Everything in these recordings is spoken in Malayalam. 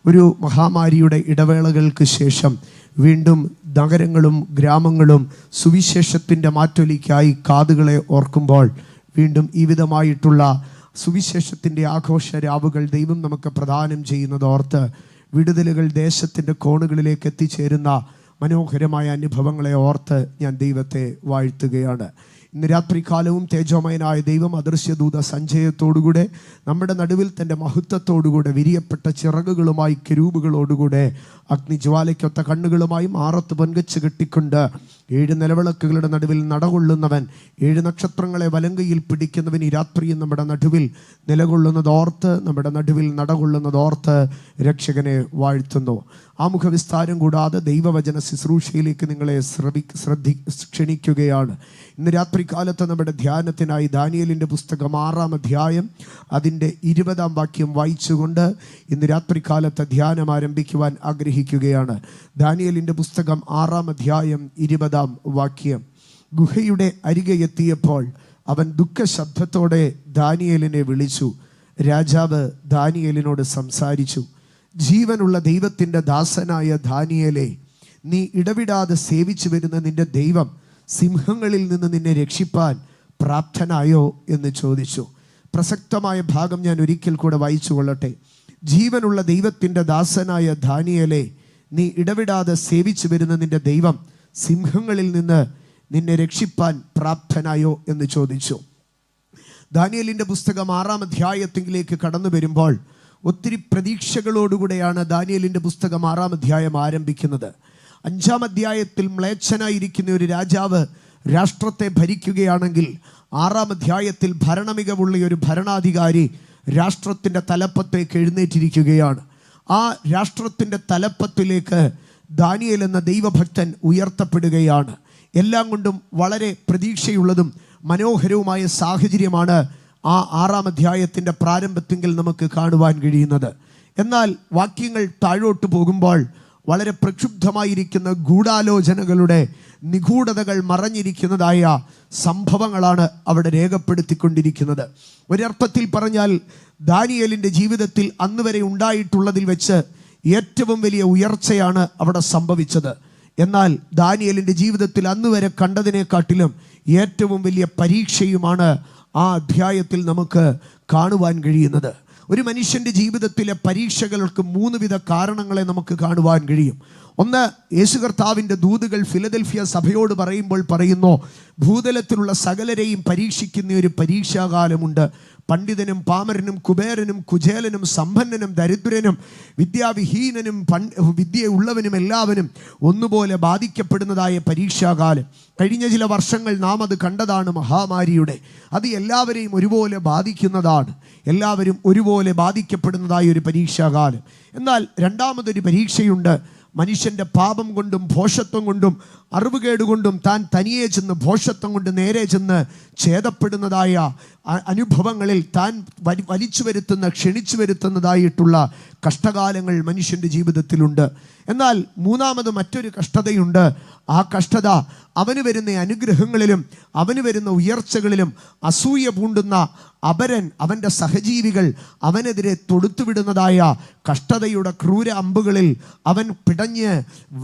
ഒരു മഹാമാരിയുടെ ഇടവേളകൾക്ക് ശേഷം വീണ്ടും നഗരങ്ങളും ഗ്രാമങ്ങളും സുവിശേഷത്തിൻ്റെ മാറ്റൊലിക്കായി കാതുകളെ ഓർക്കുമ്പോൾ വീണ്ടും ഈ വിധമായിട്ടുള്ള സുവിശേഷത്തിൻ്റെ ആഘോഷ രാവുകൾ ദൈവം നമുക്ക് പ്രദാനം ചെയ്യുന്നതോർത്ത് വിടുതലുകൾ ദേശത്തിൻ്റെ കോണുകളിലേക്ക് എത്തിച്ചേരുന്ന മനോഹരമായ അനുഭവങ്ങളെ ഓർത്ത് ഞാൻ ദൈവത്തെ വാഴ്ത്തുകയാണ്. ഇന്ന് രാത്രികാലവും തേജോമയനായ ദൈവം അദൃശ്യദൂത സഞ്ചയത്തോടുകൂടെ നമ്മുടെ നടുവിൽ തൻ്റെ മഹത്വത്തോടുകൂടെ വിരിയപ്പെട്ട ചിറകുകളുമായി കെരൂബുകളോടുകൂടെ അഗ്നിജ്വാലയ്ക്കൊത്ത കണ്ണുകളുമായി മാറത്ത് പൊൻകച്ച് കെട്ടിക്കൊണ്ട് 7 നിലവിളക്കുകളുടെ നടുവിൽ നടകൊള്ളുന്നവൻ, 7 നക്ഷത്രങ്ങളെ വലങ്കയിൽ പിടിക്കുന്നവൻ ഈ രാത്രിയും നമ്മുടെ നടുവിൽ നിലകൊള്ളുന്നതോർത്ത്, നമ്മുടെ നടുവിൽ നടകൊള്ളുന്നതോർത്ത് രക്ഷകനെ വാഴ്ത്തുന്നു. ആമുഖവിസ്താരം കൂടാതെ ദൈവവചന ശുശ്രൂഷയിലേക്ക് നിങ്ങളെ ക്ഷണിക്കുകയാണ്. ഇന്ന് രാത്രികാലത്ത് നമ്മുടെ ധ്യാനത്തിനായി ദാനിയേലിൻ്റെ പുസ്തകം 6-ാം അധ്യായം അതിൻ്റെ 20-ാം വാക്യം വായിച്ചുകൊണ്ട് ഇന്ന് രാത്രികാലത്ത് ധ്യാനം ആരംഭിക്കുവാൻ ആഗ്രഹിക്കുകയാണ്. ദാനിയേലിൻ്റെ പുസ്തകം 6-ാം അധ്യായം 20-ാം വാക്യം. ഗുഹയുടെ അരികെ എത്തിയപ്പോൾ അവൻ ദുഃഖശബ്ദത്തോടെ ദാനിയേലിനെ വിളിച്ചു. രാജാവ് ദാനിയേലിനോട് സംസാരിച്ചു. ജീവനുള്ള ദൈവത്തിൻ്റെ ദാസനായ ദാനിയേലേ, നീ ഇടവിടാതെ സേവിച്ചു വരുന്ന നിന്റെ ദൈവം സിംഹങ്ങളിൽ നിന്ന് നിന്നെ രക്ഷിപ്പാൻ പ്രാപ്തനായോ എന്ന് ചോദിച്ചു. പ്രസക്തമായ ഭാഗം ഞാൻ ഒരിക്കൽ കൂടെ വായിച്ചു കൊള്ളട്ടെ. ജീവനുള്ള ദൈവത്തിൻ്റെ ദാസനായ ദാനിയേലേ, നീ ഇടവിടാതെ സേവിച്ചു വരുന്ന നിന്റെ ദൈവം സിംഹങ്ങളിൽ നിന്ന് നിന്നെ രക്ഷിപ്പാൻ പ്രാപ്തനായോ എന്ന് ചോദിച്ചു. ദാനിയേലിൻ്റെ പുസ്തകം 6-ാം അധ്യായത്തിലേക്ക് കടന്നു വരുമ്പോൾ ഒത്തിരി പ്രതീക്ഷകളോടുകൂടെയാണ് ദാനിയേലിൻ്റെ പുസ്തകം 6-ാം അധ്യായം ആരംഭിക്കുന്നത്. 5-ാം അധ്യായത്തിൽ മ്ലേച്ഛനായിരിക്കുന്ന ഒരു രാജാവ് രാഷ്ട്രത്തെ ഭരിക്കുകയാണെങ്കിൽ 6-ാം അധ്യായത്തിൽ ഭരണമികവുള്ള ഒരു ഭരണാധികാരി രാഷ്ട്രത്തിൻ്റെ തലപ്പത്തേക്ക് എഴുന്നേറ്റിരിക്കുകയാണ്. ആ രാഷ്ട്രത്തിൻ്റെ തലപ്പത്തിലേക്ക് ദാനിയേൽ എന്ന ദൈവഭക്തൻ ഉയർത്തപ്പെടുകയാണ്. എല്ലാം കൊണ്ടും വളരെ പ്രതീക്ഷയുള്ളതും മനോഹരവുമായ സാഹചര്യമാണ് ആ 6-ാം അധ്യായത്തിൻ്റെ പ്രാരംഭത്തെങ്കിൽ നമുക്ക് കാണുവാൻ കഴിയുന്നത്. എന്നാൽ വാക്യങ്ങൾ താഴോട്ട് പോകുമ്പോൾ വളരെ പ്രക്ഷുബ്ധമായിരിക്കുന്ന ഗൂഢാലോചനകളുടെ നിഗൂഢതകൾ മറഞ്ഞിരിക്കുന്നതായ സംഭവങ്ങളാണ് അവിടെ രേഖപ്പെടുത്തിക്കൊണ്ടിരിക്കുന്നത്. ഒരർത്ഥത്തിൽ പറഞ്ഞാൽ ദാനിയേലിൻ്റെ ജീവിതത്തിൽ അന്ന് വരെ ഉണ്ടായിട്ടുള്ളതിൽ വെച്ച് ഏറ്റവും വലിയ ഉയർച്ചയാണ് അവിടെ സംഭവിച്ചത്. എന്നാൽ ദാനിയേലിൻ്റെ ജീവിതത്തിൽ അന്ന് വരെ കണ്ടതിനെക്കാട്ടിലും ഏറ്റവും വലിയ പരീക്ഷയുമാണ് ആ അധ്യായത്തിൽ നമുക്ക് കാണുവാൻ കഴിയുന്നത്. ഒരു മനുഷ്യൻ്റെ ജീവിതത്തിലെ പരീക്ഷകൾക്ക് 3 വിധ കാരണങ്ങളെ നമുക്ക് കാണുവാൻ കഴിയും. ഒന്ന്, യേശു കർത്താവിൻ്റെ ദൂതുകൾ ഫിലദൽഫിയ സഭയോട് പറയുമ്പോൾ പറയുന്നു, ഭൂതലത്തിലുള്ള സകലരെയും പരീക്ഷിക്കുന്ന ഒരു പരീക്ഷാകാലമുണ്ട്. പണ്ഡിതനും പാമരനും കുബേരനും കുചേലനും സമ്പന്നനും ദരിദ്രനും വിദ്യാവിഹീനനും വിദ്യയുള്ളവനും എല്ലാവരും ഒന്നുപോലെ ബാധിക്കപ്പെടുന്നതായ പരീക്ഷാകാലം. കഴിഞ്ഞ ചില വർഷങ്ങൾ നാം അത് കണ്ടതാണ്. മഹാമാരിയുടെ അത് എല്ലാവരെയും ഒരുപോലെ ബാധിക്കുന്നതാണ്. എല്ലാവരും ഒരുപോലെ ബാധിക്കപ്പെടുന്നതായ ഒരു പരീക്ഷാകാലം. എന്നാൽ രണ്ടാമതൊരു പരീക്ഷയുണ്ട്. മനുഷ്യൻ്റെ പാപം കൊണ്ടും ഭോഷത്വം കൊണ്ടും അറിവുകേടുകൊണ്ടും താൻ തനിയെ ചെന്ന് ഭോഷത്വം കൊണ്ട് നേരെ ചെന്ന് ഛേദപ്പെടുന്നതായ അനുഭവങ്ങളിൽ താൻ വലിച്ചു വരുത്തുന്ന ക്ഷണിച്ചു വരുത്തുന്നതായിട്ടുള്ള കഷ്ടകാലങ്ങൾ മനുഷ്യൻ്റെ ജീവിതത്തിലുണ്ട്. എന്നാൽ മൂന്നാമത് മറ്റൊരു കഷ്ടതയുണ്ട്. ആ കഷ്ടത അവന് വരുന്ന അനുഗ്രഹങ്ങളിലും അവന് വരുന്ന ഉയർച്ചകളിലും അസൂയ പൂണ്ടുന്ന അപരൻ, അവൻ്റെ സഹജീവികൾ അവനെതിരെ തൊടുത്തുവിടുന്നതായ കഷ്ടതയുടെ ക്രൂര അമ്പുകളിൽ അവൻ പിടഞ്ഞ്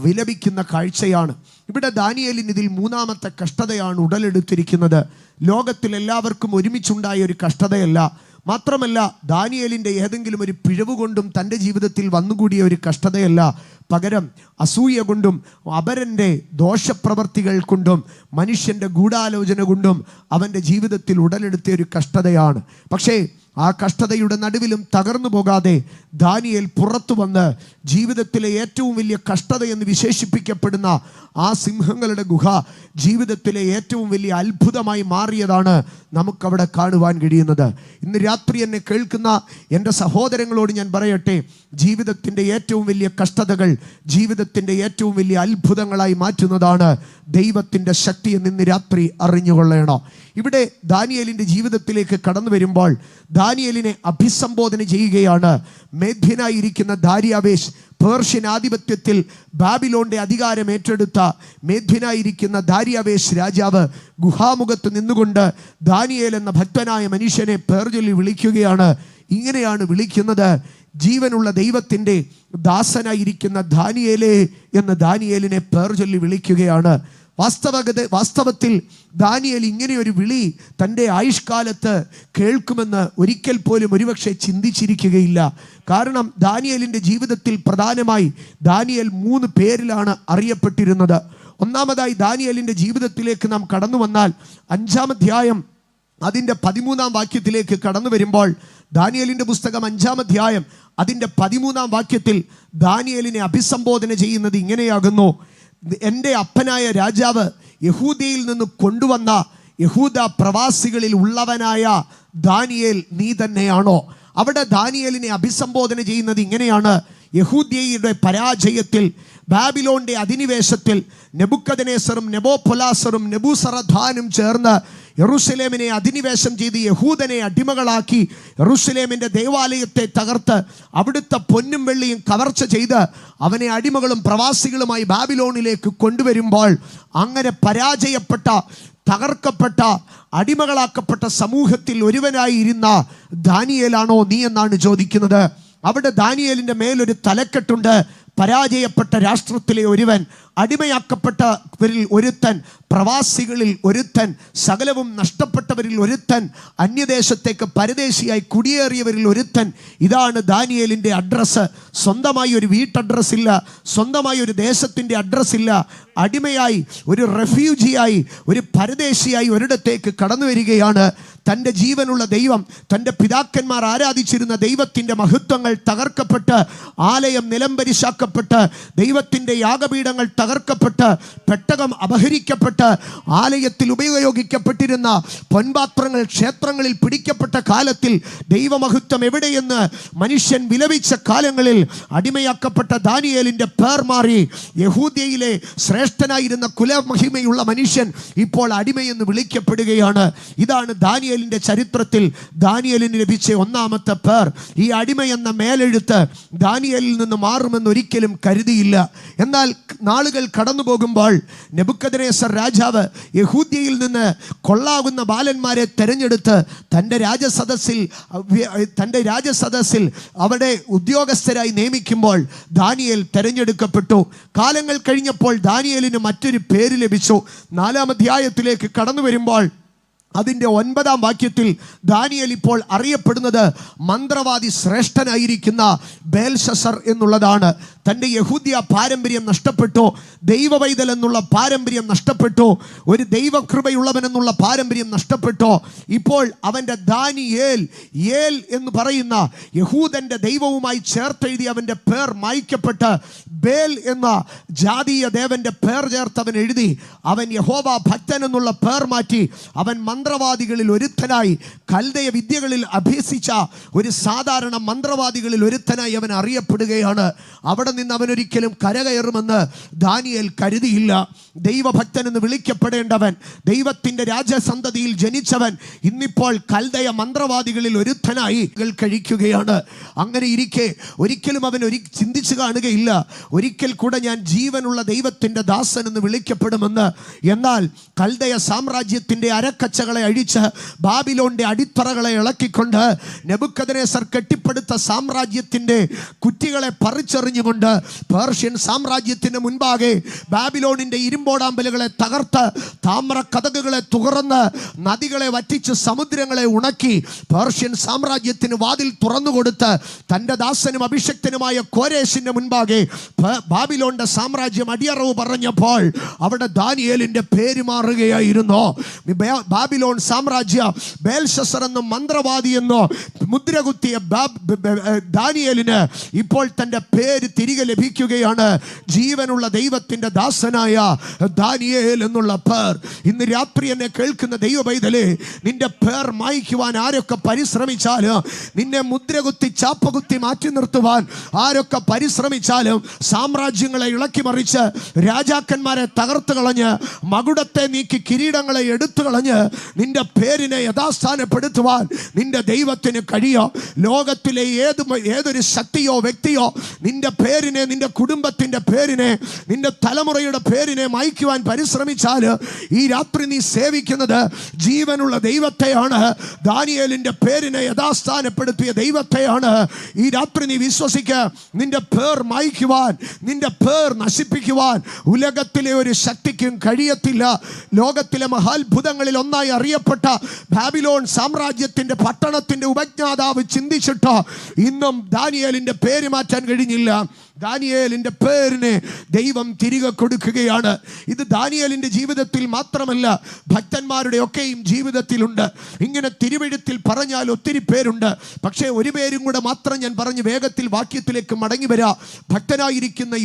വിലപിക്കുന്ന കാഴ്ചയാണ്. ഇവിടെ ദാനിയേലിന് ഇതിൽ മൂന്നാമത്തെ കഷ്ടതയാണ് ഉടലെടുത്തിരിക്കുന്നത്. ലോകത്തിൽ എല്ലാവർക്കും ഒരുമിച്ചുണ്ടായ ഒരു കഷ്ടതയല്ല. മാത്രമല്ല, ദാനിയേലിൻ്റെ ഏതെങ്കിലും ഒരു പിഴവ് കൊണ്ടും തൻ്റെ ജീവിതത്തിൽ വന്നുകൂടിയ ഒരു കഷ്ടതയല്ല. പകരം അസൂയ കൊണ്ടും അപരൻ്റെ ദോഷപ്രവർത്തികൾ കൊണ്ടും മനുഷ്യൻ്റെ ഗൂഢാലോചന കൊണ്ടും അവൻ്റെ ജീവിതത്തിൽ ഉടലെടുത്ത ഒരു കഷ്ടതയാണ്. പക്ഷേ ആ കഷ്ടതയുടെ നടുവിലും തകർന്നു പോകാതെ ദാനിയേൽ പുറത്തു വന്ന് ജീവിതത്തിലെ ഏറ്റവും വലിയ കഷ്ടത എന്ന് വിശേഷിപ്പിക്കപ്പെടുന്ന ആ സിംഹങ്ങളുടെ ഗുഹ ജീവിതത്തിലെ ഏറ്റവും വലിയ അത്ഭുതമായി മാറിയതാണ് നമുക്കവിടെ കാണുവാൻ കഴിയുന്നത്. ഇന്ന് രാത്രി എന്നെ കേൾക്കുന്ന എൻ്റെ സഹോദരങ്ങളോട് ഞാൻ പറയട്ടെ, ജീവിതത്തിൻ്റെ ഏറ്റവും വലിയ കഷ്ടതകൾ ജീവിതത്തിൻ്റെ ഏറ്റവും വലിയ അത്ഭുതങ്ങളായി മാറ്റുന്നതാണ് ദൈവത്തിൻ്റെ ശക്തി എന്ന് ഇന്ന് രാത്രി അറിഞ്ഞുകൊള്ളണം. ഇവിടെ ദാനിയേലിൻ്റെ ജീവിതത്തിലേക്ക് കടന്നു വരുമ്പോൾ ദാനിയേലിനെ അഭിസംബോധന ചെയ്യുകയാണ്. മേദ്യനായിരിക്കുന്ന ദാരിയാവേശ്, പേർഷ്യൻ ആധിപത്യത്തിൽ ബാബിലോണിന്റെ അധികാരം ഏറ്റെടുത്ത മേദ്യനായിരിക്കുന്ന ദാരിയാവേശ് രാജാവ് ഗുഹാമുഖത്ത് നിന്നുകൊണ്ട് ദാനിയേൽ എന്ന ഭക്തനായ മനുഷ്യനെ പേർചൊല്ലി വിളിക്കുകയാണ്. ഇങ്ങനെയാണ് വിളിക്കുന്നത്: ജീവനുള്ള ദൈവത്തിൻ്റെ ദാസനായിരിക്കുന്ന ദാനിയേലേ എന്ന് ദാനിയേലിനെ പേർ ചൊല്ലി വിളിക്കുകയാണ്. വാസ്തവത്തിൽ ദാനിയേൽ ഇങ്ങനെയൊരു വിളി തൻ്റെ ആയുഷ്കാലത്ത് കേൾക്കുമെന്ന് ഒരിക്കൽ പോലും ഒരുപക്ഷെ ചിന്തിച്ചിരിക്കുകയില്ല. കാരണം ദാനിയേലിൻ്റെ ജീവിതത്തിൽ പ്രധാനമായി ദാനിയേൽ 3 പേരിലാണ് അറിയപ്പെട്ടിരുന്നത്. ഒന്നാമതായി ദാനിയേലിൻ്റെ ജീവിതത്തിലേക്ക് നാം കടന്നു വന്നാൽ 5-ാം അധ്യായം അതിൻ്റെ 13-ാം വാക്യത്തിലേക്ക് കടന്നു വരുമ്പോൾ, ദാനിയേലിൻ്റെ പുസ്തകം 5-ാം അധ്യായം അതിൻ്റെ 13-ാം വാക്യത്തിൽ ദാനിയേലിനെ അഭിസംബോധന ചെയ്യുന്നത് ഇങ്ങനെയാകുന്നു: എൻ്റെ അപ്പനായ രാജാവ് യഹൂദയിൽ നിന്ന് കൊണ്ടുവന്ന യഹൂദ പ്രവാസികളിൽ ഉള്ളവനായ ദാനിയേൽ നീ തന്നെയാണോ? അവിടെ ദാനിയേലിനെ അഭിസംബോധന ചെയ്യുന്നത് ഇങ്ങനെയാണ്: യഹൂദ്യയുടെ പരാജയത്തിൽ, ബാബിലോണിന്റെ അധിനിവേശത്തിൽ നെബൂഖദ്നേസറും നെബോപൊലാസറും നെബൂസറദാനും ചേർന്ന് യെരൂശലേമിനെ അധിനിവേശം ചെയ്ത് യഹൂദനെ അടിമകളാക്കി യെരൂശലേമിൻ്റെ ദേവാലയത്തെ തകർത്ത് അവിടുത്തെ പൊന്നും വെള്ളിയും കവർച്ച ചെയ്ത് അവനെ അടിമകളും പ്രവാസികളുമായി ബാബിലോണിലേക്ക് കൊണ്ടുവരുമ്പോൾ, അങ്ങനെ പരാജയപ്പെട്ട, തകർക്കപ്പെട്ട, അടിമകളാക്കപ്പെട്ട സമൂഹത്തിൽ ഒരുവനായി ഇരുന്ന ദാനിയേലാണോ നീ എന്നാണ് ചോദിക്കുന്നത്. അവിടെ ദാനിയേലിൻ്റെ മേലൊരു തലക്കെട്ടുണ്ട്: പരാജയപ്പെട്ട രാഷ്ട്രത്തിലെ ഒരുവൻ, അടിമയാക്കപ്പെട്ടവരിൽ ഒരുത്തൻ, പ്രവാസികളിൽ ഒരുത്തൻ, സകലവും നഷ്ടപ്പെട്ടവരിൽ ഒരുത്തൻ, അന്യദേശത്തേക്ക് പരദേശിയായി കുടിയേറിയവരിൽ ഒരുത്തൻ. ഇതാണ് ദാനിയേലിൻ്റെ അഡ്രസ്സ്. സ്വന്തമായി ഒരു വീട്ടഡ്രസ് ഇല്ല, സ്വന്തമായി ഒരു ദേശത്തിൻ്റെ അഡ്രസ് ഇല്ല. അടിമയായി, ഒരു റെഫ്യൂജിയായി, ഒരു പരദേശിയായി ഒരിടത്തേക്ക് കടന്നു വരികയാണ്. തൻ്റെ ജീവനുള്ള ദൈവം, തൻ്റെ പിതാക്കന്മാർ ആരാധിച്ചിരുന്ന ദൈവത്തിൻ്റെ മഹത്വങ്ങൾ തകർക്കപ്പെട്ട്, ആലയം നിലംപരിശാക്കപ്പെട്ട്, ദൈവത്തിൻ്റെ യാഗപീഠങ്ങൾ തകർക്കപ്പെട്ട്, പെട്ടകം അപഹരിക്കപ്പെട്ട്, ആലയത്തിൽ ഉപയോഗിക്കപ്പെട്ടിരുന്ന പൊൻപാത്രങ്ങൾ ക്ഷേത്രങ്ങളിൽ പിടിക്കപ്പെട്ട കാലത്തിൽ ദൈവമഹത്വം എവിടെയെന്ന് മനുഷ്യൻ വിലപിച്ച കാലങ്ങളിൽ അടിമയാക്കപ്പെട്ട ദാനിയേലിൻ്റെ പേർ മാറി യഹൂദ്യയിലെ ശ്രേഷ്ഠനായിരുന്ന കുലമഹിമയുള്ള മനുഷ്യൻ ഇപ്പോൾ അടിമയെന്ന് വിളിക്കപ്പെടുകയാണ്. ഇതാണ് ദാനിയേലിൻ്റെ ചരിത്രത്തിൽ ദാനിയേലിന് ലഭിച്ച 1-ാമത്തെ പേർ. ഈ അടിമയെന്ന മേലെഴുത്ത് ദാനിയേലിൽ നിന്ന് മാറുമെന്ന് ഒരിക്കലും കരുതിയില്ല. എന്നാൽ നാളുകൾ കടന്നു പോകുമ്പോൾ നെബൂഖദ്നേസർ രാജാവ് യഹൂദ്യയിൽ നിന്ന് കൊള്ളാകുന്ന ബാലന്മാരെ തെരഞ്ഞെടുത്ത് തൻ്റെ രാജസദസ്സിൽ അവിടെ ഉദ്യോഗസ്ഥരായി നിയമിക്കുമ്പോൾ ദാനിയേൽ തെരഞ്ഞെടുക്കപ്പെട്ടു. കാലങ്ങൾ കഴിഞ്ഞപ്പോൾ ദാനിയേലിന് മറ്റൊരു പേര് ലഭിച്ചു. 4-ാം അധ്യായത്തിലേക്ക് കടന്നു വരുമ്പോൾ അതിൻ്റെ 9-ാം വാക്യത്തിൽ ദാനിയേൽ ഇപ്പോൾ അറിയപ്പെടുന്നത് മന്ത്രവാദി ശ്രേഷ്ഠനായിരിക്കുന്ന ബേൽശസ്സർ എന്നുള്ളതാണ്. തൻ്റെ യഹൂദ്യ പാരമ്പര്യം നഷ്ടപ്പെട്ടു, ദൈവവൈതൽ എന്നുള്ള പാരമ്പര്യം നഷ്ടപ്പെട്ടു, ഒരു ദൈവകൃപയുള്ളവനെന്നുള്ള പാരമ്പര്യം നഷ്ടപ്പെട്ടു. ഇപ്പോൾ അവൻ്റെ ദാനിയേൽ, ഏൽ എന്ന് പറയുന്ന യഹൂദൻ്റെ ദൈവവുമായി ചേർത്തെഴുതി അവൻ്റെ പേർ മായ്ക്കപ്പെട്ട് ബേൽ എന്ന ജാതീയ ദേവൻ്റെ പേർ ചേർത്ത് അവൻ എഴുതി. അവൻ യഹോവ ഭക്തൻ എന്നുള്ള പേർ മാറ്റി അവൻ മന്ത്രവാദികളിൽ ഒരുത്തനായി, കൽദയ വിദ്യകളിൽ അഭ്യസിച്ച ഒരു സാധാരണ മന്ത്രവാദികളിൽ ഒരുത്തനായി അവൻ അറിയപ്പെടുകയാണ്. അവിടെ നിന്ന് അവനൊരിക്കലും കരകയറുമെന്ന് ദാനിയേൽ കരുതിയില്ല. ദൈവഭക്തൻ എന്ന് വിളിക്കപ്പെടേണ്ടവൻ, ദൈവത്തിൻ്റെ രാജസന്തതിയിൽ ജനിച്ചവൻ ഇന്നിപ്പോൾ കൽദയ മന്ത്രവാദികളിൽ ഒരുത്തനായി കഴിക്കുകയാണ്. അങ്ങനെ ഇരിക്കെ ഒരിക്കലും അവൻ ചിന്തിച്ചു കാണുകയില്ല ഒരിക്കൽ കൂടെ ഞാൻ ജീവനുള്ള ദൈവത്തിൻ്റെ ദാസൻ എന്ന് വിളിക്കപ്പെടുമെന്ന്. എന്നാൽ കൽദയ സാമ്രാജ്യത്തിൻ്റെ അരക്കച്ചകളെ അഴിച്ച് ബാബിലോണിൻ്റെ അടിത്തറകളെ ഇളക്കിക്കൊണ്ട് നെബൂഖദ്നേസർ കെട്ടിപ്പടുത്ത സാമ്രാജ്യത്തിൻ്റെ കുറ്റികളെ പറിച്ചെറിഞ്ഞുകൊണ്ട് പേർഷ്യൻ സാമ്രാജ്യത്തിന് മുൻപാകെ ബാബിലോണിൻ്റെ ഇരുമ്പോടാമ്പലുകളെ തകർത്ത്, താമ്ര കതകുകളെ തുറന്ന്, നദികളെ വറ്റിച്ച്, സമുദ്രങ്ങളെ ഉണക്കി പേർഷ്യൻ സാമ്രാജ്യത്തിന് വാതിൽ തുറന്നുകൊടുത്ത് തൻ്റെ ദാസനും അഭിഷക്തനുമായ കോരേശിൻ്റെ മുൻപാകെ ബാബിലോണിൻ്റെ സാമ്രാജ്യം അടിയറവ് പറഞ്ഞപ്പോൾ അവിടെ ദാനിയേലിൻ്റെ പേര് മാറുകയായിരുന്നു. ബാബിലോൺ സാമ്രാജ്യ ബേൽശസ്സർ എന്ന മന്ത്രവാദി എന്നോ മുദ്രകുത്തിയ ദാനിയേലിന് ഇപ്പോൾ തൻ്റെ പേര് തിരികെ ലഭിക്കുകയാണ്. ജീവനുള്ള ദൈവത്തിൻ്റെ ദാസനായ ദാനിയേൽ എന്നുള്ള പേർ. ഇന്ന് രാത്രി എന്നെ കേൾക്കുന്ന ദൈവപൈതലേ, നിന്റെ പേർ മായ്ക്കുവാൻ ആരൊക്കെ പരിശ്രമിച്ചാലും, നിന്നെ മുദ്രകുത്തി ചാപ്പകുത്തി മാറ്റി നിർത്തുവാൻ ആരൊക്കെ പരിശ്രമിച്ചാലും, സാമ്രാജ്യങ്ങളെ ഇളക്കി മറിച്ച് രാജാക്കന്മാരെ തകർത്ത് കളഞ്ഞ് മകുടത്തെ നീക്കി കിരീടങ്ങളെ എടുത്തു കളഞ്ഞ് നിന്റെ പേരിനെ യഥാസ്ഥാനപ്പെടുത്തുവാൻ നിന്റെ ദൈവത്തിന് കഴിയോ? ലോകത്തിലെ ഏതൊരു ശക്തിയോ വ്യക്തിയോ നിന്റെ പേര് പേരിനെ, നിന്റെ കുടുംബത്തിന്റെ പേരിനെ, നിന്റെ തലമുറയുടെ പേരിനെ മായ്ക്കുവാൻ പരിശ്രമിച്ചാൽ ഈ രാത്രി നീ സേവിക്കുന്നത് ജീവനുള്ള ദൈവത്തെയാണ്. ദാനിയേലിന്റെ പേരിനെ യഥാസ്ഥാനപ്പെടുത്തിയ ദൈവത്തെയാണ്. ഈ രാത്രി നീ വിശ്വസിക്കുക. നിന്റെ പേർ മായ്ക്കുവാൻ, നിന്റെ പേർ നശിപ്പിക്കുവാൻ ഉലകത്തിലെ ഒരു ശക്തിക്കും കഴിയത്തില്ല. ലോകത്തിലെ മഹാത്ഭുതങ്ങളിൽ ഒന്നായി അറിയപ്പെട്ട ബാബിലോൺ സാമ്രാജ്യത്തിന്റെ പട്ടണത്തിന്റെ ഉപജ്ഞാതാവ് ചിന്തിച്ചിട്ട് ഇന്നും ദാനിയേലിന്റെ പേര് മാറ്റാൻ കഴിഞ്ഞില്ല. ദാനിയേലിന്റെ പേരിനെ ദൈവം തിരികെ കൊടുക്കുകയാണ്. ഇത് ദാനിയേലിന്റെ ജീവിതത്തിൽ മാത്രമല്ല, ഭക്തന്മാരുടെ ഒക്കെയും ജീവിതത്തിലുണ്ട്. ഇങ്ങനെ തിരുവെഴുത്തിൽ പറഞ്ഞാൽ ഒത്തിരി പേരുണ്ട്. പക്ഷേ ഒരു പേരും കൂടെ മാത്രം ഞാൻ പറഞ്ഞ് വേഗത്തിൽ വാക്യത്തിലേക്ക് മടങ്ങി വരാം. ഭക്തനായിരിക്കുന്ന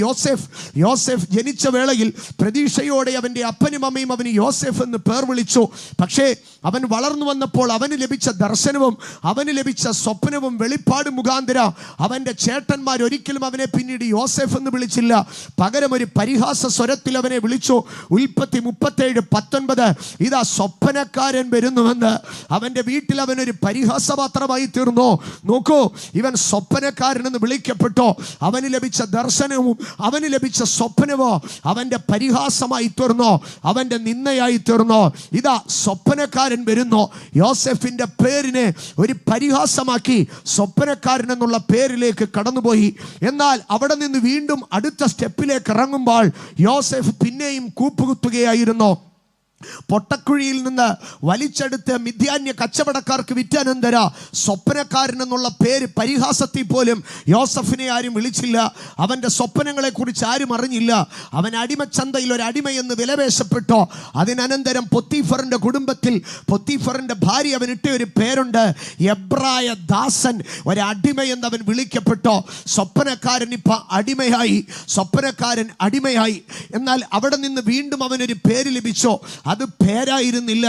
യോസെഫ് ജനിച്ച വേളയിൽ പ്രതീക്ഷയോടെ അവൻ്റെ അപ്പനും അമ്മയും അവന് യോസെഫ് എന്ന് പേർ വിളിച്ചു. പക്ഷേ അവൻ വളർന്നു വന്നപ്പോൾ അവന് ലഭിച്ച ദർശനവും അവന് ലഭിച്ച സ്വപ്നവും വെളിപ്പാട് മുഖാന്തരം അവൻ്റെ ചേട്ടന്മാർ ഒരിക്കലും അവനെ പിന്നീട് യോസെഫ് എന്ന് വിളിച്ചില്ല. പകരം ഒരു പരിഹാസ സ്വരത്തിൽ അവനെ വിളിച്ചു. ഉൽപ്പത്തി 37:19 ഇതാ സ്വപ്നക്കാരൻ വരുന്നുവെന്ന്. അവൻ്റെ വീട്ടിൽ അവനൊരു പരിഹാസപാത്രമായി തീർന്നു. നോക്കൂ, ഇവൻ സ്വപ്നക്കാരനെന്ന് വിളിക്കപ്പെട്ടോ. അവന് ലഭിച്ച ദർശനവും അവന് ലഭിച്ച സ്വപ്നമോ അവൻ്റെ പരിഹാസമായി തീർന്നോ, അവൻ്റെ നിന്ദയായി തീർന്നോ. ഇതാ സ്വപ്നക്കാരൻ വരുന്നു. യോസെഫിന്റെ പേരിനെ ഒരു പരിഹാസമാക്കി സ്വപ്നക്കാരൻ എന്നുള്ള പേരിലേക്ക് കടന്നുപോയി. എന്നാൽ അവിടെ നിന്ന് വീണ്ടും അടുത്ത സ്റ്റെപ്പിലേക്ക് ഇറങ്ങുമ്പോൾ യോസെഫ് പിന്നെയും കൂപ്പുകുത്തുകയായിരുന്നു. പൊട്ടക്കുഴിയിൽ നിന്ന് വലിച്ചെടുത്ത് മിദ്യാന്യ കച്ചവടക്കാർക്ക് വിറ്റനന്തര സ്വപ്നക്കാരൻ എന്നുള്ള പേര് പരിഹാസത്തിൽ പോലും യോസഫിനെ ആരും വിളിച്ചില്ല. അവൻ്റെ സ്വപ്നങ്ങളെ കുറിച്ച് ആരും അറിഞ്ഞില്ല. അവൻ അടിമച്ചന്തയിൽ ഒരു അടിമയെന്ന് വിലപേശപ്പെട്ടോ. അതിനനന്തരം പൊത്തീഫറിന്റെ കുടുംബത്തിൽ പൊത്തീഫറിന്റെ ഭാര്യ അവനിട്ട ഒരു പേരുണ്ട്, എബ്രായ ദാസൻ, ഒരടിമയെന്ന് അവൻ വിളിക്കപ്പെട്ടോ. സ്വപ്നക്കാരൻ ഇപ്പം അടിമയായി. എന്നാൽ അവിടെ നിന്ന് വീണ്ടും അവനൊരു പേര് ലഭിച്ചോ. അത് പേരായിരുന്നില്ല.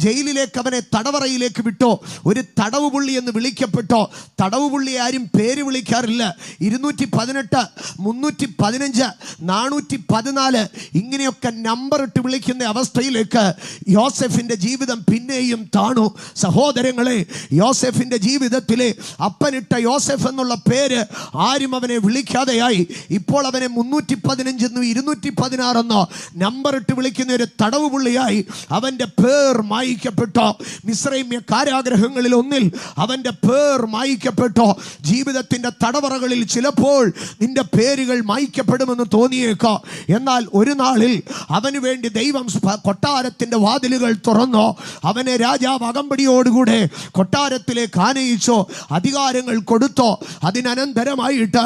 ജയിലിലേക്ക് അവനെ തടവറയിലേക്ക് വിട്ടോ. ഒരു തടവ് പുള്ളി എന്ന് വിളിക്കപ്പെട്ടോ. തടവ് പുള്ളി ആരും പേര് വിളിക്കാറില്ല. 218, 315, 414 ഇങ്ങനെയൊക്കെ നമ്പർ ഇട്ട് വിളിക്കുന്ന അവസ്ഥയിലേക്ക് യോസെഫിന്റെ ജീവിതം പിന്നെയും താണു. സഹോദരങ്ങളെ, യോസെഫിന്റെ ജീവിതത്തിലെ അപ്പനിട്ട യോസെഫ് എന്നുള്ള പേര് ആരും അവനെ വിളിക്കാതെയായി. ഇപ്പോൾ അവനെ 315 216 നമ്പർ ഇട്ട് വിളിക്കുന്ന ഒരു തടവ് പുള്ളിയായി അവന്റെ പേർ മായ്ക്കപ്പെട്ടോ. മിസ്രൈമ്യ കാരാഗ്രഹങ്ങളിൽ ഒന്നിൽ അവന്റെ പേർ മായ്ക്കപ്പെട്ടോ. ജീവിതത്തിന്റെ തടവറകളിൽ ചിലപ്പോൾ നിന്റെ പേരുകൾ മായ്ക്കപ്പെടുമെന്ന് തോന്നിയേക്കാം. എന്നാൽ ഒരു നാളിൽ അവന് വേണ്ടി ദൈവം കൊട്ടാരത്തിന്റെ വാതിലുകൾ തുറന്നോ. അവനെ രാജാവ് അകമ്പടിയോടുകൂടെ കൊട്ടാരത്തിലേക്ക് ആനയിച്ചോ, അധികാരങ്ങൾ കൊടുത്തോ. അതിനനന്തരമായിട്ട്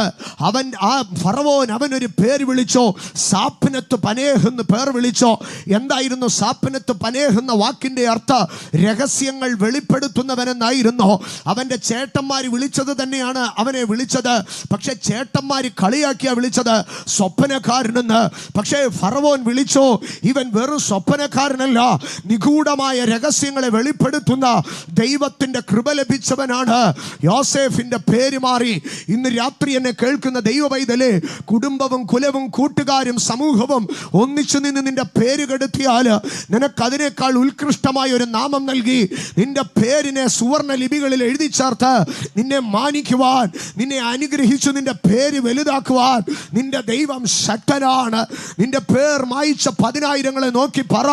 ഫറവോൻ അവനൊരു പേര് വിളിച്ചോ, സാപ്നത്ത് പനേഹ് എന്ന് പേർ വിളിച്ചോ. എന്തായിരുന്നു സാപ്നത്ത് പനേഹ് എന്ന വാക്കിന്റെ അർത്ഥം? രഹസ്യങ്ങൾ വെളിപ്പെടുത്തുന്നവനെന്നായിരുന്നു. അവന്റെ ചേട്ടന്മാർ വിളിച്ചത് തന്നെയാണ് അവനെ വിളിച്ചത്. പക്ഷെ ചേട്ടന്മാർ കളിയാക്കിയാ വിളിച്ചത് സ്വപ്നക്കാരനെന്ന്. പക്ഷേ ഫറവോൻ വിളിച്ചോ, ഇവൻ വെറും സ്വപ്നക്കാരനല്ല, നിഗൂഢമായ രഹസ്യങ്ങളെ വെളിപ്പെടുത്തുന്ന ദൈവത്തിന്റെ കൃപ ലഭിച്ചവനാണ്. യോസെഫിന്റെ പേര് മാറി. ഇന്ന് രാത്രി എന്നെ കേൾക്കുന്ന ദൈവ പൈതലേ, കുടുംബവും കുലവും കൂട്ടുകാരും സമൂഹവും ഒന്നിച്ചു നിന്ന് നിന്റെ പേര് കെടുത്തിയാൽ നിനക്കതിനേക്കാൾ ഉത്കൃഷ്ടമായ ഒരു നാമം നൽകി നിന്റെ പേരിനെ സുവർണ ലിപികളിൽ എഴുതി ചേർത്ത് നിന്നെ മാനിക്കുവാൻ, നിന്നെ അനുഗ്രഹിച്ചു നിന്റെ പേര് വലുതാക്കുവാൻ നിന്റെ ദൈവം ശക്തനാണ്. നിന്റെ പേർ മായിച്ച 10,000 നോക്കി പറ,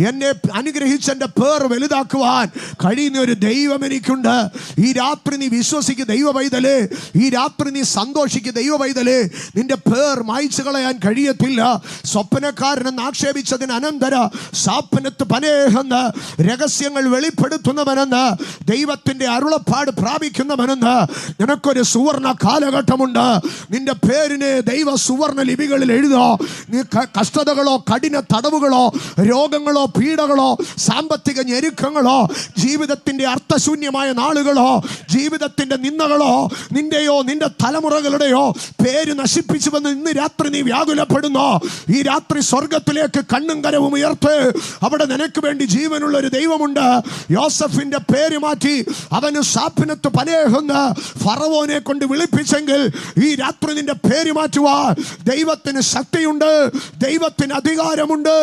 എന്നെ അനുഗ്രഹിച്ച് എൻ്റെ പേർ വലുതാക്കുവാൻ കഴിയുന്ന ഒരു ദൈവം എനിക്കുണ്ട്. ഈ രാത്രി നീ വിശ്വസിക്കുക ദൈവ പൈതലേ, ഈ രാത്രി നീ സന്തോഷിക്കുക ദൈവ പൈതലേ. നിന്റെ പേർ മായിച്ചു കളയാൻ കഴിയത്തില്ല. സ്വപ്നക്കാരനെന്ന് ആക്ഷേപിച്ചതിന് അനന്തര സാപ്നത്ത് പനേഹെന്ന്, രഹസ്യങ്ങൾ വെളിപ്പെടുത്തുന്നവനെന്ന്, ദൈവത്തിന്റെ അരുളപ്പാട് പ്രാപിക്കുന്നവനെന്ന് നിനക്കൊരു സുവർണ കാലഘട്ടമുണ്ട്. നിന്റെ പേരിനെ ദൈവ സുവർണ ലിപികളിൽ എഴുതോ. നീ കഷ്ടതകളോ കഠിന തടവുകളോ രോഗങ്ങളോ പീഡകളോ സാമ്പത്തിക ഞെരുക്കങ്ങളോ ജീവിതത്തിന്റെ അർത്ഥശൂന്യമായ നാളുകളോ ജീവിതത്തിന്റെ നിന്ദകളോ നിന്റെയോ നിന്റെ തലമുറകളുടെയോ പേര് നശിപ്പിച്ചുവെന്ന് ഇന്ന് രാത്രി നീ വ്യാകുലപ്പെടുന്നോ. ഈ രാത്രി സ്വർഗത്തിലേക്ക് കണ്ണും കരവും ഉയർത്ത്. അവിടെ നിനക്ക് വേണ്ടി ജീവനുള്ള ഒരു ദൈവമുണ്ട്. യോസഫിന്റെ പേര് മാറ്റി അവന് സാപ്പിനത്ത് പനേഹെന്ന് ഫറവോനെ കൊണ്ട് വിളിപ്പിച്ചെങ്കിൽ ഈ രാത്രി നിന്റെ പേര് മാറ്റുവാൻ ദൈവത്തിന് ശക്തിയുണ്ട്, ദൈവത്തിന് അധികാരമുണ്ട്,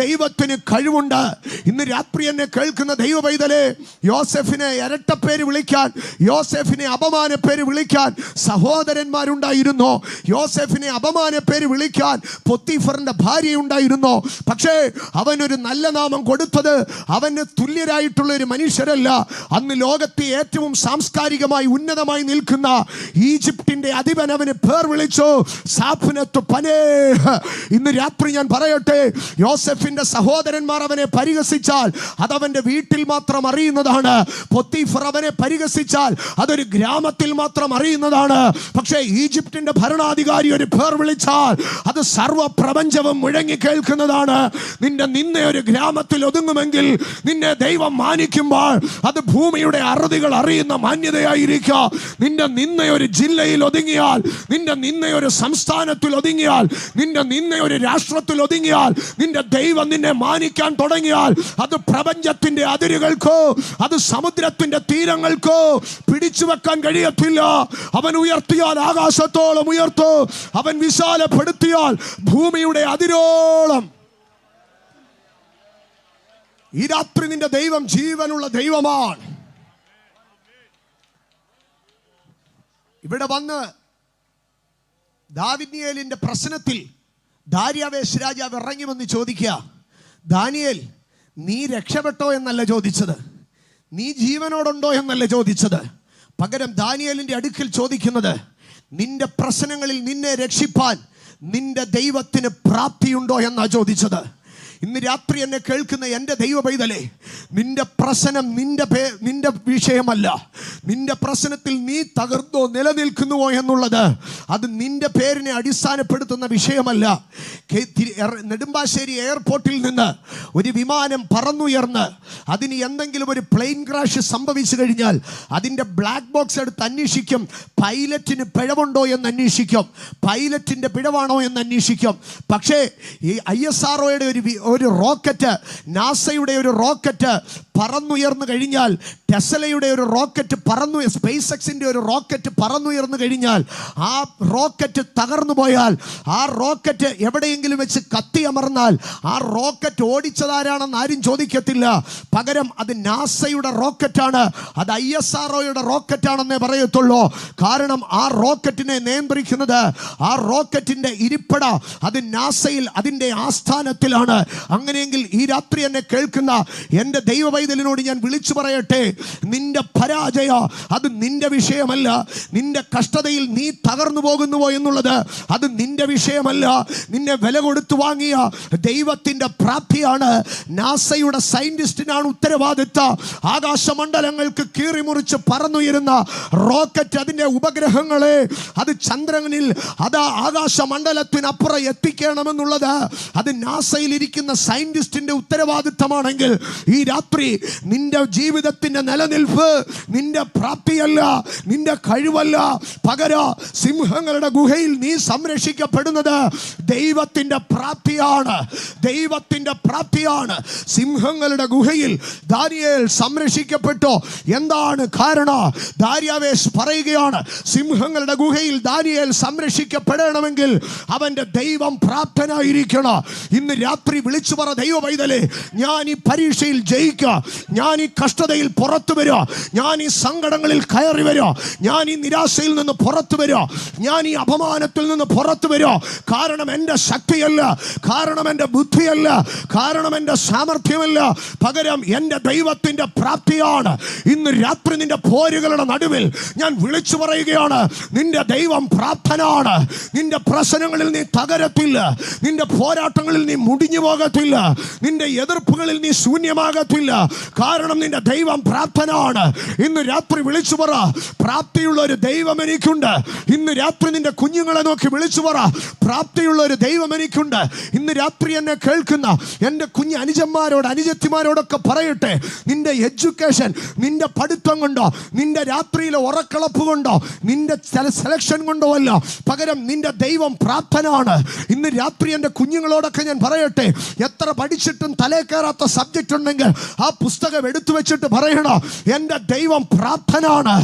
ദൈവത്തിന് കഴിവുണ്ട്. ഇന്ന് രാത്രി എന്നെ കേൾക്കുന്ന ദൈവ പൈതലേ, യോസഫിനെ ഇരട്ടപ്പേര് വിളിക്കാൻ, യോസഫിനെ അപമാന പേര് വിളിക്കാൻ സഹോദരന്മാരുണ്ടായിരുന്നു. യോസഫിനെ അപമാന പേര് വിളിക്കാൻ പൊത്തിഫറിന്റെ ഭാര്യ ഉണ്ടായിരുന്നു. പക്ഷേ അവനൊരു നല്ല നാമം കൊടുത്തത് അവന് തുല്യരായിട്ടുള്ള ഒരു മനുഷ്യരല്ല. അന്ന് ലോകത്തെ ഏറ്റവും സാംസ്കാരികമായി ഉന്നതമായി നിൽക്കുന്ന ഈജിപ്തിന്റെ അധിപൻ അവന് പേർ വിളിച്ചു സാഫ്നത്ത് പനേഹ്. ഇന്ന് രാത്രി ഞാൻ പറയട്ടെ, യോസഫിന്റെ സഹോദരന്മാർ അവനെ പരിഹസിച്ചാൽ അതവന്റെ വീട്ടിൽ മാത്രം അറിയുന്നതാണ്. പൊത്തിഫർ അവനെ പരിഹസിച്ചാൽ അതൊരു ഗ്രാമത്തിൽ മാത്രം അറിയുന്നതാണ്. പക്ഷേ ഈജിപ്തിന്റെ ഭരണാധികാരി ഒരു പേർ വിളിച്ചാൽ അത് സർവ്വ പ്രപഞ്ചവും മുഴങ്ങി കേൾക്കുന്നതാണ്. നിന്റെ നിന്നെ ഒരു ഗ്രാമത്തിൽ ഒതുങ്ങുമെങ്കിൽ നിന്നെ ദൈവം മാനിക്കുമ്പോൾ അത് ഭൂമിയുടെ അറുതികൾ അറിയുന്ന മാന്യതയായിരിക്കാം. നിന്റെ നിന്നെ ഒരു ജില്ലയിൽ ഒതുങ്ങിയാൽ, നിന്റെ നിന്നെ ഒരു സംസ്ഥാനത്തിൽ ഒതുങ്ങിയാൽ, നിന്റെ നിന്നെ ഒരു രാഷ്ട്രത്തിൽ ഒതുങ്ങിയാൽ, നിന്റെ ദൈവം നിന്നെ മാനിക്കാൻ തുടങ്ങിയാൽ അത് പ്രപഞ്ചത്തിന്റെ അതിരുകൾക്കോ അത് സമുദ്രത്തിന്റെ തീരങ്ങൾക്കോ പിടിച്ചു വെക്കാൻ കഴിയത്തില്ല. അവൻ ഉയർത്തിയാൽ ആകാശത്തോളം ഉയർത്തു, അവൻ വിശാലപ്പെടുത്തിയാൽ ഭൂമിയുടെ അതിരോളം. ഈ രാത്രി നിന്റെ ദൈവം ജീവനുള്ള ദൈവമാണ്. ഇവിടെ വന്ന് ദാവീദിന്റെ പ്രശ്നത്തിൽ ദാര്യാവേശ് രാജാവ് ഇറങ്ങി വന്ന് ചോദിക്കുക, ദാനിയേൽ നീ രക്ഷപ്പെട്ടോ എന്നല്ല ചോദിച്ചത്, നീ ജീവനോടുണ്ടോ എന്നല്ല ചോദിച്ചത്. പകരം ദാനിയേലിന്റെ അടുക്കൽ ചോദിക്കുന്നത്, നിന്റെ പ്രശ്നങ്ങളിൽ നിന്നെ രക്ഷിപ്പാൻ നിന്റെ ദൈവത്തിന് പ്രാപ്തിയുണ്ടോ എന്നാ ചോദിച്ചത്. ഇന്ന് രാത്രി എന്നെ കേൾക്കുന്ന എൻ്റെ ദൈവ പൈതലേ, നിന്റെ പ്രശ്നം നിന്റെ വിഷയമല്ല. നിന്റെ പ്രശ്നത്തിൽ നീ തകർന്നോ നിലനിൽക്കുന്നുവോ എന്നുള്ളത് അത് നിന്റെ പേരിനെ അടിസ്ഥാനപ്പെടുത്തുന്ന വിഷയമല്ല. നെടുമ്പാശ്ശേരി എയർപോർട്ടിൽ നിന്ന് ഒരു വിമാനം പറന്നുയർന്ന് അതിന് എന്തെങ്കിലും ഒരു പ്ലെയിൻ ക്രാഷ് സംഭവിച്ചു കഴിഞ്ഞാൽ അതിൻ്റെ ബ്ലാക്ക് ബോക്സ് എടുത്ത് അന്വേഷിക്കും. പൈലറ്റിന് പിഴവുണ്ടോ എന്ന് അന്വേഷിക്കും, പൈലറ്റിൻ്റെ പിഴവാണോ എന്ന് അന്വേഷിക്കും. പക്ഷേ ഈ ISROയുടെ ഒരു റോക്കറ്റ്, നാസയുടെ ഒരു റോക്കറ്റ് പറന്നുയർന്നു കഴിഞ്ഞാൽ, ടെസ്ലയുടെ ഒരു റോക്കറ്റ് സ്പേസ് എക്സിൻ്റെ ഒരു റോക്കറ്റ് പറന്നുയർന്നു കഴിഞ്ഞാൽ ആ റോക്കറ്റ് തകർന്നു പോയാൽ, ആ റോക്കറ്റ് എവിടെയെങ്കിലും വെച്ച് കത്തിയമർന്നാൽ ആ റോക്കറ്റ് ഓടിച്ചതാരാണെന്ന് ആരും ചോദിക്കത്തില്ല. പകരം അത് നാസയുടെ റോക്കറ്റാണ്, അത് ISROയുടെ റോക്കറ്റാണെന്നേ പറയത്തുള്ളൂ. കാരണം ആ റോക്കറ്റിനെ നിയന്ത്രിക്കുന്നത്, ആ റോക്കറ്റിൻ്റെ ഇരിപ്പിട അത് നാസയിൽ അതിൻ്റെ ആസ്ഥാനത്തിലാണ്. അങ്ങനെയെങ്കിൽ ഈ രാത്രി എന്നെ കേൾക്കുന്ന എൻ്റെ ദൈവവൈതലിനോട് ഞാൻ വിളിച്ചു പറയട്ടെ, നിന്റെ പരാജയ അത് നിന്റെ വിഷയമല്ല. നിന്റെ കഷ്ടതയിൽ നീ തകർന്നു പോകുന്നുവോ എന്നുള്ളത് അത് നിന്റെ വിഷയമല്ല. നിന്നെ വില കൊടുത്തു വാങ്ങിയ ദൈവത്തിൻ്റെ പ്രാപ്തിയാണ്. നാസയുടെ സയന്റിസ്റ്റിനാണ് ഉത്തരവാദിത്തം. ആകാശമണ്ഡലങ്ങൾക്ക് കീറിമുറിച്ച് പറന്നുയരുന്ന റോക്കറ്റ് അതിൻ്റെ ഉപഗ്രഹങ്ങളെ അത് ചന്ദ്രനിൽ അത് ആകാശമണ്ഡലത്തിനപ്പുറം എത്തിക്കണമെന്നുള്ളത് അത് നാസയിൽ ഇരിക്കുന്ന സയന്റിസ്റ്റിന്റെ ഉത്തരവാദിത്തമാണെങ്കിൽ ഈ രാത്രി നിന്റെ ജീവിതത്തിന്റെ നിലനിൽപ്പ് നിന്റെ പ്രാപ്തിയല്ല, നിന്റെ കഴിവല്ല. പകരം സിംഹങ്ങളുടെ ഗുഹയിൽ നീ സംരക്ഷിക്കപ്പെടുന്നത് ദൈവത്തിന്റെ പ്രാപ്തിയാണ്, ദൈവത്തിന്റെ പ്രാപ്തിയാണ്. സിംഹങ്ങളുടെ ഗുഹയിൽ ദാനിയേൽ സംരക്ഷിക്കപ്പെട്ടു. എന്താണ് കാരണം? ദാര്യാവേശ് പറയുകയാണ്, സിംഹങ്ങളുടെ ഗുഹയിൽ ദാനിയേൽ സംരക്ഷിക്കപ്പെടണമെങ്കിൽ അവന്റെ ദൈവം പ്രാപ്തനായിരിക്കണം. ഇന്ന് രാത്രി വിളിച്ചു പറ ദൈവ പൈതലേ, ഞാൻ ഈ പരീക്ഷയിൽ ജയിക്കുക, ഞാൻ ഈ കഷ്ടതയിൽ പുറത്തു വരിക, ഞാൻ ഈ സങ്കടങ്ങളിൽ കയറി വരിക, ഞാൻ ഈ നിരാശയിൽ നിന്ന് പുറത്തു വരിക, ഞാൻ ഈ അപമാനത്തിൽ നിന്ന് പുറത്തു വരിക. കാരണം എൻ്റെ ശക്തിയല്ല, കാരണം എൻ്റെ ബുദ്ധിയല്ല, കാരണം എൻ്റെ സാമർഥ്യമല്ല, പകരം എൻ്റെ ദൈവത്തിൻ്റെ പ്രാപ്തിയാണ്. ഇന്ന് രാത്രി നിന്റെ പോരുകളുടെ നടുവിൽ ഞാൻ വിളിച്ചു പറയുകയാണ്, നിന്റെ ദൈവം പ്രാപ്തനാണ്. നിന്റെ പ്രശ്നങ്ങളിൽ നീ തകരത്തില്ല, നിന്റെ പോരാട്ടങ്ങളിൽ നീ മുടിഞ്ഞു പോകത്തില്ല, നിന്റെ എതിർപ്പുകളിൽ നീ ശൂന്യമാകത്തില്ല. കാരണം നിന്റെ ദൈവം പ്രാപ്തനാണ്. ഇന്ന് രാത്രി വിളിച്ചു പറ, പ്രാപ്തിയുള്ള ഒരു ദൈവം എനിക്കുണ്ട്. ഇന്ന് രാത്രി നിന്റെ കുഞ്ഞുങ്ങളെ നോക്കി വിളിച്ചു പറ, പ്രാപ്തിയുള്ള ഒരു ദൈവം എനിക്കുണ്ട്. ഇന്ന് രാത്രി എന്നെ കേൾക്കുന്ന എൻ്റെ കുഞ്ഞ് അനുജന്മാരോട് അനുജത്തിമാരോടൊക്കെ പറയട്ടെ, നിന്റെ എഡ്യൂക്കേഷൻ നിന്റെ പഠിത്തം കൊണ്ടോ, നിന്റെ രാത്രിയിലെ ഉറക്കളപ്പ് കൊണ്ടോ, നിന്റെ സെലക്ഷൻ കൊണ്ടോ അല്ല, പകരം നിന്റെ ദൈവം പ്രാപ്തനാണ്. ഇന്ന് രാത്രി എൻ്റെ കുഞ്ഞുങ്ങളോടൊക്കെ ഞാൻ പറയട്ടെ, എത്ര പഠിച്ചിട്ടും തലേ കയറാത്ത സബ്ജക്റ്റ് ഉണ്ടെങ്കിൽ ആ പുസ്തകം എടുത്തു വെച്ചിട്ട് പറയണോ, എൻ്റെ ദൈവം പ്രാപ്തനാണ്.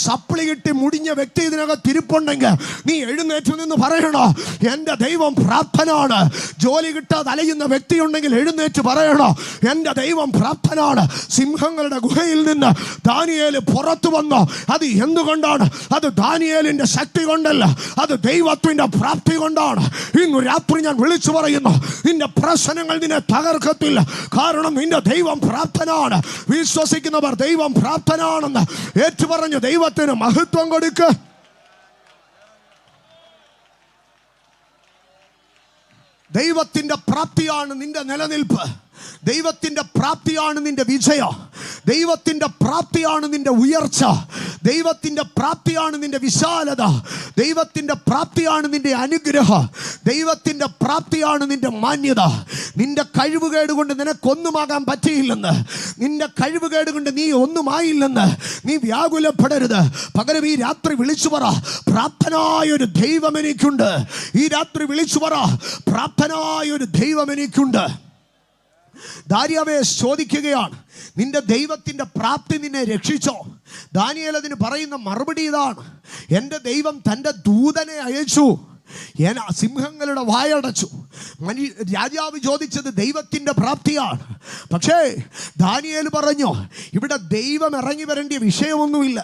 സപ്ലി കിട്ടി മുടിഞ്ഞ വ്യക്തി ഇതിനകത്ത് ഇരിപ്പുണ്ടെങ്കിൽ നീ എഴുന്നേറ്റ് നിന്ന് പറയണോ, എൻ്റെ ദൈവം പ്രാപ്തനാണ്. ജോലി കിട്ടാതെ അലയുന്ന വ്യക്തി ഉണ്ടെങ്കിൽ എഴുന്നേറ്റ് പറയണോ, എൻ്റെ ദൈവം പ്രാപ്തനാണ്. സിംഹങ്ങളുടെ ഗുഹയിൽ നിന്ന് ദാനിയേൽ പുറത്തു വന്നു. അത് എന്തുകൊണ്ടാണ്? അത് ദാനിയേലിന്റെ ശക്തി കൊണ്ടല്ല, അത് ദൈവത്തിന്റെ പ്രാപ്തി കൊണ്ടാണ്. ഇന്ന് രാത്രി ഞാൻ വിളിച്ചു പറയുന്നു, നിന്റെ പ്രശ്നങ്ങൾ നിന്നെ തകർക്കത്തില്ല. കാരണം നിന്റെ ദൈവം പ്രാപ്തനാണ്. വിശ്വസിക്കുന്നവർ ദൈവം പ്രാപ്തനാണെന്ന് ഏറ്റുപറഞ്ഞ് ദൈവത്തിന് മഹത്വം കൊടുക്ക്. ദൈവത്തിന്റെ പ്രാപ്തിയാണ് നിന്റെ നിലനിൽപ്പ്. ദൈവത്തിന്റെ പ്രാപ്തിയാണ് നിന്റെ വിജയം. ദൈവത്തിന്റെ പ്രാപ്തിയാണ് നിന്റെ ഉയർച്ച. ദൈവത്തിന്റെ പ്രാപ്തിയാണ് നിന്റെ വിശാലത. ദൈവത്തിന്റെ പ്രാപ്തിയാണ് നിന്റെ അനുഗ്രഹം. ദൈവത്തിന്റെ പ്രാപ്തിയാണ് നിന്റെ മാന്യത. നിന്റെ കഴിവുകേട് കൊണ്ട് നിനക്കൊന്നുമാകാൻ പറ്റിയില്ലെന്ന്, നിന്റെ കഴിവുകേട് കൊണ്ട് നീ ഒന്നുമായില്ലെന്ന് നീ വ്യാകുലപ്പെടരുത്. പകരം ഈ രാത്രി വിളിച്ചു പറ, പ്രാപ്തനായൊരു ദൈവം എനിക്കുണ്ട്. ഈ രാത്രി വിളിച്ചു പറ, പ്രാപ്തനായൊരു ദൈവം എനിക്കുണ്ട്. ദാരിയാവേ ചോദിക്കുകയാണ്, നിന്റെ ദൈവത്തിന്റെ പ്രാപ്തി നിന്നെ രക്ഷിച്ചോ? ദാനിയേൽ അതിന് പറയുന്ന മറുപടി ഇതാണ്, എൻ്റെ ദൈവം തൻ്റെ ദൂതനെ അയച്ചു, സിംഹങ്ങളുടെ വായടച്ചു. രാജാവ് ചോദിച്ചത് ദൈവത്തിന്റെ പ്രാപ്തിയാണ്. പക്ഷേ ദാനിയേൽ പറഞ്ഞു, ഇവിടെ ദൈവം ഇറങ്ങി വരേണ്ട വിഷയമൊന്നുമില്ല,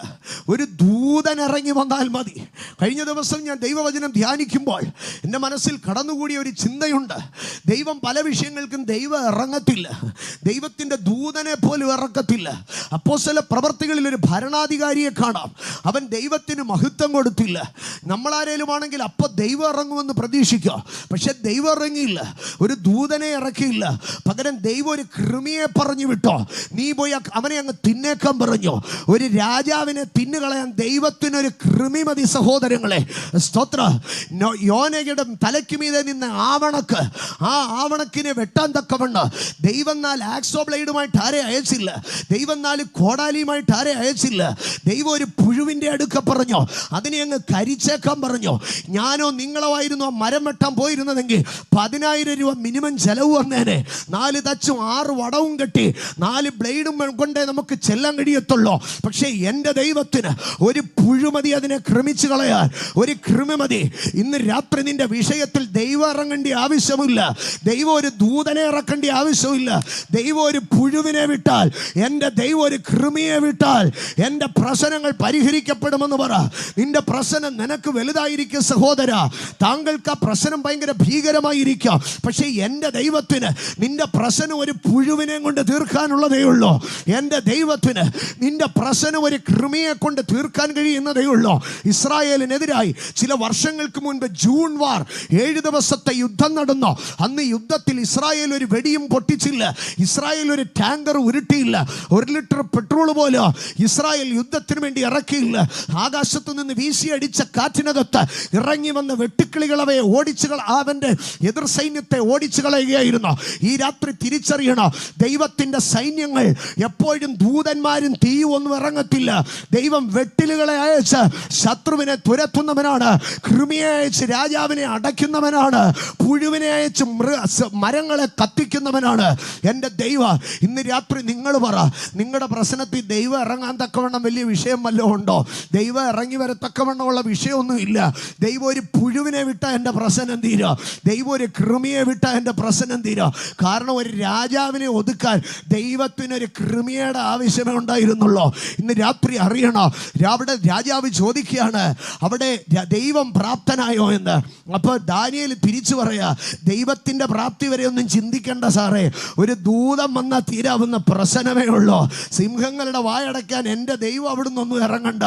ഒരു ദൂതൻ ഇറങ്ങി വന്നാൽ മതി. കഴിഞ്ഞ ദിവസം ഞാൻ ദൈവവചനം ധ്യാനിക്കുമ്പോൾ എൻ്റെ മനസ്സിൽ കടന്നുകൂടിയ ഒരു ചിന്തയുണ്ട്. ദൈവം പല വിഷയങ്ങൾക്കും ദൈവം ഇറങ്ങത്തില്ല, ദൈവത്തിൻ്റെ ദൂതനെ പോലും ഇറക്കത്തില്ല. അപ്പോസ്തല പ്രവർത്തികളിൽ ഒരു ഭരണാധികാരിയെ കാണാം, അവൻ ദൈവത്തിന് മഹത്വം കൊടുത്തില്ല. നമ്മളാരേലുമാണെങ്കിൽ അപ്പോൾ ദൈവം ഇറങ്ങുമെന്ന് പ്രതീക്ഷിക്കുക, പക്ഷെ ദൈവം ഇറങ്ങിയില്ല, ഒരു ദൂതനെ ഇറക്കിയില്ല. പകരം ദൈവം ഒരു കൃമിയെ പറഞ്ഞു വിട്ടോ, നീ പോയി അവനെ അങ്ങ് തിന്നേക്കാൻ പറഞ്ഞു. ഒരു രാജാവിനെ തിന്നുകളയാൻ ദൈവത്തിനൊരു കൃമി മതി സഹോദരങ്ങളെ. സ്തോത്ര. യോനയുടെ തലയ്ക്ക് മീതെ നിന്ന് ആവണക്ക്, ആ ആവണക്കിനെ വെട്ടാൻ തക്കവണ്ണം ദൈവം 4 ആക്സോ ബ്ലേഡുമായിട്ട് ആരെ അയച്ചില്ല, ദൈവം 4 കോടാലിയുമായിട്ട് ആരെ അയച്ചില്ല. ദൈവം ഒരു പുഴുവിൻ്റെ അടുക്ക പറഞ്ഞു, അതിനെ അങ്ങ് കരിച്ചേക്കാൻ പറഞ്ഞു. ഞാനോ നിങ്ങളോ ആയിരുന്നു ആ മരം വെട്ടാൻ പോയിരുന്നതെങ്കിൽ 10,000 രൂപ മിനിമം ചെലവ് വന്നേനെ. 4 തച്ചും 6 വടവും കെട്ടി 4 ബ്ലേഡും കൊണ്ടേ നമുക്ക് ചെല്ലാൻ കഴിയത്തുള്ളൂ. പക്ഷേ എൻ്റെ ദൈവത്തിന് ഒരു പുഴുമതി അതിനെ ക്രമിച്ചു കളയാൻ, ഒരു കൃമിമതി. ഇന്ന് രാത്രി നിന്റെ വിഷയത്തിൽ ദൈവം ഇറങ്ങേണ്ട ആവശ്യമില്ല, ദൈവം ഒരു ദൂതനെ ഇറക്കേണ്ട ആവശ്യമില്ല. ദൈവം ഒരു പുഴുവിനെ വിട്ടാൽ, എൻ്റെ ദൈവം ഒരു കൃമിയെ വിട്ടാൽ എൻ്റെ പ്രശ്നങ്ങൾ പരിഹരിക്കപ്പെടുമെന്ന് പറ. നിന്റെ പ്രശ്നം നിനക്ക് വലുതായിരിക്കും സഹോദര. താങ്കൾക്ക് ആ പ്രശ്നം ഭയങ്കര ഭീകരമായിരിക്കാം, പക്ഷേ എൻ്റെ ദൈവത്തിന് നിന്റെ പ്രശ്നം ഒരു പുഴുവിനെ കൊണ്ട് തീർക്കാനുള്ളതേ ഉള്ളൂ. എൻ്റെ ദൈവത്തിന് നിന്റെ പ്രശ്നം ഒരു കൃമിയെ കൊണ്ട് തീർക്കാൻ കഴിയുന്നതേ ഉള്ളൂ. ഇസ്രായേലിനെതിരായി ചില വർഷങ്ങൾക്ക് മുൻപ് ജൂൺ വാർ 7 ദിവസത്തെ യുദ്ധം നടന്നു. അന്ന് യുദ്ധത്തിൽ ഇസ്രായേൽ ഒരു വെടിയും പൊട്ടിച്ചില്ല, ഇസ്രായേൽ ഒരു ടാങ്കർ ഉരുട്ടിയില്ല, 1 ലിറ്റർ പെട്രോൾ പോലും ഇസ്രായേൽ യുദ്ധത്തിന് വേണ്ടി ഇറക്കിയില്ല. ആകാശത്ത് നിന്ന് വീശിയടിച്ച കാറ്റിനകത്ത് ഇറങ്ങി വന്ന വെട്ടുക്കിളികളവയെ അവന്റെ എതിർ സൈന്യത്തെ ഓടിച്ചു കളയുകയായിരുന്നു. ഈ രാത്രി തിരിച്ചറിയണം, ദൈവത്തിന്റെ സൈന്യങ്ങൾ എപ്പോഴും ദൂതന്മാരും തീയും ഒന്നും ഇറങ്ങത്തില്ല. ദൈവം വെട്ടിലുകളെ അയച്ച് ശത്രുവിനെ തുരത്തുന്നവനാണ്, കൃമിയെ അയച്ച് രാജാവിനെ അടയ്ക്കുന്നവനാണ്, പുഴുവിനെ അയച്ച് മരങ്ങളെ കത്തിക്കുന്നവനാണ് എൻ്റെ ദൈവം. ഇന്ന് രാത്രി നിങ്ങൾ പറ, നിങ്ങളുടെ പ്രശ്നത്തിൽ ദൈവം ഇറങ്ങാൻ തക്കവണ്ണം വലിയ വിഷയം വല്ലതും ഉണ്ടോ? ദൈവം ഇറങ്ങി വരത്തക്കവണ്ണമുള്ള വിഷയമൊന്നുമില്ല. ദൈവം ഒരു പുഴുവിനെ വിട്ടാൽ എൻ്റെ പ്രശ്നം തീരുക, ദൈവം ഒരു കൃമിയെ വിട്ടാൽ എൻ്റെ പ്രശ്നം തീരുക. കാരണം ഒരു രാജാവിനെ ഒതുക്കാൻ ദൈവത്തിനൊരു കൃമിയുടെ ആവശ്യമേ ഉണ്ടായിരുന്നുള്ളൂ. ഇന്ന് രാത്രി അറിയണോ, അവിടെ രാജാവ് ചോദിക്കുകയാണ്, അവിടെ ദൈവം പ്രാപ്തനായോ എന്ന്. അപ്പോൾ ദാനിയേൽ തിരിച്ചു പറയാ, ദൈവത്തിൻ്റെ പ്രാപ്തി വരെ ഒന്നും ചിന്തിക്കേണ്ട സാറേ, ഒരു ദൂതം വന്നാൽ തീരാവുന്ന പ്രശ്നമേ ഉള്ളൂ. സിംഹങ്ങളുടെ വായടയ്ക്കാൻ എൻ്റെ ദൈവം അവിടുന്ന് ഒന്നും ഇറങ്ങണ്ട.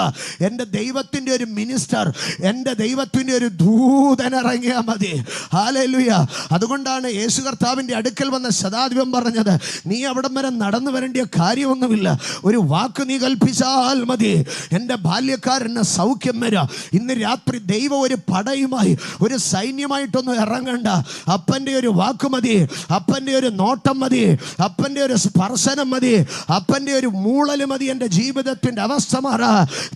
എൻ്റെ ദൈവത്തിൻ്റെ ഒരു മിനിസ്റ്റർ, എൻ്റെ ദൈവത്തിൻ്റെ ഒരു ദൂതൻ ഇറങ്ങിയാൽ മതി. ഹല്ലേലൂയ. അതുകൊണ്ടാണ് യേശു കർത്താവിൻ്റെ അടുക്കൽ വന്ന ശതാധിപൻ പറഞ്ഞത്, നീ അവിടം വരെ നടന്നു വരേണ്ട കാര്യമൊന്നുമില്ല, ഒരു വാക്ക് നീ കൽപ്പിച്ചാൽ മതി, എൻ്റെ ബാല്യക്കാരന് സൗഖ്യം വരാം. ഇന്ന് രാത്രി ദൈവം ഒരു പടയുമായി, ഒരു സൈന്യമായിട്ടൊന്നും ഇറങ്ങണ്ട. അപ്പൻ്റെ ഒരു വാക്ക് മതി, അപ്പൻ്റെ ഒരു നോട്ടം മതി, അപ്പൻ്റെ ഒരു സ്പർശനം മതി, അപ്പൻ്റെ ഒരു മൂളൽ മതി എൻ്റെ ജീവിതത്തിൻ്റെ അവസ്ഥ മാറാ.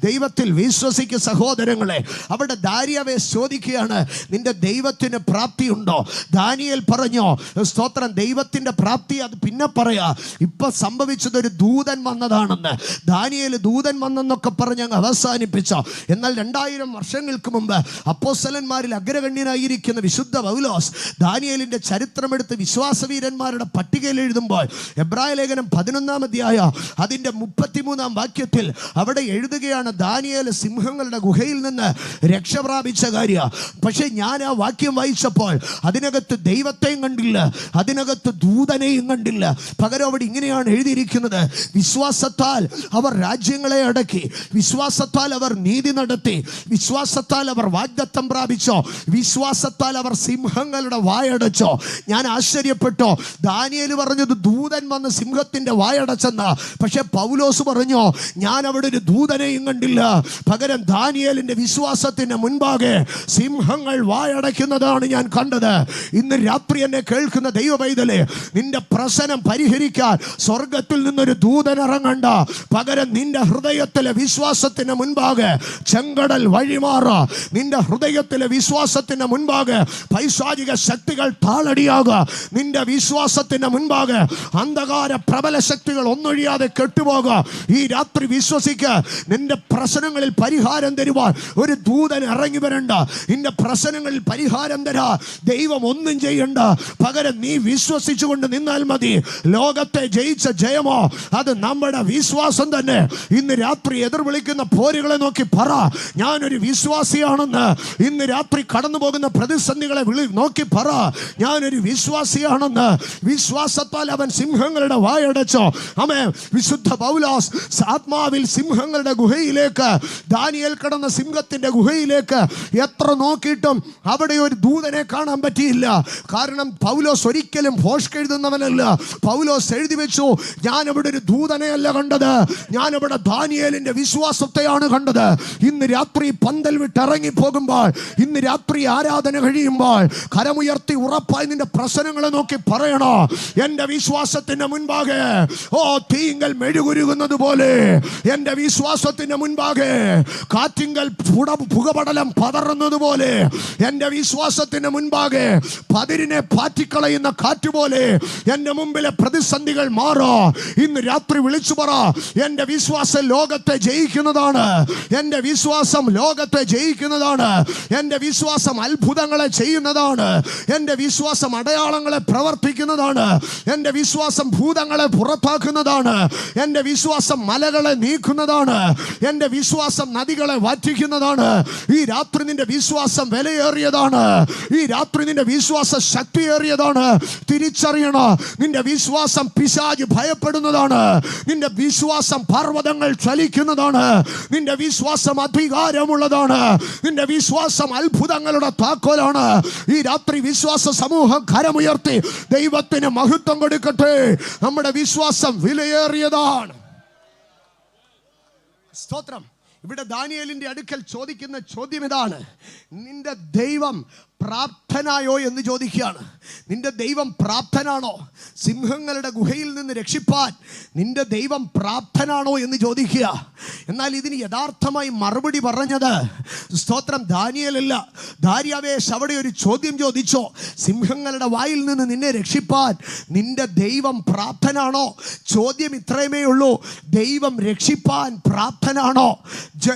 ദൈവത്തിൽ വിശ്വസിക്കുക സഹോദരങ്ങളെ. അവിടെ ദാരിയാവേ ചോദിക്കുക, ചോദിക്കുകയാണ്, നിന്റെ ദൈവത്തിന് പ്രാപ്തിയുണ്ടോ? ദാനിയേൽ പറഞ്ഞോ, സ്തോത്രം, ദൈവത്തിന്റെ പ്രാപ്തി അത് പിന്നെ പറയാ, ഇപ്പൊ സംഭവിച്ചത് ഒരു ദൂതൻ വന്നതാണെന്ന്. ദാനിയേൽ ദൂതൻ വന്നെന്നൊക്കെ പറഞ്ഞ് അങ്ങ് അവസാനിപ്പിച്ചോ. എന്നാൽ 2000 വർഷങ്ങൾക്ക് മുമ്പ് അപ്പോസ്തലന്മാരിൽ അഗ്രഗണ്യനായിരിക്കുന്ന വിശുദ്ധ പൗലോസ് ദാനിയേലിന്റെ ചരിത്രമെടുത്ത് വിശ്വാസവീരന്മാരുടെ പട്ടികയിൽ എഴുതുമ്പോൾ എബ്രായ ലേഖനം 11-ാം അധ്യായം അതിന്റെ 33-ാം വാക്യത്തിൽ അവിടെ എഴുതുകയാണ്, ദാനിയേൽ സിംഹങ്ങളുടെ ഗുഹയിൽ നിന്ന് രക്ഷ പ്രാപിച്ച കാര്യം. പക്ഷെ ഞാൻ ആ വാക്യം വായിച്ചപ്പോൾ അതിനകത്ത് ദൈവത്തെയും കണ്ടില്ല, അതിനകത്ത് ദൂതനെയും കണ്ടില്ല. പകരം അവിടെ ഇങ്ങനെയാണ് എഴുതിയിരിക്കുന്നത്, വിശ്വാസത്താൽ അവർ രാജ്യങ്ങളെ അടക്കി, വിശ്വാസത്താൽ അവർ നീതി നടത്തി, വിശ്വാസത്താൽ അവർ വാഗ്ദത്തം പ്രാപിച്ചോ, വിശ്വാസത്താൽ അവർ സിംഹങ്ങളുടെ വായടച്ചോ. ഞാൻ ആശ്ചര്യപ്പെട്ടോ. ദാനിയേൽ പറഞ്ഞത് ദൂതൻ വന്ന് സിംഹത്തിന്റെ വായടച്ചെന്ന. പക്ഷെ പൗലോസ് പറഞ്ഞു, ഞാൻ അവിടെ ഒരു ദൂതനെയും കണ്ടില്ല, പകരം ദാനിയേലിന്റെ വിശ്വാസത്തിന്റെ മുൻപാകെ സിംഹങ്ങൾ വായടയ്ക്കുന്നതാണ് ഞാൻ കണ്ടത്. ഇന്ന് രാത്രി എന്നെ കേൾക്കുന്ന ദൈവ പൈതലേ, നിന്റെ പ്രശ്നം പരിഹരിക്കാൻ സ്വർഗത്തിൽ നിന്നൊരു ദൂതൻ ഇറങ്ങണ്ട. പകരം നിന്റെ ഹൃദയത്തിലെ വിശ്വാസത്തിന് മുൻപാകെ ചെങ്കടൽ വഴിമാറ. നിന്റെ ഹൃദയത്തിലെ വിശ്വാസത്തിന് മുൻപാകെ പൈശാചിക ശക്തികൾ താളടിയാകുക. നിന്റെ വിശ്വാസത്തിന് മുൻപാകെ അന്ധകാര പ്രബല ശക്തികൾ ഒന്നൊഴിയാതെ കെട്ടുപോകുക. ഈ രാത്രി വിശ്വസിക്കുക, നിന്റെ പ്രശ്നങ്ങളിൽ പരിഹാരം തരുവാൻ ഒരു ദൂതൻ ഇറങ്ങി വരണ്ട. നിന്റെ പ്രശ്നങ്ങളിൽ പരിഹാരം തരാ ദൈവം ഒന്നും ചെയ്യണ്ട. പകരം നീ വിശ്വസിച്ചുകൊണ്ട് നിന്നാൽ മതി. ലോകത്തെ ജയിച്ച ജയമോ അത് നമ്മുടെ വിശ്വാസം തന്നെ. ഇന്ന് രാത്രി എതിർ വിളിക്കുന്ന പോരുകളെ നോക്കി പറ, ഞാനൊരു വിശ്വാസിയാണെന്ന്. ഇന്ന് രാത്രി കടന്നു പോകുന്ന പ്രതിസന്ധികളെ നോക്കി പറ, ഞാനൊരു വിശ്വാസിയാണെന്ന്. വിശ്വാസത്താൽ അവൻ സിംഹങ്ങളുടെ വായടച്ചോ. ആമേൻ. വിശുദ്ധ പൗലോസ് ആത്മാവിൽ സിംഹങ്ങളുടെ ഗുഹയിലേക്ക്, ദാനിയേൽ കടന്ന സിംഹത്തിന്റെ ഗുഹയിലേക്ക് എത്ര നോക്കിയിട്ടും അവിടെ ഒരു ദൂതനെ കാണാൻ പറ്റിയില്ല. കാരണം പൗലോസ് ഒരിക്കലും ഭോഷ്ക് എഴുതുന്നവനല്ല. പൗലോസ് എഴുതി വെച്ചു, ഞാൻ അവിടെ ഒരു ദൂതനെ അല്ല കണ്ടത്, ഞാൻ അവിടെ ദാനിയേലിന്റെ വിശ്വാസത്തെയാണ് കണ്ടത്. ഇന്ന് രാത്രി പന്തൽ വിട്ട് ഇറങ്ങി പോകുമ്പോൾ, ഇന്ന് രാത്രി ആരാധന കഴിയുമ്പോൾ കരമുയർത്തി ഉറപ്പായി നിന്റെ പ്രശ്നങ്ങളെ നോക്കി പറയണോ, എന്റെ വിശ്വാസത്തിന്റെ മുൻപാകെ തീങ്കൽ മെഴുകുരുകുന്നത് പോലെ, എന്റെ വിശ്വാസത്തിന്റെ മുൻപാകെ കാറ്റിങ്കൽ പുകപടലം പതറുന്നത് പോലെ, എന്റെ വിശ്വാസത്തിന്റെ മുൻപാകെ പതിരിനെ പാറ്റിക്കളയുന്ന കാറ്റുപോലെ എന്റെ മുമ്പിലെ പ്രതിസന്ധികൾ മാറോ. ഇന്ന് രാത്രി വിളിച്ചു പറ, എന്റെ വിശ്വാസം ലോകത്തെ ജയിക്കുന്നതാണ്, എന്റെ വിശ്വാസം ലോകത്തെ ജയിക്കുന്നതാണ്, എന്റെ വിശ്വാസം അത്ഭുതങ്ങളെ ചെയ്യുന്നതാണ്, എന്റെ വിശ്വാസം അടയാളങ്ങളെ പ്രവർത്തിക്കുന്നതാണ്, എന്റെ വിശ്വാസം ഭൂതങ്ങളെ പുറത്താക്കുന്നതാണ്, എന്റെ വിശ്വാസം മലകളെ നീക്കുന്നതാണ്, എന്റെ വിശ്വാസം നദികളെ വാറ്റിക്കുന്നതാണ്. ഈ രാത്രി നിന്റെ വിശ്വാസം വിലയേറിയതാണ്. ഈ രാത്രി നിന്റെ വിശ്വാസം ശക്തിയേറിയതാണ്. തിരിച്ചറിയണോ, നിന്റെ വിശ്വാസം പിശാച് ഭയപ്പെടുന്നതാണ്. നിന്റെ വിശ്വാസം പർവ്വതങ്ങൾ ചലിക്കുന്നതാണ്. നിന്റെ വിശ്വാസം അധികാരമുള്ളതാണ്. നിന്റെ വിശ്വാസം അത്ഭുതങ്ങളുടെ താക്കോലാണ്. ഈ രാത്രി വിശ്വാസ സമൂഹം കരമുയർത്തി ദൈവത്തിന് മഹത്വം കൊടുക്കട്ടെ. നമ്മുടെ വിശ്വാസം വിലയേറിയതാണ്. സ്തോത്രം. ഇവിടെ ദാനിയേലിന്റെ അടുക്കൽ ചോദിക്കുന്ന ചോദ്യം ഇതാണ്, നിന്റെ ദൈവം പ്രാപ്തനായോ എന്ന് ചോദിക്കുകയാണ്. നിന്റെ ദൈവം പ്രാപ്തനാണോ? സിംഹങ്ങളുടെ ഗുഹയിൽ നിന്ന് രക്ഷിപ്പാൻ നിന്റെ ദൈവം പ്രാപ്തനാണോ എന്ന് ചോദിക്കുക. എന്നാൽ ഇതിന് യഥാർത്ഥമായി മറുപടി പറഞ്ഞത്, സ്തോത്രം, ദാനിയേലല്ല. ദാര്യാവേശ് അവിടെ ഒരു ചോദ്യം ചോദിച്ചോ, സിംഹങ്ങളുടെ വായിൽ നിന്ന് നിന്നെ രക്ഷിപ്പാൻ നിന്റെ ദൈവം പ്രാപ്തനാണോ? ചോദ്യം ഇത്രയുമേ ഉള്ളൂ, ദൈവം രക്ഷിപ്പാൻ പ്രാപ്തനാണോ?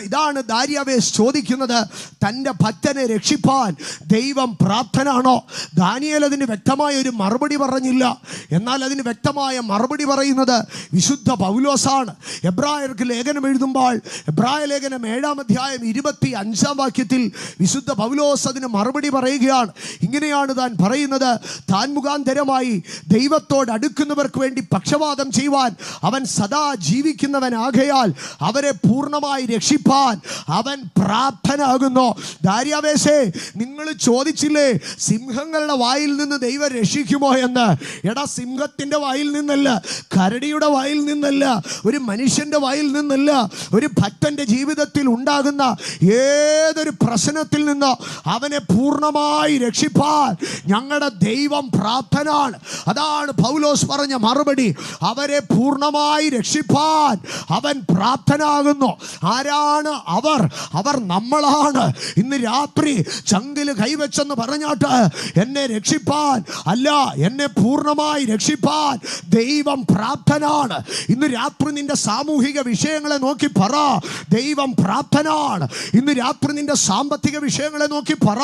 ഇതാണ് ദാര്യാവേശ് ചോദിക്കുന്നത്. തൻ്റെ ഭക്തനെ രക്ഷിപ്പാൻ ദൈവം പ്രാപ്തനാണോ? ദാനിയേൽ അതിന് വ്യക്തമായ ഒരു മറുപടി പറഞ്ഞില്ല. എന്നാൽ അതിന് വ്യക്തമായ മറുപടി പറയുന്നത് വിശുദ്ധ പൗലോസാണ്. എബ്രായർക്ക് ലേഖനം എഴുതുമ്പോൾ എബ്രായ ലേഖനം 7-ാം അധ്യായം 25-ാം വാക്യത്തിൽ വിശുദ്ധ പൗലോസ് അതിന് മറുപടി പറയുകയാണ്. ഇങ്ങനെയാണ് താൻ പറയുന്നത്, താൻ മുഖാന്തരമായി ദൈവത്തോട് അടുക്കുന്നവർക്ക് വേണ്ടി പക്ഷപാതം ചെയ്യുവാൻ അവൻ സദാ ജീവിക്കുന്നവനാകയാൽ അവരെ പൂർണ്ണമായി രക്ഷിപ്പാൻ അവൻ പ്രാപ്തനാകുന്നു. ദാര്യാവേശേ, നിങ്ങൾ ചോദിച്ചില്ലേ, സിംഹങ്ങളുടെ വായിൽ നിന്ന് ദൈവം രക്ഷിക്കുമോ എന്ന്? എടാ, സിംഹത്തിന്റെ വായിൽ നിന്നല്ല, കരടിയുടെ വായിൽ നിന്നല്ല, ഒരു മനുഷ്യന്റെ വായിൽ നിന്നല്ല, ഒരു ഭക്തന്റെ ജീവിതത്തിൽ ഉണ്ടാകുന്ന ഏതൊരു പ്രശ്നത്തിൽ നിന്ന് അവനെ പൂർണ്ണമായി രക്ഷിപ്പാൻ ഞങ്ങളുടെ ദൈവം പ്രാപ്തനാണ്. അതാണ് പൗലോസ് പറഞ്ഞ മറുപടി. അവരെ പൂർണ്ണമായി രക്ഷിപ്പാൻ അവൻ പ്രാപ്തനാകുന്നു. ആരാണ് അവർ? അവർ നമ്മളാണ്. ഇന്ന് രാത്രി ചങ്കില് കൈവച്ചെന്ന് പറഞ്ഞാട്ട് എന്നെ രക്ഷിപ്പാൻ അല്ല, എന്നെ പൂർണ്ണമായി രക്ഷിപ്പാൻ ദൈവം പ്രാപ്തനാണ്. ഇന്ന് രാത്രി നിന്റെ സാമൂഹിക വിഷയങ്ങളെ നോക്കി പറ, ദൈവം പ്രാപ്തനാണ്. ഇന്ന് രാത്രി നിന്റെ സാമ്പത്തിക വിഷയങ്ങളെ നോക്കി പറ,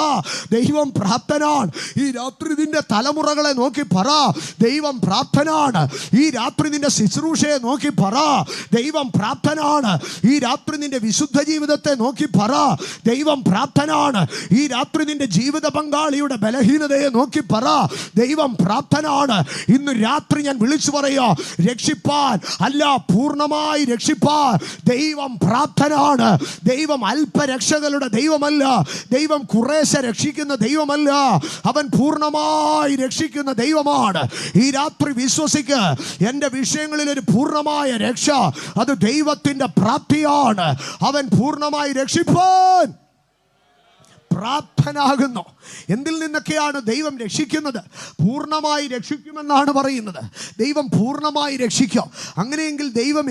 ദൈവം പ്രാപ്തനാണ്. ഈ രാത്രി നിന്റെ തലമുറകളെ നോക്കി പറ, ദൈവം പ്രാപ്തനാണ്. ഈ രാത്രി നിന്റെ ശുശ്രൂഷയെ നോക്കി പറ, ദൈവം പ്രാപ്തനാണ്. ഈ രാത്രി നിന്റെ വിശുദ്ധ ജീവിതത്തെ നോക്കി പറ, ദൈവം പ്രാപ്തനാണ്. ഈ രാത്രി നിന്റെ ജീവിത പങ്കാളിയുടെ ബലഹീനതയെ നോക്കി പറ, ദൈവം പ്രാപ്തനാണ്. ഇന്ന് രാത്രി ഞാൻ വിളിച്ചു പറയാ, രക്ഷിപ്പാൻ അല്ല, പൂർണ്ണമായി രക്ഷിപ്പാൻ ദൈവം പ്രാപ്തനാണ്. ദൈവം അല്പരക്ഷകളുടെ ദൈവമല്ല, ദൈവം കുറേശ്ശെ രക്ഷിക്കുന്ന ദൈവമല്ല, അവൻ പൂർണ്ണമായി രക്ഷിക്കുന്ന ദൈവമാണ്. ഈ രാത്രി വിശ്വസിക്ക്, എൻ്റെ വിഷയങ്ങളിൽ ഒരു പൂർണ്ണമായ രക്ഷ അത് ദൈവത്തിൻ്റെ പ്രാപ്തിയാണ്. അവൻ പൂർണ്ണമായി രക്ഷിപ്പാൻ പ്രാപ്തനാകുന്നു. എന്തിൽ നിന്നൊക്കെയാണ് ദൈവം രക്ഷിക്കുന്നത്? പൂർണ്ണമായി രക്ഷിക്കുമെന്നാണ് പറയുന്നത്. ദൈവം പൂർണ്ണമായി രക്ഷിക്കും. അങ്ങനെയെങ്കിൽ ദൈവം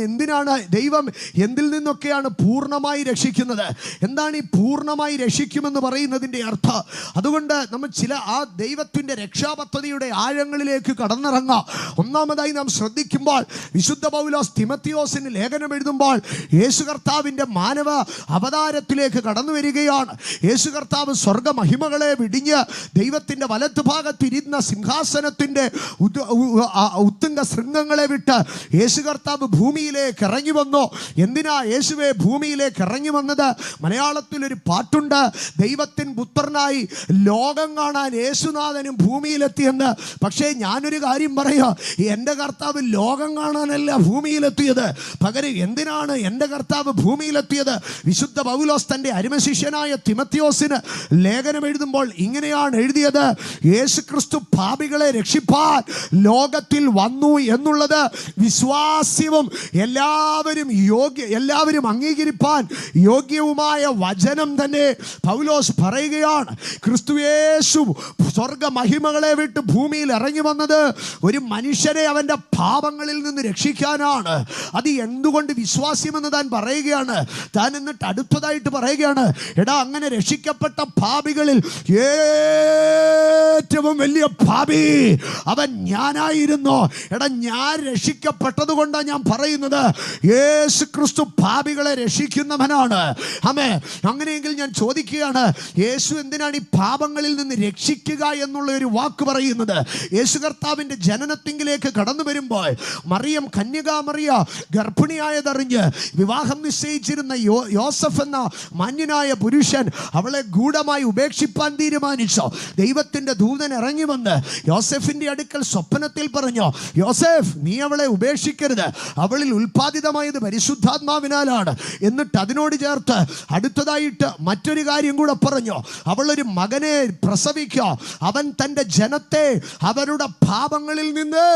എന്തിൽ നിന്നൊക്കെയാണ് പൂർണ്ണമായി രക്ഷിക്കുന്നത്? എന്താണ് ഈ പൂർണ്ണമായി രക്ഷിക്കുമെന്ന് പറയുന്നതിൻ്റെ അർത്ഥം? അതുകൊണ്ട് നമ്മൾ ആ ദൈവത്തിൻ്റെ രക്ഷാപദ്ധതിയുടെ ആഴങ്ങളിലേക്ക് കടന്നിറങ്ങാം. ഒന്നാമതായി നാം ശ്രദ്ധിക്കുമ്പോൾ, വിശുദ്ധ പൗലോസ് തിമത്തിയോസിന് ലേഖനം എഴുതുമ്പോൾ യേശു കർത്താവിൻ്റെ മാനവ അവതാരത്തിലേക്ക് കടന്നു വരികയാണ്. യേശു കർത്താവ് സ്വർഗ മഹിമകളെ വിടിഞ്ഞ് ദൈവത്തിൻ്റെ വലത്തുഭാഗത്തിരുന്ന സിംഹാസനത്തിൻ്റെ ഉത്തുംഗ ശൃംഗങ്ങളെ വിട്ട് യേശു കർത്താവ് ഭൂമിയിലേക്ക് ഇറങ്ങി വന്നു. എന്തിനാ യേശുവെ ഭൂമിയിലേക്ക് ഇറങ്ങി വന്നത്? മലയാളത്തിലൊരു പാട്ടുണ്ട്, ദൈവത്തിൻ പുത്രനായി ലോകം കാണാൻ യേശുനാഥനും ഭൂമിയിലെത്തിയെന്ന്. പക്ഷേ ഞാനൊരു കാര്യം പറയാം, എൻ്റെ കർത്താവ് ലോകം കാണാനല്ല ഭൂമിയിലെത്തിയത്. പകരം എന്തിനാണ് എൻ്റെ കർത്താവ് ഭൂമിയിലെത്തിയത്? വിശുദ്ധ പൗലോസ് തൻ്റെ അരുമശിഷ്യനായ തിമത്തിയോസിന് ലേഖനം എഴുതുമ്പോൾ ഇങ്ങനെയാണ് എഴുതിയത്: യേശുക്രിസ്തു പാപികളെ രക്ഷിപ്പാൻ ലോകത്തിൽ വന്നു എന്നുള്ളത് വിശ്വാസ്യവും എല്ലാവരും അംഗീകരിപ്പാൻ യോഗ്യവുമായ വചനം തന്നെ പൗലോസ് പറയുകയാണ്. ക്രിസ്തുയേശു സ്വർഗ മഹിമകളെ വിട്ട് ഭൂമിയിൽ ഇറങ്ങി വന്നത് ഒരു മനുഷ്യനെ അവൻ്റെ പാപങ്ങളിൽ നിന്ന് രക്ഷിക്കാനാണ്. അത് എന്തുകൊണ്ട് വിശ്വാസ്യമെന്ന് താൻ പറയുകയാണ്. താൻ എന്നിട്ട് അടുത്തതായിട്ട് പറയുകയാണ്, എടാ, അങ്ങനെ രക്ഷിക്കപ്പെട്ട പാപികളിൽ ഏറ്റവും വലിയ പാപി അവൻ ഞാനായിരുന്നു. എടാ, ഞാൻ രക്ഷിക്കപ്പെട്ടത് കൊണ്ടാണ് ഞാൻ പറയുന്നത്, യേശു ക്രിസ്തു പാപികളെ രക്ഷിക്കുന്നവനാണ്. ആമേൻ. അങ്ങനെയെങ്കിൽ ഞാൻ ചോദിക്കുകയാണ്, യേശു എന്തിനാണ് ഈ പാപങ്ങളിൽ നിന്ന് രക്ഷിക്കുക എന്നുള്ള ഒരു വാക്ക് പറയുന്നത്? യേശു കർത്താവിൻ്റെ ജനനത്തിങ്കിലേക്ക് കടന്നു വരുമ്പോൾ മറിയം, കന്യകാമറിയ ഗർഭിണിയായതറിഞ്ഞ് വിവാഹം നിശ്ചയിച്ചിരുന്ന യോസഫ് എന്ന മാന്യനായ പുരുഷൻ അവളെ ഗൂഢമായി ഉപേക്ഷിപ്പാൻ തീരുമാനിച്ചു. ദൈവത്തിൻ്റെ ദൂതൻ ഇറങ്ങി വന്ന് യോസെഫിൻ്റെ അടുക്കൽ സ്വപ്നത്തിൽ പറഞ്ഞു, യോസെഫ്, നീ അവളെ ഉപേക്ഷിക്കരുത്, അവളിൽ ഉൽപ്പാദിതമായത് പരിശുദ്ധാത്മാവിനാലാണ്. എന്നിട്ട് അതിനോട് ചേർത്ത് അടുത്തതായിട്ട് മറ്റൊരു കാര്യം കൂടെ പറഞ്ഞു, അവളൊരു മകനെ പ്രസവിക്കുക, അവൻ തൻ്റെ ജനത്തെ അവരുടെ പാപങ്ങളിൽ നിന്ന്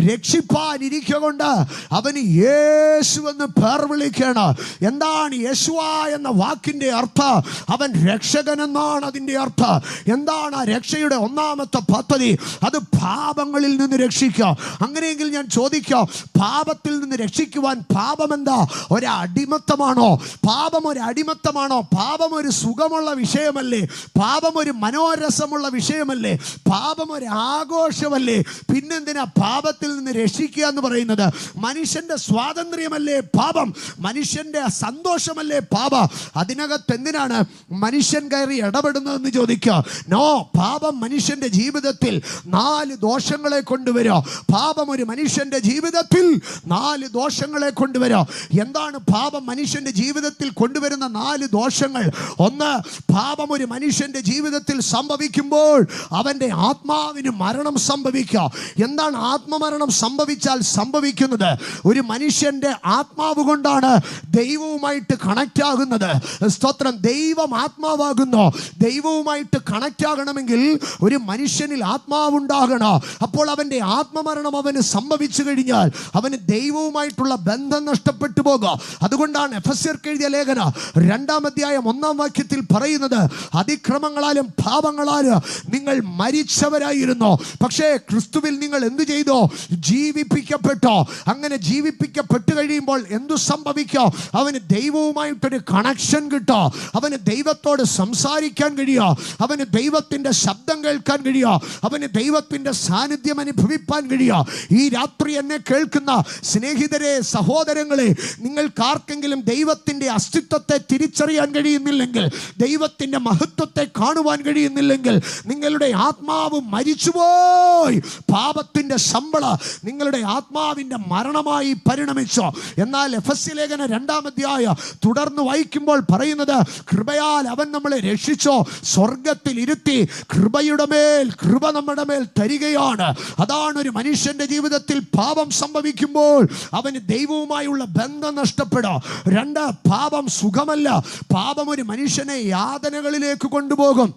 രക്ഷിപ്പാനിരിക്കൊണ്ട് അവന് യേശു എന്ന് പേർ വിളിക്കണം. എന്താണ് യേശുവ എന്ന വാക്കിൻ്റെ അർത്ഥം? അവൻ രക്ഷകൻ എന്നാണ് അതിൻ്റെ അർത്ഥം. എന്താണ് ആ രക്ഷയുടെ ഒന്നാമത്തെ പദ്ധതി? അത് പാപങ്ങളിൽ നിന്ന് രക്ഷിക്കുക. അങ്ങനെയെങ്കിൽ ഞാൻ ചോദിക്കാം, പാപത്തിൽ നിന്ന് രക്ഷിക്കുവാൻ പാപം എന്താ? ഒരടിമത്തമാണോ? പാപം ഒരു അടിമത്തമാണോ? പാപം ഒരു സുഖമുള്ള വിഷയമല്ലേ? പാപം ഒരു മനോരസമുള്ള വിഷയമല്ലേ? പാപം ഒരു ആഘോഷമല്ലേ? പിന്നെന്തിനാ പാപത്തിൽ നിന്ന് രക്ഷിക്കുക എന്ന് പറയുന്നത്? മനുഷ്യന്റെ സ്വാതന്ത്ര്യമല്ലേ പാപം? മനുഷ്യന്റെ സന്തോഷമല്ലേ പാപം? അതിനകത്ത് എന്തിനാണ് മനുഷ്യൻ കയറി ഇടപെടുന്നതെന്ന് ചോദിക്കുക. നോ, പാപം മനുഷ്യന്റെ മനുഷ്യന്റെ ജീവിതത്തിൽ 4 ദോഷങ്ങളെ കൊണ്ടുവരാം. പാപം ഒരു മനുഷ്യന്റെ ജീവിതത്തിൽ 4 ദോഷങ്ങളെ കൊണ്ടുവരാം. എന്താണ് പാപം മനുഷ്യന്റെ ജീവിതത്തിൽ കൊണ്ടുവരുന്ന 4 ദോഷങ്ങൾ? ഒന്ന്, പാപം ഒരു മനുഷ്യന്റെ ജീവിതത്തിൽ സംഭവിക്കുമ്പോൾ അവന്റെ ആത്മാവിന് മരണം സംഭവിക്കാം. എന്താണ് ആത്മമരണം സംഭവിച്ചാൽ സംഭവിക്കുന്നത്? ഒരു മനുഷ്യന്റെ ആത്മാവ് കൊണ്ടാണ് ദൈവവുമായിട്ട് കണക്റ്റ് ആകുന്നത്. സ്തോത്രം. ദൈവം ആത്മാവാകുന്നു. ദൈവവുമായിട്ട് കണക്റ്റ് ആകണമെങ്കിൽ ഒരു മനുഷ്യനിൽ ആത്മാവുണ്ടാകണം. അപ്പോൾ അവന്റെ ആത്മമരണം അവന് സംഭവിച്ചു കഴിഞ്ഞാൽ അവന് ദൈവവുമായിട്ടുള്ള ബന്ധം നഷ്ടപ്പെട്ടു പോകുക. അതുകൊണ്ടാണ് എഫെസ്യർക്ക് എഴുതിയ ലേഖനം 2-ാം അധ്യായം 1-ാം വാക്യത്തിൽ പറയുന്നത്, അതിക്രമങ്ങളാലും പാപങ്ങളാലും നിങ്ങൾ മരിച്ചവരായിരുന്നു, പക്ഷേ ക്രിസ്തുവിൽ നിങ്ങൾ എന്തു ചെയ്തോ? ജീവിപ്പിക്കപ്പെട്ടോ. അങ്ങനെ ജീവിപ്പിക്കപ്പെട്ടു കഴിയുമ്പോൾ എന്തു സംഭവിക്കോ? അവന് ദൈവവുമായിട്ടൊരു കണക്ഷൻ കിട്ടോ. അവന് ദൈവത്തോട് സംസാരിക്കാൻ കഴിയോ. അവന് ദൈവത്തിന്റെ ശബ്ദം കേൾക്കാൻ കഴിയോ. അവന് ദൈവത്തിന്റെ സാന്നിധ്യം അനുഭവിക്കാൻ കഴിയോ. ഈ രാത്രി എന്നെ കേൾക്കുന്ന സ്നേഹിതരെ, സഹോദരങ്ങളെ, നിങ്ങൾക്കാർക്കെങ്കിലും ദൈവത്തിന്റെ അസ്തിത്വത്തെ തിരിച്ചറിയാൻ കഴിയുന്നില്ലെങ്കിൽ, ദൈവത്തിന്റെ മഹത്വത്തെ കാണുവാൻ കഴിയുന്നില്ലെങ്കിൽ, നിങ്ങളുടെ ആത്മാവ് മരിച്ചുപോയി. പാപത്തിന്റെ ശമ്പളം നിങ്ങളുടെ ആത്മാവിന്റെ മരണമായി പരിണമിച്ചോ. എന്നാൽ എഫെസ്യ ലേഖനം 2-ാം അധ്യായം തുടർന്ന് വായിക്കുമ്പോൾ പറയുന്നത്, കൃപയാൽ അവൻ നമ്മളെ രക്ഷിച്ചോ, സ്വർഗത്തിൽ ഇരുത്തി കൃപയുടെ മേൽ കൃപ നമ്മുടെ മേൽ തരികയാണ്. അതാണ് ഒരു മനുഷ്യന്റെ ജീവിതത്തിൽ പാപം സംഭവിക്കുമ്പോൾ അവന് ദൈവവുമായുള്ള ബന്ധം നഷ്ടപ്പെടും. 2, പാപം സുഖമല്ല. പാപം ഒരു മനുഷ്യനെ യാതനകളിലേക്ക് കൊണ്ടുപോകും.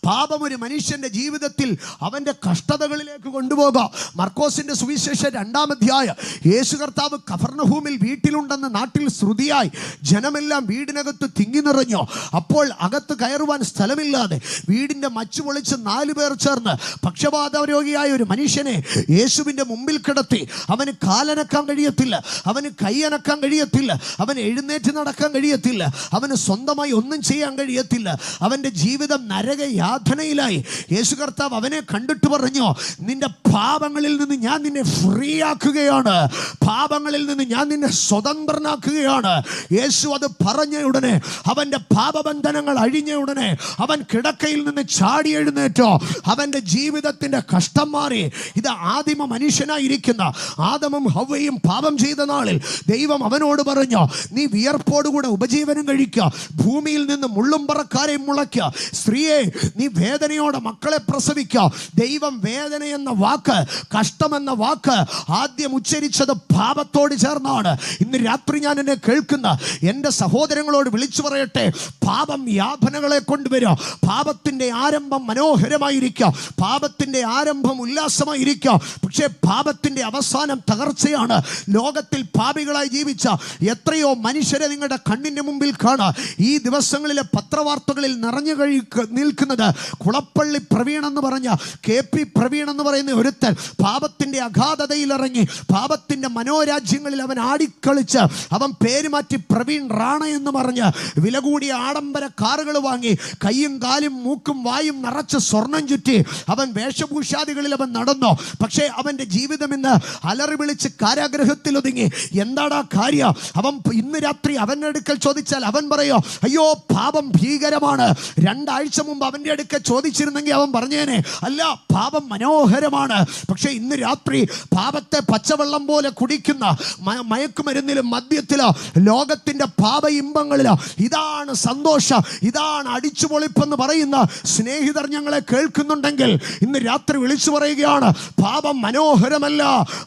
പാപം ഒരു മനുഷ്യന്റെ ജീവിതത്തിൽ അവന്റെ കഷ്ടതകളിലേക്ക് കൊണ്ടുപോകാം. മർക്കോസിന്റെ സുവിശേഷം 2-ാം അധ്യായം, യേശു കർത്താവ് കഫർനഹൂമിൽ വീട്ടിലുണ്ടെന്ന് നാട്ടിൽ ശ്രുതിയായി. ജനമെല്ലാം വീടിനകത്ത് തിങ്ങി നിറഞ്ഞു. അപ്പോൾ അകത്ത് കയറുവാൻ സ്ഥലമില്ലാതെ വീടിന്റെ മച്ചു പൊളിച്ച് 4 പേർ ചേർന്ന് പക്ഷപാത രോഗിയായ ഒരു മനുഷ്യനെ യേശുവിന്റെ മുമ്പിൽ കിടത്തി. അവന് കാലനക്കാൻ കഴിയത്തില്ല, അവന് കൈയനക്കാൻ കഴിയത്തില്ല, അവന് എഴുന്നേറ്റ് നടക്കാൻ കഴിയത്തില്ല, അവന് സ്വന്തമായി ഒന്നും ചെയ്യാൻ കഴിയത്തില്ല. അവന്റെ ജീവിതം യാതനയിലായി. യേശു കർത്താവ് അവനെ കണ്ടിട്ട് പറഞ്ഞു, നിന്റെ പാപങ്ങളിൽ നിന്ന് ഞാൻ നിന്നെ ഫ്രീ ആക്കുകയാണ്, പാപങ്ങളിൽ നിന്ന് ഞാൻ നിന്നെ സ്വതന്ത്രനാക്കുകയാണ്. യേശു അത് പറഞ്ഞ ഉടനെ, അവന്റെ പാപബന്ധനങ്ങൾ അഴിഞ്ഞ ഉടനെ അവൻ കിടക്കയിൽ നിന്ന് ചാടി എഴുന്നേറ്റോ. അവന്റെ ജീവിതത്തിന്റെ കഷ്ടം മാറി. ഇത് ആദിമ മനുഷ്യനായിരിക്കുന്ന ആദമും ഹവ്വയും പാപം ചെയ്ത നാളിൽ ദൈവം അവനോട് പറഞ്ഞു, നീ വിയർപ്പോടുകൂടെ ഉപജീവനം കഴിക്കുക, ഭൂമിയിൽ നിന്ന് മുള്ളും പറക്കാരെ മുളയ്ക്കുക, സ്ത്രീയെ നീ വേദനയോടെ മക്കളെ പ്രസവിക്കുക. ദൈവം വേദന എന്ന വാക്ക്, കഷ്ടമെന്ന വാക്ക് ആദ്യം ഉച്ചരിച്ചത് പാപത്തോട് ചേർന്നാണ്. ഇന്ന് രാത്രി ഞാൻ എന്നെ കേൾക്കുന്ന എൻ്റെ സഹോദരങ്ങളോട് വിളിച്ചു പറയട്ടെ, പാപം യാതനകളെ കൊണ്ടുവരും. പാപത്തിൻ്റെ ആരംഭം മനോഹരമായിരിക്കാം, പാപത്തിൻ്റെ ആരംഭം ഉല്ലാസമായിരിക്കാം, പക്ഷേ പാപത്തിൻ്റെ അവസാനം തകർച്ചയാണ്. ലോകത്തിൽ പാപികളായി ജീവിച്ച എത്രയോ മനുഷ്യരെ നിങ്ങളുടെ കണ്ണിൻ്റെ മുമ്പിൽ കാണാം. ഈ ദിവസങ്ങളിലെ പത്രവാർത്തകളിൽ നിറഞ്ഞു നിൽക്കുന്നത് കുളപ്പള്ളി പ്രവീൺ എന്ന് പറഞ്ഞ KP പ്രവീൺ എന്ന് പറയുന്ന ഒരുത്തൻ പാപത്തിന്റെ അഗാധതയിൽ ഇറങ്ങി, പാപത്തിന്റെ മനോരാജ്യങ്ങളിൽ അവൻ ആടിക്കളിച്ച്, അവൻ പേര് മാറ്റി പ്രവീൺ റാണ എന്ന് പറഞ്ഞ് വില കൂടിയ ആഡംബര കാറുകൾ വാങ്ങി, കയ്യും കാലും മൂക്കും വായും നിറച്ച് സ്വർണം ചുറ്റി അവൻ വേഷഭൂഷാദികളിൽ അവൻ നടന്നു. പക്ഷേ അവന്റെ ജീവിതം ഇന്ന് അലറി വിളിച്ച് കാരാഗ്രഹത്തിൽ ഒതുങ്ങി. എന്താടാ കാര്യം? അവൻ ഇന്ന് രാത്രി അവൻ്റെ അടുക്കൽ ചോദിച്ചാൽ അവൻ പറയോ, അയ്യോ പാപം ഭീകരമാണ്. 2 ആഴ്ച മുമ്പ് അവൻ്റെ അടുക്കൽ ചോദിച്ചിരുന്നെങ്കിൽ അവൻ പറഞ്ഞേനെ, അല്ല പാപം മനോഹരമാണ്. പക്ഷേ ഇന്ന് രാത്രി പാപത്തെ പച്ചവെള്ളം പോലെ കുടിക്കുന്ന, മയക്കുമരുന്നിലും മദ്യത്തിലോ ലോകത്തിന്റെ പാപ ഇമ്പങ്ങളിലോ ഇതാണ് സന്തോഷം, ഇതാണ് അടിച്ചുപൊളിപ്പെന്ന് പറയുന്ന സ്നേഹിതർ ഞങ്ങളെ കേൾക്കുന്നുണ്ടെങ്കിൽ ഇന്ന് രാത്രി വിളിച്ചു പറയുകയാണ്, പാപം മനോഹരമല്ല,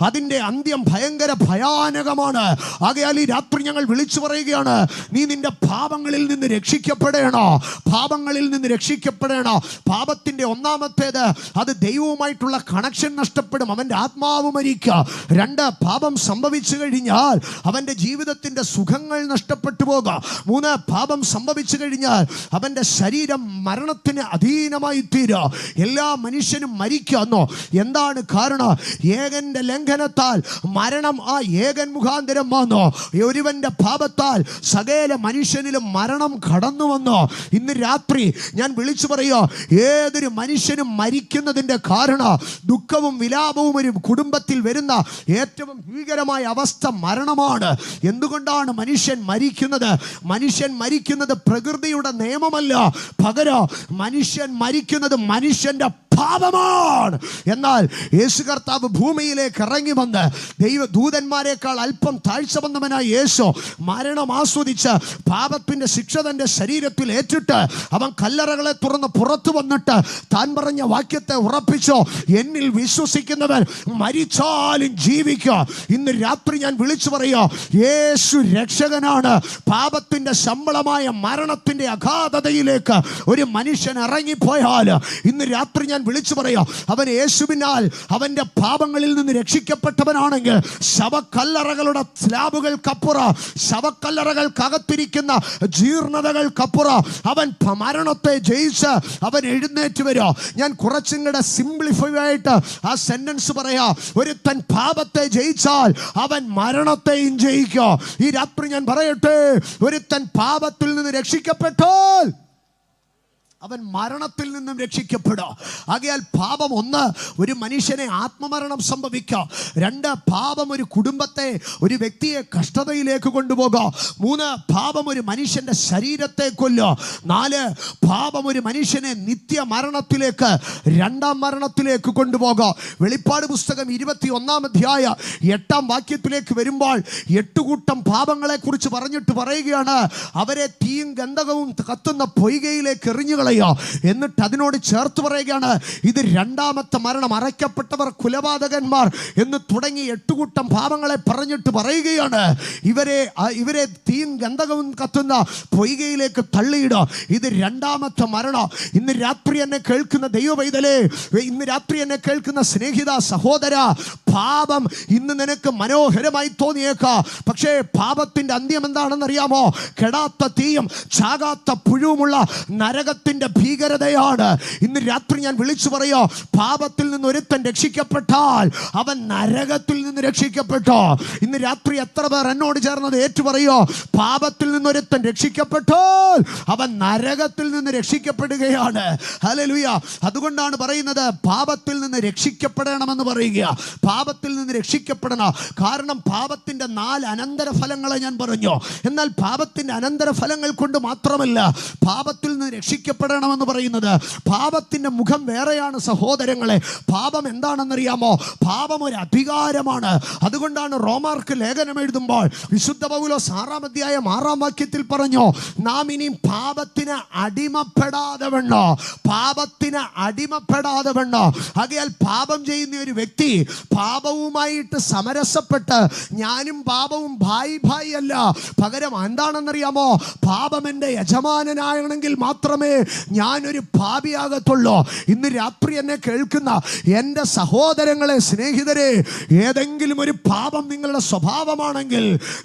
അതിൻ്റെ അന്ത്യം ഭയങ്കര ഭയാനകമാണ്. ആകയാൽ ഈ രാത്രി ഞങ്ങൾ വിളിച്ചു പറയുകയാണ്, നീ നിന്റെ പാപങ്ങളിൽ നിന്ന് രക്ഷിക്കപ്പെടേണോ, പാപങ്ങളിൽ നിന്ന് രക്ഷിക്കപ്പെടേണോ. പാപത്തിന്റെ ഒന്നാമത്തേത്, അത് ദൈവവുമായിട്ടുള്ള കണക്ഷൻ നഷ്ടപ്പെടും, അവൻ്റെ ആത്മാവ് മരിക്കുക. 2, പാപം സംഭവിച്ചു കഴിഞ്ഞാൽ അവൻ്റെ ജീവിതത്തിന്റെ സുഖങ്ങൾ നഷ്ടപ്പെട്ടു പോകുക. 3, പാപം സംഭവിച്ചു കഴിഞ്ഞാൽ അവൻ്റെ ശരീരം മരണത്തിന് അധീനമായി തീരുക. എല്ലാ മനുഷ്യനും മരിക്കാന്നോ? എന്താണ് കാരണം? ഏകന്റെ ലംഘനത്താൽ മരണം ആ ഏകൻ മുഖാന്തരം വന്നോ. ഒരുവന്റെ പാപത്താൽ സകല മനുഷ്യനിലും മരണം കടന്നു വന്നോ. ഇന്ന് രാത്രി ഞാൻ വിളിച്ചു പറയുക, ഏതൊരു മനുഷ്യനും മരിക്കുന്നതിൻ്റെ കാരണം ദുഃഖവും വിലാപവും ഒരു കുടുംബത്തിൽ വരുന്ന ഏറ്റവും ഭീകരമായ അവസ്ഥ മരണമാണ്. എന്തുകൊണ്ടാണ് മനുഷ്യൻ മരിക്കുന്നത്? മനുഷ്യൻ മരിക്കുന്നത് പ്രകൃതിയുടെ നിയമമല്ല, പകരം മനുഷ്യൻ മരിക്കുന്നത് മനുഷ്യന്റെ പാപമാണ്. എന്നാൽ യേശു കർത്താവ് ഭൂമിയിലേക്ക് ഇറങ്ങി വന്ന് ദൂതന്മാരെക്കാൾ അല്പം താഴ്ച വന്നവനായ യേശു മരണം ആസ്വദിച്ച് പാപത്തിന്റെ ശിക്ഷ തന്റെ ശരീരത്തിൽ ഏറ്റിട്ട് അവൻ കല്ലറകളെ തുറന്ന് പുറത്തു വന്നിട്ട് താൻ പറഞ്ഞ വാക്യത്തെ ഉറപ്പിച്ചോ, എന്നിൽ വിശ്വസിക്കുന്നവൻ മരിച്ചാലും ജീവിക്കുക. ഇന്ന് രാത്രി ഞാൻ വിളിച്ചു പറയാ, യേശു രക്ഷകനാണ്. പാപത്തിന്റെ ശമ്പളമായ മരണത്തിന്റെ അഗാധതയിലേക്ക് ഒരു മനുഷ്യൻ ഇറങ്ങിപ്പോയാൽ ഇന്ന് രാത്രി ഞാൻ വിളിച്ചു പറയാ, അവൻ യേശുവിനാൽ അവന്റെ പാപങ്ങളിൽ നിന്ന് രക്ഷിക്കപ്പെട്ടവനാണെങ്കിൽ ശവക്കല്ലറകളുടെ സ്ലാബുകൾക്കപ്പുറം, ശവക്കല്ലറകൾക്കകത്തിരിക്കുന്ന ജീർണതകൾക്കപ്പുറം അവൻ മരണത്തെ ജയിച്ച് അവൻ എഴുന്നേറ്റ് വരിക. ഞാൻ കുറച്ചും കൂടെ സിംപ്ലിഫൈ ആയിട്ട് ആ സെന്റൻസ് പറയാ, ഒരുത്തൻ പാപത്തെ ജയിച്ചാൽ അവൻ മരണത്തെയും ജയിക്കുക. ഈ രാത്രി ഞാൻ പറയട്ടെ, ഒരുത്തൻ പാപത്തിൽ നിന്ന് രക്ഷിക്കപ്പെട്ടാൽ അവൻ മരണത്തിൽ നിന്നും രക്ഷിക്കപ്പെടുക. ആകയാൽ പാപം ഒന്ന്, ഒരു മനുഷ്യനെ ആത്മമരണം സംഭവിക്കുക. രണ്ട്, പാപം ഒരു കുടുംബത്തെ, ഒരു വ്യക്തിയെ കഷ്ടതയിലേക്ക് കൊണ്ടുപോകുക. മൂന്ന്, പാപം ഒരു മനുഷ്യന്റെ ശരീരത്തെ കൊല്ലുക. നാല്, പാപം ഒരു മനുഷ്യനെ നിത്യമരണത്തിലേക്ക്, രണ്ടാം മരണത്തിലേക്ക് കൊണ്ടുപോകുക. വെളിപ്പാട് പുസ്തകം 21 അധ്യായം 8 വാക്യത്തിലേക്ക് വരുമ്പോൾ 8 കൂട്ടം പാപങ്ങളെ കുറിച്ച് പറഞ്ഞിട്ട് പറയുകയാണ്, അവരെ തീയും ഗന്ധകവും കത്തുന്ന പൊയ്കയിലേക്ക് എറിഞ്ഞുകളയുക. എന്നിട്ട് അതിനോട് ചേർത്ത് പറയുകയാണ്, ഇത് രണ്ടാമത്തെ മരണം, അറയ്ക്കപ്പെട്ടവർ, കുലപാതകന്മാർ എന്ന് തുടങ്ങി 8 കൂട്ടം പാപങ്ങളെ പറഞ്ഞിട്ട് പറയുകയാണ്, ഇവരെ തീയും ഗന്ധകവും കത്തുന്ന പൊയ്കയിലേക്ക് തള്ളിയിടുക. ഇത് രണ്ടാമത്തെ മരണം. ഇന്ന് രാത്രി എന്നെ കേൾക്കുന്ന ദൈവവൈതലേ, ഇന്ന് രാത്രി എന്നെ കേൾക്കുന്ന സ്നേഹിത സഹോദര, പാപം ഇന്ന് നിനക്ക് മനോഹരമായി തോന്നിയേക്കാം. പക്ഷേ പാപത്തിന്റെ അന്ത്യം എന്താണെന്നറിയാമോ? കെടാത്ത തീയും ചാകാത്ത പുഴുവുമുള്ള നരകത്തിന്റെ ഭീകരതയാണ്. ഇന്ന് രാത്രി ഞാൻ വിളിച്ചു പറയോ, പാപത്തിൽ നിന്ന് ഒരുത്തൻ രക്ഷിക്കപ്പെട്ടാൽ അവൻ നരകത്തിൽ നിന്ന് രക്ഷിക്കപ്പെട്ടോ. ഇന്ന് രാത്രി എത്ര പേർ എന്നോട് ചേർന്നത് ഏറ്റു പറയോ, പാപത്തിൽ നിന്ന് ഒരുത്തൻ രക്ഷിക്കപ്പെട്ടാൽ അവൻ നരകത്തിൽ നിന്ന് രക്ഷിക്കപ്പെടുകയാണ്. ഹല്ലേലൂയ. അതുകൊണ്ടാണ് പറയുന്നത്, പാപത്തിൽ നിന്ന് രക്ഷിക്കപ്പെടണമെന്ന് പറയുക. പാപത്തിൽ നിന്ന് രക്ഷിക്കപ്പെടണം. കാരണം പാപത്തിന്റെ 4 അനന്തരഫലങ്ങളെ ഞാൻ പറഞ്ഞു. എന്നാൽ പാപത്തിന്റെ അനന്തരഫലങ്ങൾ കൊണ്ട് മാത്രമല്ല പാപത്തിൽ നിന്ന് രക്ഷിക്കപ്പെടണമെന്ന് പറയുന്നത്. പാപത്തിന്റെ മുഖം വേറെയാണ് സഹോദരങ്ങളെ. പാപം എന്താണെന്നറിയാമോ? പാപം ഒരു അധികാരമാണ്. അതുകൊണ്ടാണ് റോമാർക്ക് ലേഖനം എഴുതുമ്പോൾ വിശുദ്ധ പൗലോസ് 6 അധ്യായം 6 വാക്യത്തിൽ പറഞ്ഞു, നാം ഇനി പാപത്തിന് അടിമപ്പെടാതെ വേണോ, പാപത്തിന് അടിമപ്പെടാതെ വേണോ. ആകയാൽ പാപം ചെയ്യുന്ന ഒരു വ്യക്തി പാപവുമായിട്ട് സമരസപ്പെട്ട് ഞാനും പാപവും ഭായി ഭായി അല്ല, പകരം എന്താണെന്നറിയാമോ? പാപം എൻ്റെ യജമാനനാണെങ്കിൽ മാത്രമേ ഞാനൊരു പാപിയാകത്തുള്ളൂ. ഇന്ന് രാത്രി എന്നെ കേൾക്കുന്ന എൻ്റെ സഹോദരങ്ങളെ, സ്നേഹിതരെ, ഏതെങ്കിലും ഒരു പാപം നിങ്ങളുടെ സ്വഭാവമാണെങ്കിൽ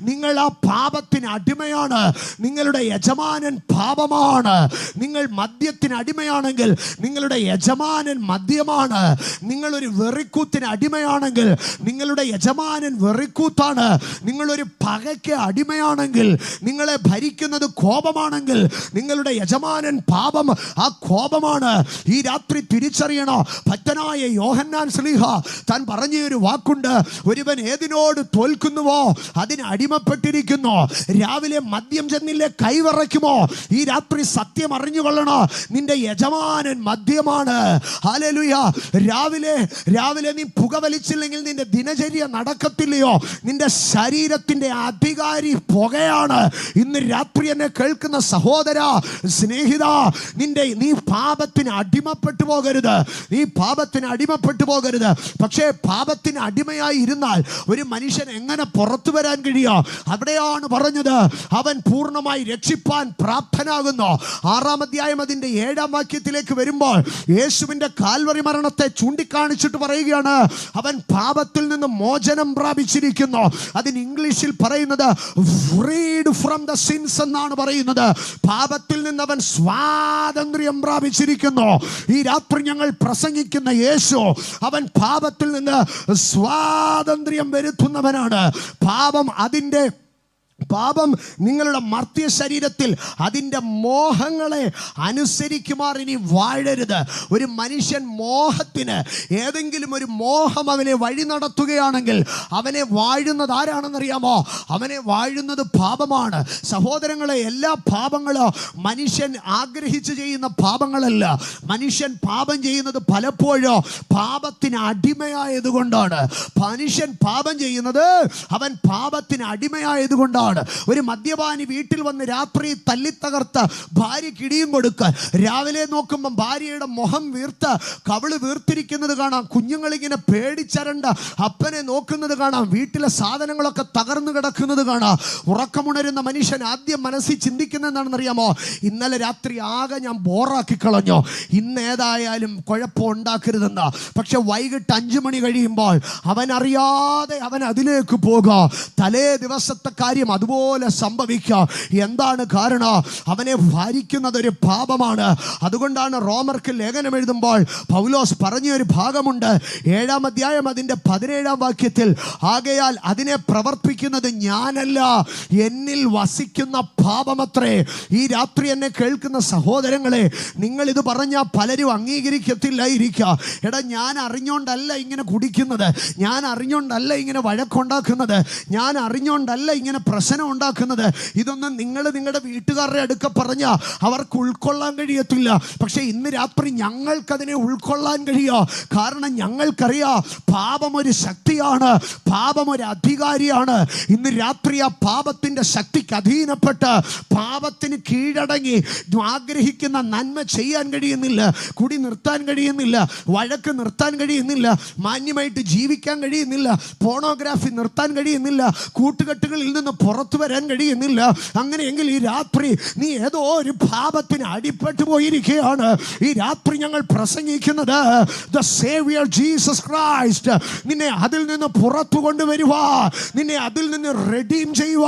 നിങ്ങൾ ആ പാപത്തിന് അടിമയാണ്. നിങ്ങളുടെ യജമാനൻ പാപമാണ്. നിങ്ങൾ മദ്യത്തിന് അടിമയാണെങ്കിൽ നിങ്ങളുടെ യജമാനൻ മദ്യമാണ്. നിങ്ങളൊരു വെറിക്കൂത്തിന് അടിമയാണെങ്കിൽ നിങ്ങളുടെ യജമാനൻ വെറിക്കൂത്താണ്. നിങ്ങളൊരു പകയ്ക്ക് അടിമയാണെങ്കിൽ, നിങ്ങളെ ഭരിക്കുന്നത് കോപമാണെങ്കിൽ നിങ്ങളുടെ യജമാനൻ പാപം, ആ കോപമാണ്. ഈ രാത്രി തിരിച്ചറിയണോ? ഭക്തനായ യോഹന്നാൻ ശ്ലീഹ താൻ പറഞ്ഞ ഒരു വാക്കുണ്ട്, ഒരുവൻ ഏതിനോട് തോൽക്കുന്നുവോ അതിന് അടിമപ്പെട്ടിരിക്കുന്നു. രാവിലെ മദ്യം ചെന്നില്ലേ കൈവറയ്ക്കുമോ? ഈ രാത്രി സത്യം അറിഞ്ഞുകൊള്ളണോ, നിന്റെ യജമാനൻ മദ്യമാണ്. ഹല്ലേലൂയ. രാവിലെ നീ പുകവലിച്ചില്ലെങ്കിൽ നിന്റെ ദിനചര്യ നടക്കത്തില്ലയോ? നിന്റെ ശരീരത്തിന്റെ അധികാരി പുകയാണ്. ഇന്ന് രാത്രി എന്നെ കേൾക്കുന്ന സഹോദര, സ്നേഹിത, നീ പാപത്തിന് അടിമപ്പെട്ടു പോകരുത്. നീ പാപത്തിന് അടിമപ്പെട്ടു പോകരുത്. പക്ഷേ പാപത്തിന് അടിമയായി ഇരുന്നാൽ ഒരു മനുഷ്യൻ എങ്ങനെ പുറത്തു വരാൻ കഴിയുക? അവിടെയാണ് പറഞ്ഞത്, അവൻ പൂർണ്ണമായി രക്ഷിപ്പാൻ പ്രാപ്തനാകുന്നു. 6 അധ്യായം അതിന്റെ 7 വാക്യത്തിലേക്ക് വരുമ്പോൾ യേശുവിന്റെ കാൽവറി മരണത്തെ ചൂണ്ടിക്കാണിച്ചിട്ട് പറയുകയാണ്, അവൻ പാപത്തിൽ നിന്ന് മോചനം പ്രാപിച്ചിരിക്കുന്നു. അതിന് ഇംഗ്ലീഷിൽ പറയുന്നത് ഫ്രീഡ് ഫ്രം ദ സിൻസ് എന്നാണ് പറയുന്നത്. പാപത്തിൽ നിന്ന് അവൻ സ്വാതന്ത്ര്യം പ്രാപിച്ചിരിക്കുന്നു. ഈ രാത്രി ഞങ്ങൾ പ്രസംഗിക്കുന്ന യേശു, അവൻ പാപത്തിൽ നിന്ന് സ്വാതന്ത്ര്യം വരുത്തുന്നവനാണ്. പാപം അതിൻ്റെ പാപം നിങ്ങളുടെ മർത്യ ശരീരത്തിൽ അതിൻ്റെ മോഹങ്ങളെ അനുസരിക്കുമാർ ഇനി വാഴരുത്. ഒരു മനുഷ്യൻ മോഹത്തിന്, ഏതെങ്കിലും ഒരു മോഹം അവനെ വഴി നടത്തുകയാണെങ്കിൽ അവനെ വാഴുന്നത് ആരാണെന്നറിയാമോ? അവനെ വാഴുന്നത് പാപമാണ്. സഹോദരങ്ങളെ, എല്ലാ പാപങ്ങളും മനുഷ്യൻ ആഗ്രഹിച്ച് ചെയ്യുന്ന പാപങ്ങളല്ല. മനുഷ്യൻ പാപം ചെയ്യുന്നത് പലപ്പോഴും പാപത്തിന് അടിമയായതുകൊണ്ടാണ്. മനുഷ്യൻ പാപം ചെയ്യുന്നത് അവൻ പാപത്തിന് അടിമയായതുകൊണ്ടാണ്. ഒരു മദ്യപാനി വീട്ടിൽ വന്ന് രാത്രി തല്ലിത്തകർത്ത് ഭാര്യയ്ക്ക് ഇടിയും കൊടുക്കുക. രാവിലെ നോക്കുമ്പോൾ ഭാര്യയുടെ മുഖം വീർത്ത് കവിള് വീർത്തിരിക്കുന്നത് കാണാം. കുഞ്ഞുങ്ങളിങ്ങനെ പേടിച്ചരണ്ട് അപ്പനെ നോക്കുന്നത് കാണാം. വീട്ടിലെ സാധനങ്ങളൊക്കെ തകർന്നു കിടക്കുന്നത് കാണാം. ഉറക്കമുണരുന്ന മനുഷ്യൻ ആദ്യം മനസ്സിൽ ചിന്തിക്കുന്നത് എന്താണെന്നറിയാമോ? ഇന്നലെ രാത്രി ആകെ ഞാൻ ബോറാക്കി കളഞ്ഞു, ഇന്ന് ഏതായാലും കുഴപ്പമുണ്ടാക്കരുതെന്ന്. പക്ഷെ വൈകിട്ട് 5 മണി കഴിയുമ്പോൾ അവനറിയാതെ അവൻ അതിലേക്ക് പോകുക. തലേ ദിവസത്തെ കാര്യം അതുപോലെ സംഭവിക്കുക. എന്താണ് കാരണം? അവനെ ഭരിക്കുന്നത് ഒരു പാപമാണ്. അതുകൊണ്ടാണ് റോമർക്ക് ലേഖനം എഴുതുമ്പോൾ പൗലോസ് പറഞ്ഞൊരു ഭാഗമുണ്ട്, 7-ാം അധ്യായം അതിൻ്റെ 17-ാം വാക്യത്തിൽ, ആകയാൽ അതിനെ പ്രവർത്തിക്കുന്നത് ഞാനല്ല, എന്നിൽ വസിക്കുന്ന പാപമത്രേ. ഈ രാത്രി എന്നെ കേൾക്കുന്ന സഹോദരങ്ങളെ, നിങ്ങളിത് പറഞ്ഞാൽ പലരും അംഗീകരിക്കത്തില്ലായിരിക്കുക. എടാ, ഞാൻ അറിഞ്ഞോണ്ടല്ല ഇങ്ങനെ കുടിക്കുന്നത്, ഞാൻ അറിഞ്ഞോണ്ടല്ല ഇങ്ങനെ വഴക്കുണ്ടാക്കുന്നത്, ഞാൻ അറിഞ്ഞോണ്ടല്ല ഇങ്ങനെ പ്രശ്നം ഉണ്ടാക്കുന്നത്. ഇതൊന്നും നിങ്ങൾ നിങ്ങളുടെ വീട്ടുകാരുടെ അടുക്ക പറഞ്ഞ അവർക്ക് ഉൾക്കൊള്ളാൻ കഴിയത്തില്ല. പക്ഷെ ഇന്ന് രാത്രി ഞങ്ങൾക്കതിനെ ഉൾക്കൊള്ളാൻ കഴിയുക. കാരണം ഞങ്ങൾക്കറിയാം പാപം ഒരു ശക്തിയാണ്, പാപം ഒരു അധികാരിയാണ്. ഇന്ന് രാത്രി ആ പാപത്തിൻ്റെ ശക്തിക്ക് അധീനപ്പെട്ട് പാപത്തിന് കീഴടങ്ങി ആഗ്രഹിക്കുന്ന നന്മ ചെയ്യാൻ കഴിയുന്നില്ല, കുടി നിർത്താൻ കഴിയുന്നില്ല, വഴക്ക് നിർത്താൻ കഴിയുന്നില്ല, മാന്യമായിട്ട് ജീവിക്കാൻ കഴിയുന്നില്ല, പോണോഗ്രാഫി നിർത്താൻ കഴിയുന്നില്ല, കൂട്ടുകെട്ടുകളിൽ നിന്ന് പുറത്തു വരാൻ കഴിയുന്നില്ല. അങ്ങനെയെങ്കിൽ ഈ രാത്രി നീ ഏതോ ഒരു പാപത്തിന് അടിപ്പെട്ടു പോയിരിക്കുകയാണ്. ഈ രാത്രി ഞങ്ങൾ പ്രസംഗിക്കുന്നത് ദ സേവിയർ ജീസസ് ക്രൈസ്റ്റ് നിന്നെ അതിൽ നിന്ന് പുറത്തു കൊണ്ടുവരുവാ, നിന്നെ അതിൽ നിന്ന് റെഡീം ചെയ്യുക,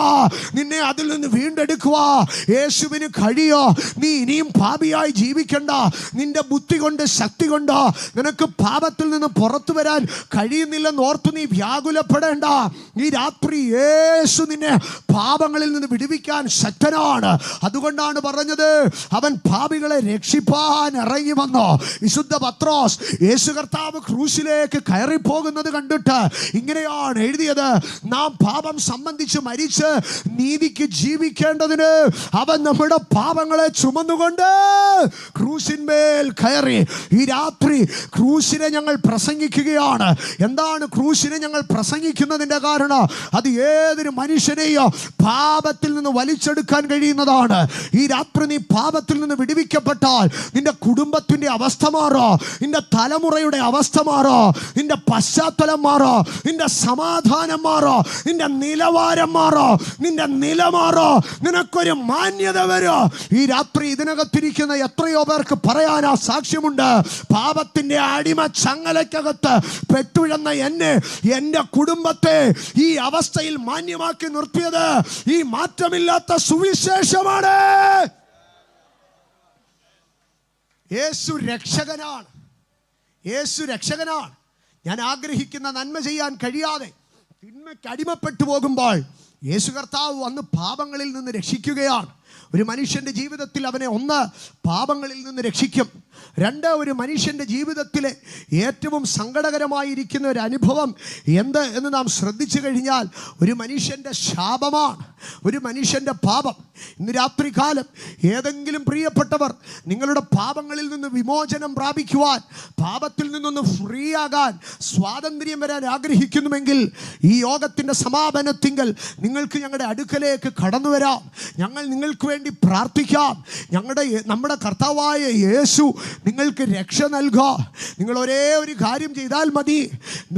നിന്നെ അതിൽ നിന്ന് വീണ്ടെടുക്കുക. യേശുവിന് കഴിയോ? നീ ഇനിയും പാപിയായി ജീവിക്കണ്ട. നിന്റെ ബുദ്ധി കൊണ്ട്, ശക്തി കൊണ്ട് നിനക്ക് പാപത്തിൽ നിന്ന് പുറത്തു വരാൻ കഴിയുന്നില്ലെന്ന് ഓർത്ത് നീ വ്യാകുലപ്പെടേണ്ട. ഈ രാത്രി യേശു നിന്നെ പാപങ്ങളിൽ നിന്ന് വിടുവിക്കാൻ ശക്തനാണ്. അതുകൊണ്ടാണ് പറഞ്ഞത്, അവൻ പാപികളെ രക്ഷിപ്പാൻ ഇറങ്ങി വന്നു. വിശുദ്ധ പത്രോസ് യേശു കർത്താവ് ക്രൂശിലേക്ക് കയറിപ്പോകുന്നത് കണ്ടിട്ട് ഇങ്ങനെയാണ് എഴുതിയത്, നാം പാപം സംബന്ധിച്ച് മരിച്ച് നീതിക്ക് ജീവിക്കേണ്ടതിന് അവൻ നമ്മുടെ പാപങ്ങളെ ചുമന്നുകൊണ്ട് ക്രൂശിന്മേൽ കയറി. ഈ രാത്രി ക്രൂശിനെ ഞങ്ങൾ പ്രസംഗിക്കുകയാണ്. എന്താണ് ക്രൂശിനെ ഞങ്ങൾ പ്രസംഗിക്കുന്നതിൻ്റെ കാരണം? അത് ഏതൊരു മനുഷ്യനെയോ പാപത്തിൽ നിന്ന് വലിച്ചെടുക്കാൻ കഴിയുന്നതാണ്. ഈ രാത്രി നീ പാപത്തിൽ നിന്ന് വിടുവിക്കപ്പെട്ടാൽ നിന്റെ കുടുംബത്തിന്റെ അവസ്ഥ മാറോ, നിന്റെ തലമുറയുടെ അവസ്ഥ മാറോ, നിന്റെ പശ്ചാത്തലം മാറോ, നിന്റെ സമാധാനം മാറോ, നിന്റെ നിലവാരം മാറോ, നിന്റെ നില മാറോ, നിനക്കൊരു മാന്യത വരോ. ഈ രാത്രി ഇതിനകത്തിരിക്കുന്ന എത്രയോ പേർക്ക് പറയാനാ സാക്ഷ്യമുണ്ട്. പാപത്തിന്റെ അടിമ ചങ്ങലയ്ക്കകത്ത് പെട്ടുഴന്ന എന്നെ, എൻ്റെ കുടുംബത്തെ ഈ അവസ്ഥയിൽ മാന്യമാക്കി നിർത്തിയത് ഈ മാറ്റമില്ലാത്ത സുവിശേഷമാണ്. യേശു രക്ഷകനാണ്, യേശു രക്ഷകനാണ്. ഞാൻ ആഗ്രഹിക്കുന്ന നന്മ ചെയ്യാൻ കഴിയാതെ തിന്മയ്ക്ക് അടിമപ്പെട്ടു പോകുമ്പോൾ യേശു കർത്താവ് വന്ന് പാപങ്ങളിൽ നിന്ന് രക്ഷിക്കുകയാണ്. ഒരു മനുഷ്യൻ്റെ ജീവിതത്തിൽ അവനെ ഒന്ന് പാപങ്ങളിൽ നിന്ന് രക്ഷിക്കും. രണ്ട്, ഒരു മനുഷ്യൻ്റെ ജീവിതത്തിലെ ഏറ്റവും സങ്കടകരമായിരിക്കുന്ന ഒരു അനുഭവം എന്ത് എന്ന് നാം ശ്രദ്ധിച്ചു കഴിഞ്ഞാൽ ഒരു മനുഷ്യൻ്റെ ശാപമാണ്, ഒരു മനുഷ്യൻ്റെ പാപം. ഇന്ന് രാത്രികാലം ഏതെങ്കിലും പ്രിയപ്പെട്ടവർ നിങ്ങളുടെ പാപങ്ങളിൽ നിന്ന് വിമോചനം പ്രാപിക്കുവാൻ, പാപത്തിൽ നിന്നൊന്ന് ഫ്രീ ആകാൻ, സ്വാതന്ത്ര്യം വരാൻ ആഗ്രഹിക്കുന്നുവെങ്കിൽ ഈ യോഗത്തിൻ്റെ സമാപനത്തിങ്കൽ നിങ്ങൾക്ക് ഞങ്ങളുടെ അടുക്കലേക്ക് കടന്നു വരാം. ഞങ്ങൾ നിങ്ങൾക്ക് വേണ്ടി പ്രാർത്ഥിക്കാം. നമ്മുടെ കർത്താവായ യേശു നിങ്ങൾക്ക് രക്ഷ നൽകുക. നിങ്ങൾ ഒരേ ഒരു കാര്യം ചെയ്താൽ മതി.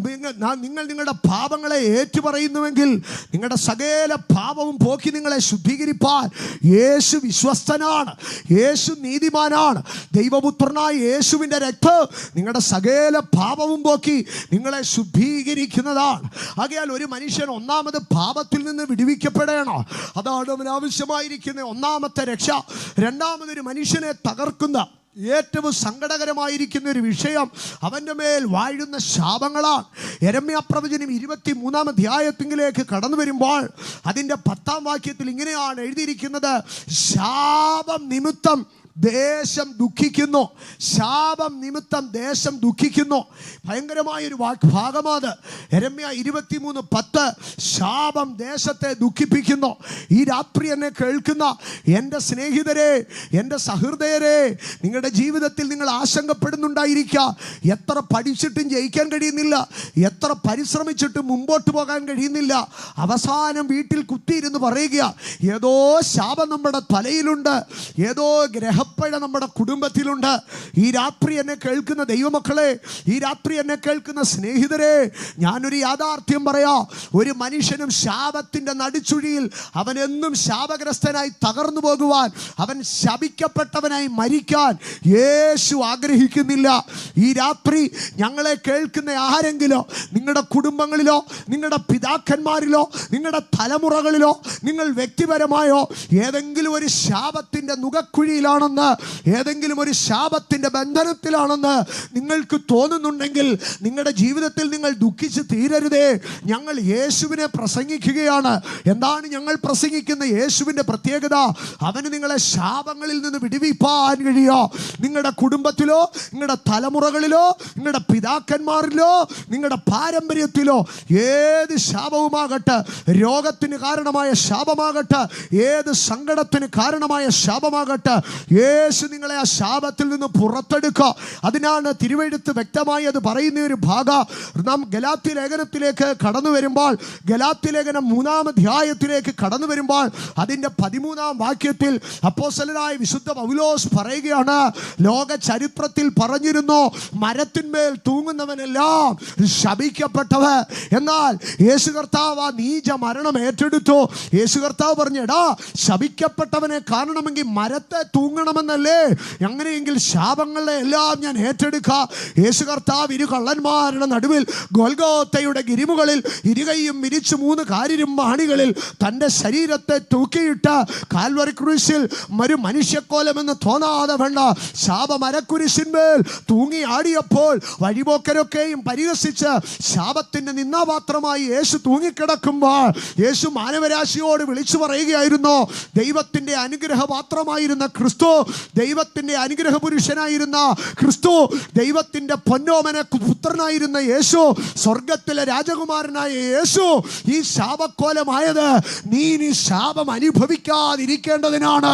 നിങ്ങൾ നിങ്ങളുടെ പാപങ്ങളെ ഏറ്റുപറയുന്നുവെങ്കിൽ നിങ്ങളുടെ സകല പാപവും പോക്കി നിങ്ങളെ ശുദ്ധീകരിപ്പാൻ യേശു വിശ്വസ്തനാണ്, യേശു നീതിമാനാണ്. ദൈവപുത്രനായ യേശുവിൻ്റെ രക്തം നിങ്ങളുടെ സകല പാപവും പോക്കി നിങ്ങളെ ശുദ്ധീകരിക്കുന്നതാണ്. ആകയാൽ ഒരു മനുഷ്യൻ ഒന്നാമത് പാപത്തിൽ നിന്ന് വിടുവിക്കപ്പെടണോ, അതാണ് അവന് ആവശ്യമായിരിക്കുന്ന ഒന്നാമത്തെ രക്ഷ. രണ്ടാമതൊരു മനുഷ്യനെ തകർക്കുന്ന ഏറ്റവും സങ്കടകരമായിരിക്കുന്ന ഒരു വിഷയം അവൻ്റെ മേൽ വാഴുന്ന ശാപങ്ങളാണ്. യെരമ്യാ പ്രവചനം 23-ാം അധ്യായത്തിലേക്ക് കടന്നു വരുമ്പോൾ അതിൻ്റെ 10-ാം വാക്യത്തിൽ ഇങ്ങനെയാണ് എഴുതിയിരിക്കുന്നത്: ശാപം നിമിത്തം ദേശം ദുഃഖിക്കുന്നു. ശാപം നിമിത്തം ദേശം ദുഃഖിക്കുന്നു. ഭയങ്കരമായൊരു ഭാഗമാണ് യെരമ്യാ 23:10. ശാപം ദേശത്തെ ദുഃഖിപ്പിക്കുന്നു. ഈ രാത്രി എന്നെ കേൾക്കുന്ന എൻ്റെ സ്നേഹിതരെ, എൻ്റെ സഹൃദയരെ, നിങ്ങളുടെ ജീവിതത്തിൽ നിങ്ങൾ ആശങ്കപ്പെടുന്നുണ്ടായിരിക്കുക. എത്ര പഠിച്ചിട്ടും ജയിക്കാൻ കഴിയുന്നില്ല, എത്ര പരിശ്രമിച്ചിട്ടും മുമ്പോട്ട് പോകാൻ കഴിയുന്നില്ല. അവസാനം വീട്ടിൽ കുത്തിയിരുന്ന് പറയുക, ഏതോ ശാപം നമ്മുടെ തലയിലുണ്ട്, ഏതോ ഗ്രഹപ്പഴ നമ്മുടെ കുടുംബത്തിലുണ്ട്. ഈ രാത്രി എന്നെ കേൾക്കുന്ന ദൈവമക്കളെ, ഈ രാത്രി എന്നെ കേൾക്കുന്ന സ്നേഹിതരെ, ഞാനൊരു യാഥാർത്ഥ്യം പറയാം. ഒരു മനുഷ്യനും ശാപത്തിൻ്റെ നടുച്ചുഴിയിൽ അവൻ എന്നും ശാപഗ്രസ്തനായി തകർന്നു പോകുവാൻ, അവൻ ശപിക്കപ്പെട്ടവനായി മരിക്കാൻ യേശു ആഗ്രഹിക്കുന്നില്ല. ഈ രാത്രി ഞങ്ങളെ കേൾക്കുന്ന ആരെങ്കിലോ, നിങ്ങളുടെ കുടുംബങ്ങളിലോ, നിങ്ങളുടെ പിതാക്കന്മാരിലോ, നിങ്ങളുടെ തലമുറകളിലോ, നിങ്ങൾ വ്യക്തിപരമായോ ഏതെങ്കിലും ഒരു ശാപത്തിൻ്റെ നുകക്കുഴിയിലാണെന്ന്, ഏതെങ്കിലും ഒരു ശാപത്തിൻ്റെ ബന്ധനത്തിലാണെന്ന് നിങ്ങൾക്ക് തോന്നുന്നുണ്ടെങ്കിൽ നിങ്ങളുടെ ജീവിതത്തിൽ നിങ്ങൾ ദുഃഖിച്ച് തീരരുതേ. ഞങ്ങൾ യേശുവിനെ പ്രസംഗിക്കുകയാണ്. എന്താണ് ഞങ്ങൾ പ്രസംഗിക്കുന്ന യേശുവിൻ്റെ പ്രത്യേകത? അവന് നിങ്ങളെ ശാപങ്ങളിൽ നിന്ന് വിടുവിപ്പാൻ കഴിയോ? നിങ്ങളുടെ കുടുംബത്തിലോ, നിങ്ങളുടെ തലമുറകളിലോ, നിങ്ങളുടെ പിതാക്കന്മാരിലോ, നിങ്ങളുടെ പാരമ്പര്യത്തിലോ ഏത് ശാപവുമാകട്ടെ, രോഗത്തിന് കാരണമായ ശാപമാകട്ടെ, ഏത് സങ്കടത്തിന് കാരണമായ ശാപമാകട്ടെ, യേശു നിങ്ങളെ ആ ശാപത്തിൽ നിന്ന് പുറത്തെടുക്കുക. അതിനാണ് തിരുവെഴുത്ത് വ്യക്തമായി അത് പറയുന്ന ഒരു ഭാഗം. നാം ഗലാത്യ ലേഖനത്തിലേക്ക് കടന്നു വരുമ്പോൾ, ഗലാത്യ ലേഖനം 3-ാം അധ്യായത്തിലേക്ക് കടന്നു വരുമ്പോൾ അതിൻ്റെ 13-ാം വാക്യത്തിൽ അപ്പോസ്തലനായ വിശുദ്ധ പൗലോസ് പറയുകയാണ്, ലോക ചരിത്രത്തിൽ പറഞ്ഞിരുന്നു, മരത്തിന്മേൽ തൂങ്ങുന്നവനെല്ലാം ശപിക്കപ്പെട്ടവൻ. എന്നാൽ യേശു കർത്താവ് ആ നീച മരണം ഏറ്റെടുത്തു. യേശു കർത്താവ് പറഞ്ഞു, എടാ, ശപിക്കപ്പെട്ടവനെ കാണണമെങ്കിൽ മരത്തെ തൂങ്ങണമെന്നല്ലേ? അങ്ങനെയെങ്കിൽ ശാപങ്ങളെ എല്ലാം ഞാൻ ഏറ്റെടുക്കാം. യേശു കർത്താവ് ഇരു കള്ളന്മാരുടെ നടുവിൽ ഗൊൽഗോത്തയുടെ ഗിരിമുകളിൽ ഇരുകൈയും വിരിച്ച് 3 കാരിരുമ്പാണികളിൽ തൻ്റെ ശരീരത്തെ തൂക്കിയിട്ട് കാൽവരി ക്രൂശിൽ ഒരു മനുഷ്യക്കോലമെന്ന് തോന്നാതെ വേണ്ട ശാപമരക്കുരിശിന്മേൽ തൂങ്ങി ആടിയപ്പോൾ വഴിപോക്കരൊക്കെയും പരിഹസിച്ച് ശാപത്തിൻ്റെ നിന്നാപാത്രമായി യേശു തൂങ്ങിക്കിടക്കുമ്പോൾ യേശു മാനവരാശിയോട് വിളിച്ചു പറയുകയായിരുന്നു, ദൈവത്തിൻ്റെ അനുഗ്രഹപാത്രമായിരുന്ന ക്രിസ്തു, ദൈവത്തിൻ്റെ അനുഗ്രഹ പുരുഷനായിരുന്ന ക്രിസ്തു, ദൈവത്തിൻ്റെ പൊന്നോമന പുത്രനായിരുന്ന യേശു, സ്വർഗത്തിലെ രാജകുമാരനായ യേശു ഈ ശാപക്കോലമായത് നീ ശാപം അനുഭവിക്കാതിരിക്കേണ്ടതിനാണ്.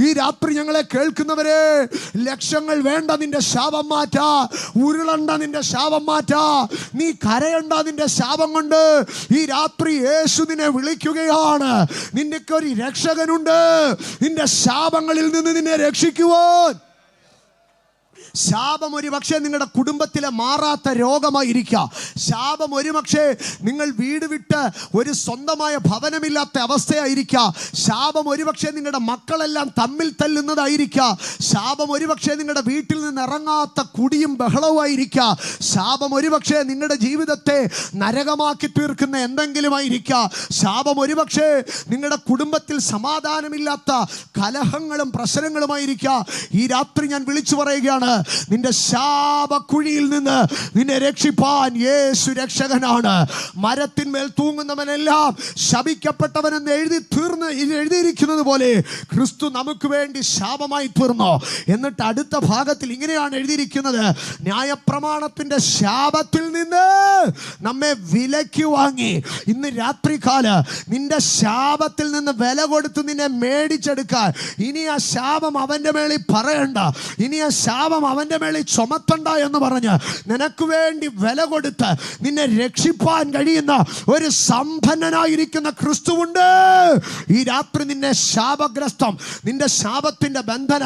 ഈ രാത്രി ഞങ്ങളെ കേൾക്കുന്നവരെ, ലക്ഷങ്ങൾ വേണ്ട നിന്റെ ശാപം മാറ്റാ, ഉരുളണ്ട നിന്റെ ശാപം മാറ്റാ, നീ കരയണ്ട നിന്റെ ശാപം കൊണ്ട്. ഈ രാത്രി യേശു നിന്നെ വിളിക്കുകയാണ്. നിനക്ക് ഒരു രക്ഷകനുണ്ട്, നിന്റെ ശാപങ്ങളിൽ നിന്ന് നിന്നെ രക്ഷിക്കുവാൻ. ശാപം ഒരു പക്ഷേ നിങ്ങളുടെ കുടുംബത്തിലെ മാറാത്ത രോഗമായിരിക്കാം. ശാപം ഒരു പക്ഷേ നിങ്ങൾ വീട് വിട്ട് ഒരു സ്വന്തമായ ഭവനമില്ലാത്ത അവസ്ഥയായിരിക്കാം. ശാപം ഒരു പക്ഷേ നിങ്ങളുടെ മക്കളെല്ലാം തമ്മിൽ തല്ലുന്നതായിരിക്കാം. ശാപം ഒരു പക്ഷേ നിങ്ങളുടെ വീട്ടിൽ നിന്ന് ഇറങ്ങാത്ത കുടിയും ബഹളവുമായിരിക്കാം. ശാപം ഒരു പക്ഷേ നിങ്ങളുടെ ജീവിതത്തെ നരകമാക്കി തീർക്കുന്ന എന്തെങ്കിലുമായിരിക്കാം. ശാപം ഒരു പക്ഷേ നിങ്ങളുടെ കുടുംബത്തിൽ സമാധാനമില്ലാത്ത കലഹങ്ങളും പ്രശ്നങ്ങളുമായിരിക്കാം. ഈ രാത്രി ഞാൻ വിളിച്ചു പറയുകയാണ്, നിന്റെ ശാപക്കുഴിയിൽ നിന്ന് നിന്നെ രക്ഷിപ്പാൻ യേശു രക്ഷകനാണ്. മരത്തിന്മേൽ തൂങ്ങുന്നവനെല്ലാം ശപിക്കപ്പെട്ടവനെന്ന് എഴുതിയിരിക്കുന്നത് പോലെ ക്രിസ്തു നമുക്ക് വേണ്ടി ശാപമായി തീർന്നു. എന്നിട്ട് അടുത്ത ഭാഗത്തിൽ ഇങ്ങനെയാണ് എഴുതിയിരിക്കുന്നത്, ന്യായപ്രമാണത്തിന്റെ ശാപത്തിൽ നിന്ന് നമ്മെ വിലയ്ക്ക് വാങ്ങി. ഇന്ന് രാത്രികാല നിന്റെ ശാപത്തിൽ നിന്ന് വില കൊടുത്ത് നിന്നെ മേടിച്ചെടുക്കാൻ ഇനി ആ ശാപം അവൻ്റെ മേളിൽ പറയണ്ട, ഇനി ആ ശാപം അവൻ്റെ മേളിൽ ചുമത്തണ്ട എന്ന് പറഞ്ഞ് നിനക്ക് വേണ്ടി വില കൊടുത്ത് നിന്നെ രക്ഷിപ്പാൻ കഴിയുന്ന ഒരു സമ്പന്നനായിരിക്കുന്ന ക്രിസ്തുവുണ്ട്. ഈ രാത്രി നിന്നെ ശാപഗ്രസ്തം, നിന്റെ ശാപത്തിൻ്റെ ബന്ധന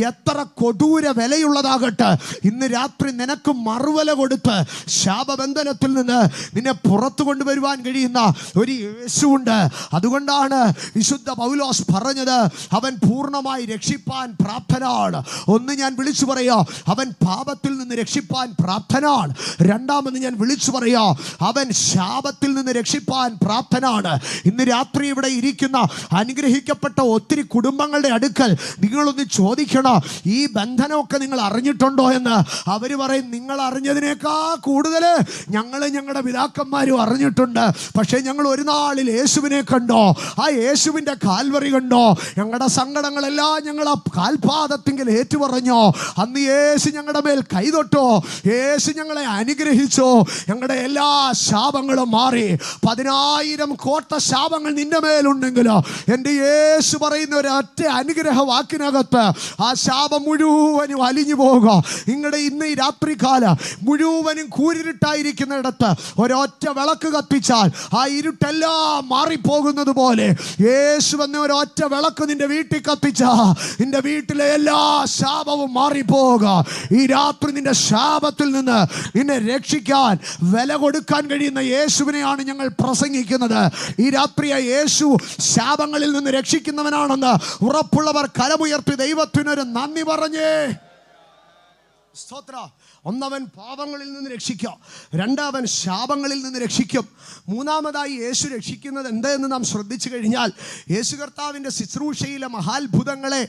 എത്ര കൊടൂര വിലയുള്ളതാകട്ടെ, ഇന്ന് രാത്രി നിനക്ക് മറുവില കൊടുത്ത് ശാപബന്ധനത്തിൽ നിന്ന് നിന്നെ പുറത്തു കൊണ്ടുവരുവാൻ കഴിയുന്ന ഒരു യേശുവുണ്ട്. അതുകൊണ്ടാണ് വിശുദ്ധ പൗലോസ് പറഞ്ഞത്, അവൻ പൂർണ്ണമായി രക്ഷിപ്പാൻ പ്രാപ്തനാണ്. ഒന്ന് ഞാൻ വിളിച്ചു പറയാം, അവൻ പാപത്തിൽ നിന്ന് രക്ഷിപ്പാൻ പ്രാപ്തനാണ്. രണ്ടാമത് ഞാൻ വിളിച്ചു പറയാ, അവൻ ശാപത്തിൽ നിന്ന് രക്ഷിപ്പാൻ പ്രാപ്തനാണ്. ഇന്ന് രാത്രി ഇവിടെ ഇരിക്കുന്ന അനുഗ്രഹിക്കപ്പെട്ട ഒത്തിരി കുടുംബങ്ങളുടെ അടുക്കൽ നിങ്ങളൊന്ന് ചോദിക്കണം, ഈ ബന്ധനമൊക്കെ നിങ്ങൾ അറിഞ്ഞിട്ടുണ്ടോ എന്ന്. അവർ പറയും, നിങ്ങൾ അറിഞ്ഞതിനേക്കാൾ കൂടുതൽ ഞങ്ങളുടെ പിതാക്കന്മാരും അറിഞ്ഞിട്ടുണ്ട്. പക്ഷേ ഞങ്ങൾ ഒരു നാളിൽ യേശുവിനെ കണ്ടോ, ആ യേശുവിൻ്റെ കാൽവറി കണ്ടോ, ഞങ്ങളുടെ സങ്കടങ്ങളെല്ലാം ഞങ്ങൾ ആ കാൽപാദത്തിങ്കിൽ ഏറ്റുപറഞ്ഞോ. അന്ന് യേശു ഞങ്ങളുടെ മേൽ കൈതൊട്ടോ, യേശു ഞങ്ങളെ അനുഗ്രഹിച്ചോ. ഞങ്ങളുടെ എല്ലാ ശാപങ്ങളും മാറി. 10,000 കോട്ട ശാപങ്ങൾ നിന്റെ മേലുണ്ടെങ്കിലോ എൻ്റെ യേശു പറയുന്ന ഒരൊറ്റ അനുഗ്രഹ വാക്കിനകത്ത് ആ ശാപം മുഴുവനും അലിഞ്ഞു പോകുക. നിങ്ങളുടെ ഇന്ന് ഈ രാത്രികാലം മുഴുവനും കൂരിരുട്ടായിരിക്കുന്നിടത്ത് ഒരൊറ്റ വിളക്ക് കത്തിച്ചാൽ ആ ഇരുട്ടെല്ലാം മാറിപ്പോകുന്നത് പോലെ യേശു എന്ന ഒരൊറ്റ വിളക്ക് നിന്റെ വീട്ടിൽ കത്തിച്ചാ നിന്റെ വീട്ടിലെ എല്ലാ ശാപവും മാറിപ്പോകുക. ഈ രാത്രി നിന്റെ ശാപത്തിൽ നിന്ന് നിന്നെ രക്ഷിക്കാൻ വില കൊടുക്കാൻ കഴിയുന്ന യേശുവിനെയാണ് ഞങ്ങൾ പ്രസംഗിക്കുന്നത്. ഈ രാത്രിയെ യേശു ശാപങ്ങളിൽ നിന്ന് രക്ഷിക്കുന്നവനാണെന്ന് ഉറപ്പുള്ളവർ കരമുയർത്തി ദൈവത്തിനൊരു നന്ദി പറഞ്ഞേ. സ്തോത്ര. ഒന്നവൻ പാപങ്ങളിൽ നിന്ന് രക്ഷിക്കും, രണ്ടവൻ ശാപങ്ങളിൽ നിന്ന് രക്ഷിക്കും. മൂന്നാമതായി യേശു രക്ഷിക്കുന്നത് എന്തെന്ന് നാം ശ്രദ്ധിച്ചു കഴിഞ്ഞാൽ, യേശു കർത്താവിൻ്റെ ശുശ്രൂഷയിലെ മഹാത്ഭുതങ്ങളെ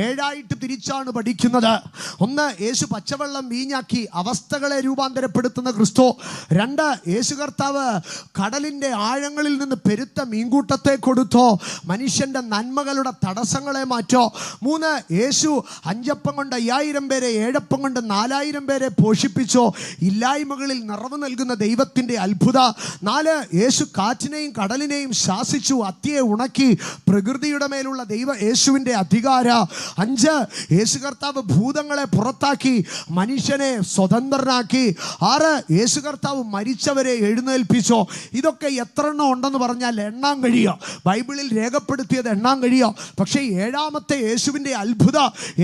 7ആയിട്ട് തിരിച്ചാണ് പഠിക്കുന്നത്. ഒന്ന്, യേശു പച്ചവെള്ളം വീഞ്ഞാക്കി അവസ്ഥകളെ രൂപാന്തരപ്പെടുത്തുന്ന ക്രിസ്തു. 2, യേശു കർത്താവ് കടലിൻ്റെ ആഴങ്ങളിൽ നിന്ന് പെരുത്ത മീൻകൂട്ടത്തെ കൊടുത്തോ, മനുഷ്യൻ്റെ നന്മകളുടെ തടസ്സങ്ങളെ മാറ്റോ. 3, യേശു 5 അപ്പം കൊണ്ട് 5000 പേരെ, 7 അപ്പം കൊണ്ട് 4000 പേരെ പോഷിപ്പിച്ചോ, ഇല്ലായ്മകളിൽ നിറവ് നൽകുന്ന ദൈവത്തിൻ്റെ അത്ഭുത. 4, യേശു കാറ്റിനെയും കടലിനെയും ശാസിച്ചു, അത്തിയെ ഉണക്കി, പ്രകൃതിയുടെ മേലുള്ള യേശുവിൻ്റെ അധികാര. 5, യേശു കർത്താവ് ഭൂതങ്ങളെ പുറത്താക്കി മനുഷ്യനെ സ്വതന്ത്രനാക്കി. 6, യേശു കർത്താവ് മരിച്ചവരെ എഴുന്നേൽപ്പിച്ചോ. ഇതൊക്കെ എത്ര എണ്ണം ഉണ്ടെന്ന് പറഞ്ഞാൽ എണ്ണാൻ കഴിയുക, ബൈബിളിൽ രേഖപ്പെടുത്തിയത് എണ്ണാൻ കഴിയുക. പക്ഷേ 7ാമത്തെ യേശുവിൻ്റെ അത്ഭുത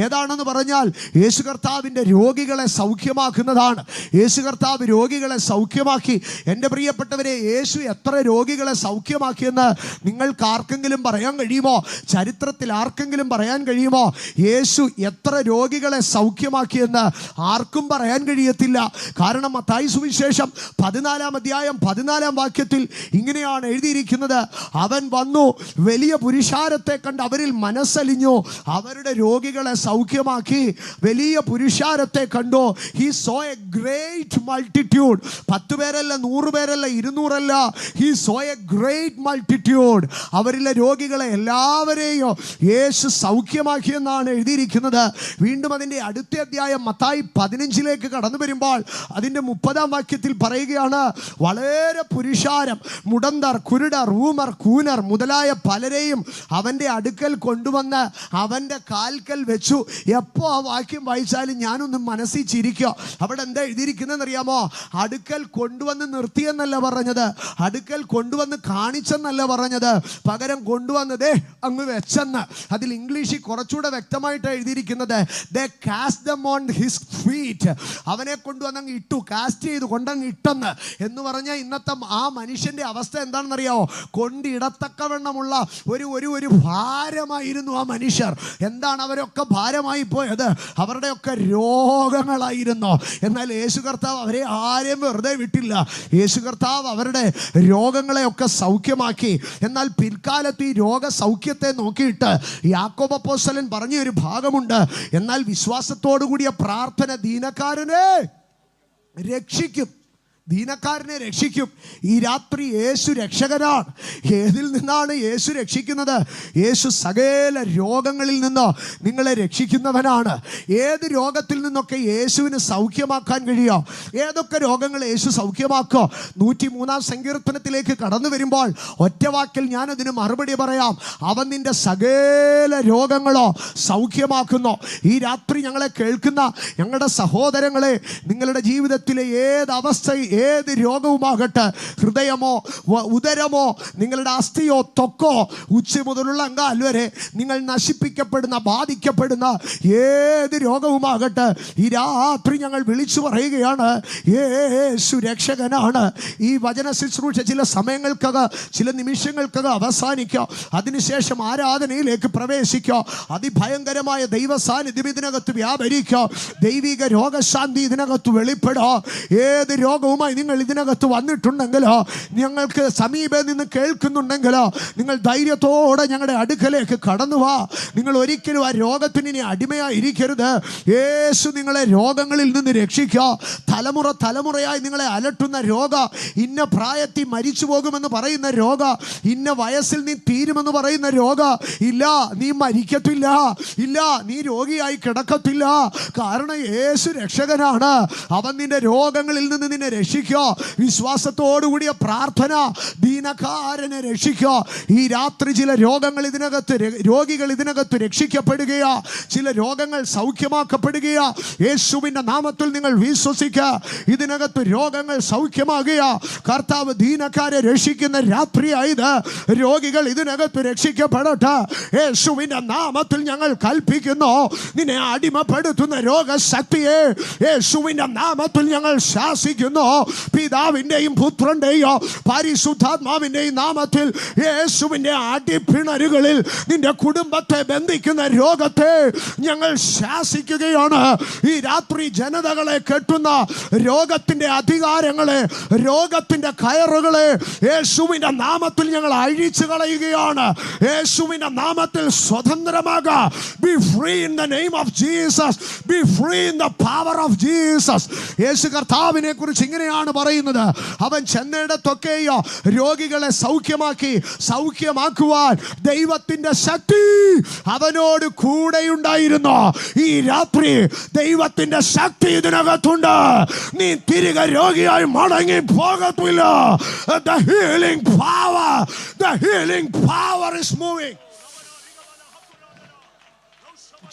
ഏതാണെന്ന് പറഞ്ഞാൽ, യേശു കർത്താവിൻ്റെ രോഗികളെ സൗഖ്യമാക്കുന്നതാണ്. യേശു കർത്താവ് രോഗികളെ സൗഖ്യമാക്കി. എൻ്റെ പ്രിയപ്പെട്ടവരെ, യേശു എത്ര രോഗികളെ സൗഖ്യമാക്കിയെന്ന് നിങ്ങൾക്ക് ആർക്കെങ്കിലും പറയാൻ കഴിയുമോ? ചരിത്രത്തിൽ ആർക്കെങ്കിലും പറയാൻ കഴിയുമോ യേശു എത്ര രോഗികളെ സൗഖ്യമാക്കിയെന്ന്? ആർക്കും പറയാൻ കഴിയത്തില്ല. കാരണം മത്തായി സുവിശേഷം 14-ാം അധ്യായം 14-ാം വാക്യത്തിൽ ഇങ്ങനെയാണ് എഴുതിയിരിക്കുന്നത്, അവൻ വന്നു, വലിയ പുരുഷാരത്തെ കണ്ട് അവരിൽ മനസ്സലിഞ്ഞു, അവരുടെ രോഗികളെ സൗഖ്യമാക്കി. വലിയ പുരുഷാരത്തെ കണ്ടു. He saw a great multitude. 10 പേരല്ല, 100 പേരല്ല, 200 അല്ല. He saw a great multitude. അവരിലെ രോഗികളെ എല്ലാവരെയും യേശു സൗഖ്യമാക്കിയെന്നാണ് എഴുതിയിരിക്കുന്നത്. വീണ്ടും അതിൻ്റെ അടുത്ത അധ്യായം മത്തായി 15-ലേക്ക് കടന്നു വരുമ്പോൾ അതിൻ്റെ 30-ാം വാക്യത്തിൽ പറയുകയാണ്, വളരെ പുരുഷാരം, മുടന്തർ, കുരുടർ, ഊമർ, കൂനർ മുതലായ പലരെയും അവൻ്റെ അടുക്കൽ കൊണ്ടുവന്ന് അവൻ്റെ കാൽക്കൽ വെച്ചു. എപ്പോൾ ആ വാക്യം വായിച്ചാലും ഞാനൊന്നും മനസ്സിൽ ചിരിക്കുക. അവിടെ എന്താ എഴുതിയിരിക്കുന്നതെന്ന് അറിയാമോ? അടുക്കൽ കൊണ്ടുവന്ന് നിർത്തിയെന്നല്ല പറഞ്ഞത്, അടുക്കൽ കൊണ്ടുവന്ന് കാണിച്ചെന്നല്ല പറഞ്ഞത്, പകരം കൊണ്ടുവന്നതേ അങ്ങ് വെച്ചെന്ന്. അതിൽ ഇംഗ്ലീഷിൽ കുറച്ചുകൂടെ വ്യക്തമായിട്ട് എഴുതിയിരിക്കുന്നത്, they cast them on his feet. അവനെ കൊണ്ടുവന്ന് അങ്ങ് ഇട്ടു, കാസ്റ്റ് ചെയ്തു, കൊണ്ടങ്ങ് ഇട്ടെന്ന്. എന്ന് പറഞ്ഞാൽ ഇന്നത്തെ ആ മനുഷ്യൻ്റെ അവസ്ഥ എന്താണെന്നറിയാമോ? കൊണ്ടിടത്തക്കവണ്ണമുള്ള ഒരു ഭാരമായിരുന്നു ആ മനുഷ്യർ. എന്താണ് അവരൊക്കെ ഭാരമായി പോയത്? അവരുടെയൊക്കെ രോഗങ്ങളായിരുന്നു. എന്നാൽ യേശു കർത്താവ് അവരെ ആരെയും വെറുതെ വിട്ടില്ല. യേശു കർത്താവ് അവരുടെ രോഗങ്ങളെയൊക്കെ സൗഖ്യമാക്കി. എന്നാൽ പിൽക്കാലത്ത് ഈ രോഗസൗഖ്യത്തെ നോക്കിയിട്ട് യാക്കോബ് അപ്പോസ്തലൻ പറഞ്ഞ ഒരു ഭാഗമുണ്ട്, എന്നാൽ വിശ്വാസത്തോടു കൂടിയ പ്രാർത്ഥന ദീനക്കാരനെ രക്ഷിക്കും. ദീനക്കാരനെ രക്ഷിക്കും. ഈ രാത്രി യേശു രക്ഷകനാണ്. ഏതിൽ നിന്നാണ് യേശു രക്ഷിക്കുന്നത്? യേശു സകല രോഗങ്ങളിൽ നിന്നോ നിങ്ങളെ രക്ഷിക്കുന്നവനാണ്. ഏത് രോഗത്തിൽ നിന്നൊക്കെ യേശുവിന് സൗഖ്യമാക്കാൻ കഴിയോ? ഏതൊക്കെ രോഗങ്ങൾ യേശു സൗഖ്യമാക്കോ? 103-ാം സങ്കീർത്തനത്തിലേക്ക് കടന്നു വരുമ്പോൾ ഒറ്റവാക്കിൽ ഞാനതിന് മറുപടി പറയാം, അവൻ നിന്റെ സകല രോഗങ്ങളോ സൗഖ്യമാക്കുന്നു. ഈ രാത്രി ഞങ്ങളെ കേൾക്കുന്ന ഞങ്ങളുടെ സഹോദരങ്ങളെ, നിങ്ങളുടെ ജീവിതത്തിലെ ഏത് അവസ്ഥ ഏത് രോഗവുമാകട്ടെ, ഹൃദയമോ ഉദരമോ നിങ്ങളുടെ അസ്ഥിയോ ത്വക്കോ ഉച്ച മുതലുള്ള അങ്കാൽ വരെ നിങ്ങൾ നശിപ്പിക്കപ്പെടുന്ന ബാധിക്കപ്പെടുന്ന ഏത് രോഗവുമാകട്ടെ, ഈ രാത്രി ഞങ്ങൾ വിളിച്ചു പറയുകയാണ്, യേശു രക്ഷകനാണ്. ഈ വചന ശുശ്രൂഷ ചില സമയങ്ങൾക്കകം ചില നിമിഷങ്ങൾക്കകം അവസാനിക്കുക. അതിനുശേഷം ആരാധനയിലേക്ക് പ്രവേശിക്കുക. അതിഭയങ്കരമായ ദൈവ സാന്നിധ്യം ഇതിനകത്ത് വ്യാപരിക്കുക. ദൈവിക രോഗശാന്തി ഇതിനകത്ത് വെളിപ്പെടുക. ഏത് രോഗവുമായി നിങ്ങൾ ഇതിനകത്ത് വന്നിട്ടുണ്ടെങ്കിലോ, ഞങ്ങൾക്ക് സമീപം നിന്ന് കേൾക്കുന്നുണ്ടെങ്കിലോ, നിങ്ങൾ ധൈര്യത്തോടെ ഞങ്ങളുടെ അടുക്കലേക്ക് കടന്നു വാ. നിങ്ങൾ ഒരിക്കലും ആ രോഗത്തിന് ഇനി അടിമയായിരിക്കരുത്. യേശു നിങ്ങളെ രോഗങ്ങളിൽ നിന്ന് രക്ഷിക്കുക. തലമുറയായി നിങ്ങളെ അലട്ടുന്ന രോഗ, ഇന്ന പ്രായത്തിൽ മരിച്ചു പോകുമെന്ന് പറയുന്ന രോഗ, ഇന്ന വയസ്സിൽ നീ തീരുമെന്ന് പറയുന്ന രോഗ, ഇല്ല നീ മരിക്കത്തില്ല, ഇല്ല നീ രോഗിയായി കിടക്കത്തില്ല. കാരണം യേശു രക്ഷകനാണ്. അവൻ നിന്റെ രോഗങ്ങളിൽ നിന്ന് നിന്നെ രക്ഷിക്കുക. വിശ്വാസത്തോടുകൂടിയ പ്രാർത്ഥന ദീനക്കാരനെ രക്ഷിക്കുക. ഈ രാത്രി ചില രോഗങ്ങൾ ഇതിനകത്ത്, രോഗികൾ ഇതിനകത്ത് രക്ഷിക്കപ്പെടുകയാ. ചില രോഗങ്ങൾ സൗഖ്യമാക്കപ്പെടുകയാ. യേശുവിൻ്റെ നാമത്തിൽ നിങ്ങൾ വിശ്വസിക്കുക. ഇതിനകത്ത് രോഗങ്ങൾ സൗഖ്യമാകുക. കർത്താവ് ദീനക്കാരെ രക്ഷിക്കുന്ന രാത്രിയായത്. രോഗികൾ ഇതിനകത്ത് രക്ഷിക്കപ്പെടട്ടെ. യേശുവിൻ്റെ നാമത്തിൽ ഞങ്ങൾ കൽപ്പിക്കുന്നു. നിന്നെ അടിമപ്പെടുത്തുന്ന രോഗശക്തിയെ യേശുവിൻ്റെ നാമത്തിൽ ഞങ്ങൾ ശാസിക്കുന്നു. പിതാവിൻ്റെയും പുത്രൻ്റെയും പരിശുദ്ധാത്മാവിൻ്റെയും നാമത്തിൽ യേശുവിൻ്റെ അടിപ്പിണരുകളിൽ നിന്റെ കുടുംബത്തെ ബന്ധിക്കുന്ന രോഗത്തെ ഞങ്ങൾ ശാസിക്കുകയാണ്. ഈ രാത്രി ജനതകളെ കെട്ടുന്ന രോഗത്തിൻ്റെ അധികാരങ്ങളെ, രോഗത്തിൻ്റെ കയറുകളെ യേശുവിൻ്റെ നാമത്തിൽ ഞങ്ങൾ അഴിച്ചു കളയുകയാണ്. യേശുവിൻ്റെ നാമത്തിൽ സ്വതന്ത്രമാകാം. Be free in the name of Jesus. Be free in the power of Jesus. യേശു കർത്താവിനെ കുറിച്ച് ഇങ്ങനെയാണ് പറയുന്നത്. അവൻ ചെന്നിടത്തൊക്കെയോ രോഗികളെ സൗഖ്യമാക്കുവാൻ ദൈവത്തിൻ്റെ ശക്തി അവനോട് കൂടെയുണ്ടായിരുന്നു. ഈ രാത്രി ദൈവത്തിൻ്റെ ശക്തി ഇതിനകത്തുണ്ട്. നീ തിരികെ രോഗിയായി മടങ്ങി പോകത്തില്ല. The healing power is moving.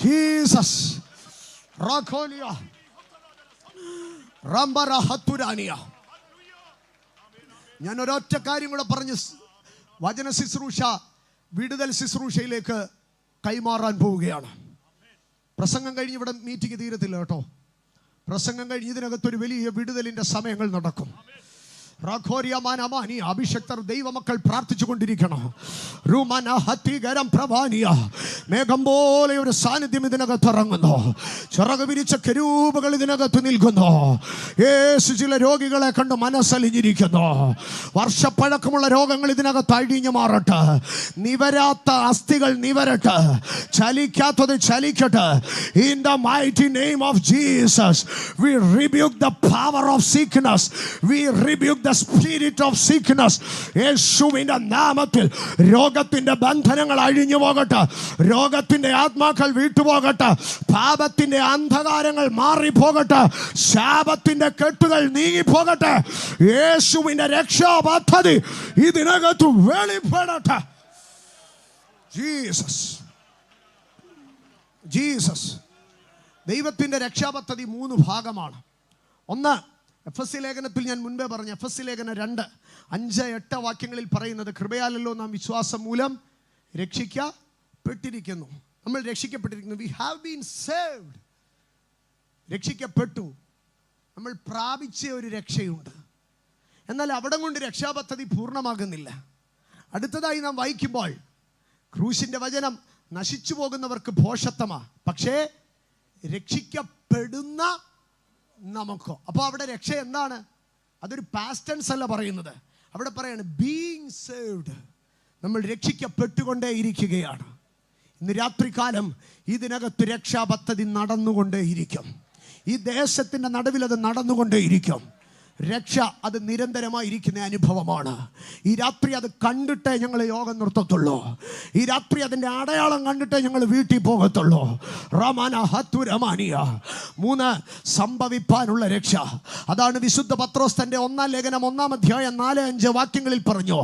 Jesus. Rakolia. Rambara Haturania. ഞാൻ ഒരൊറ്റ കാര്യം കൂടെ പറഞ്ഞ് വചന ശുശ്രൂഷ വിടുതൽ ശുശ്രൂഷയിലേക്ക് കൈമാറാൻ പോവുകയാണ്. പ്രസംഗം കഴിഞ്ഞ് ഇവിടെ മീറ്റിംഗ് തീരത്തില്ല കേട്ടോ. പ്രസംഗം കഴിഞ്ഞ് ഇതിനകത്തൊരു വലിയ വിടുതലിൻ്റെ സമയങ്ങൾ നടക്കും. അഭിഷക്തർ ദൈവമക്കൾ പ്രാർത്ഥിച്ചു കൊണ്ടിരിക്കണം. മേഘം പോലെ ഒരു സാന്നിധ്യം ഇതിനകത്ത് ഇറങ്ങുന്നു. ചിറക് വിരിച്ച കെരൂബുകൾ ഇതിനകത്ത് നിൽക്കുന്നു. യേശു ചില രോഗികളെ കണ്ട് മനസ്സലിഞ്ഞിരിക്കുന്നു. വർഷപ്പഴക്കമുള്ള രോഗങ്ങൾ ഇതിനകത്ത് അഴിഞ്ഞു മാറട്ടെ. നിവരാത്ത അസ്ഥികൾ നിവരട്ടെ. ചലിക്കാത്തത് ചലിക്കട്ടെ. In the mighty name of Jesus, we rebuke the power of sickness. We rebuke the spirit of sickness. യേശുവിന്റെ നാമത്തിൽ രോഗത്തിന്റെ ബന്ധനങ്ങൾ അഴിഞ്ഞു പോകട്ടെ. രോഗത്തിന്റെ ആത്മാക്കൾ വിട്ടുപോകട്ടെ. പാപത്തിന്റെ അന്ധകാരങ്ങൾ മാറിപ്പോകട്ടെ. ശാപത്തിന്റെ കെട്ടുകൾ നീങ്ങിപ്പോകട്ടെ. യേശുവിന്റെ രക്ഷാ പദ്ധതി ഇതിനകത്ത് വെളിപ്പെടട്ടെ. ജീസസ്. ദൈവത്തിന്റെ രക്ഷാപദ്ധതി 3 ഭാഗമാണ്. ഒന്ന്, എഫെസ്യ ലേഖനത്തിൽ ഞാൻ മുൻപേ പറഞ്ഞു, എഫെസ്യ ലേഖനം 2:5-8 വാക്യങ്ങളിൽ പറയുന്നത്, കൃപയാലല്ലോ നാം വിശ്വാസം മൂലം രക്ഷിക്കപ്പെട്ടിരിക്കുന്നു. നമ്മൾ രക്ഷിക്കപ്പെട്ടിരിക്കുന്നു. We have been saved. രക്ഷിക്കപ്പെട്ടു. നമ്മൾ പ്രാപിച്ച ഒരു രക്ഷയുണ്ട്. എന്നാൽ അവിടെ കൊണ്ട് രക്ഷാപദ്ധതി പൂർണ്ണമാകുന്നില്ല. അടുത്തതായി നാം വായിക്കുമ്പോൾ ക്രൂശിൻ്റെ വചനം നശിച്ചു പോകുന്നവർക്ക് ഭോഷത്വമാണ്, പക്ഷേ രക്ഷിക്കപ്പെടുന്ന നമുക്കോ. അപ്പോൾ അവിടെ രക്ഷ എന്താണ്? അതൊരു പാസ്റ്റ് ടെൻസ് അല്ല പറയുന്നത്. അവിടെ പറയാണ് ബീയിങ് സേവ്ഡ്. നമ്മൾ രക്ഷിക്കപ്പെട്ടുകൊണ്ടേ ഇരിക്കുകയാണ്. ഇന്ന് രാത്രികാലം ഇതിനകത്ത് രക്ഷാപദ്ധതി നടന്നുകൊണ്ടേയിരിക്കും. ഈ ദേശത്തിൻ്റെ നടുവിൽ അത് നടന്നുകൊണ്ടേയിരിക്കും. രക്ഷ അത് നിരന്തരമായിരിക്കുന്ന അനുഭവമാണ്. ഈ രാത്രി അത് കണ്ടിട്ടേ ഞങ്ങൾ യോഗം നിർത്തത്തുള്ളൂ. ഈ രാത്രി അതിൻ്റെ അടയാളം കണ്ടിട്ടേ ഞങ്ങൾ വീട്ടിൽ പോകത്തുള്ളൂ. റമാന ഹത്തുരമാനിയ. 3, സംഭവിപ്പാനുള്ള രക്ഷ. അതാണ് വിശുദ്ധ പത്രോസ് തൻ്റെ 1-ാം ലേഖനം 1-ാം അധ്യായം 4-5 വാക്യങ്ങളിൽ പറഞ്ഞു.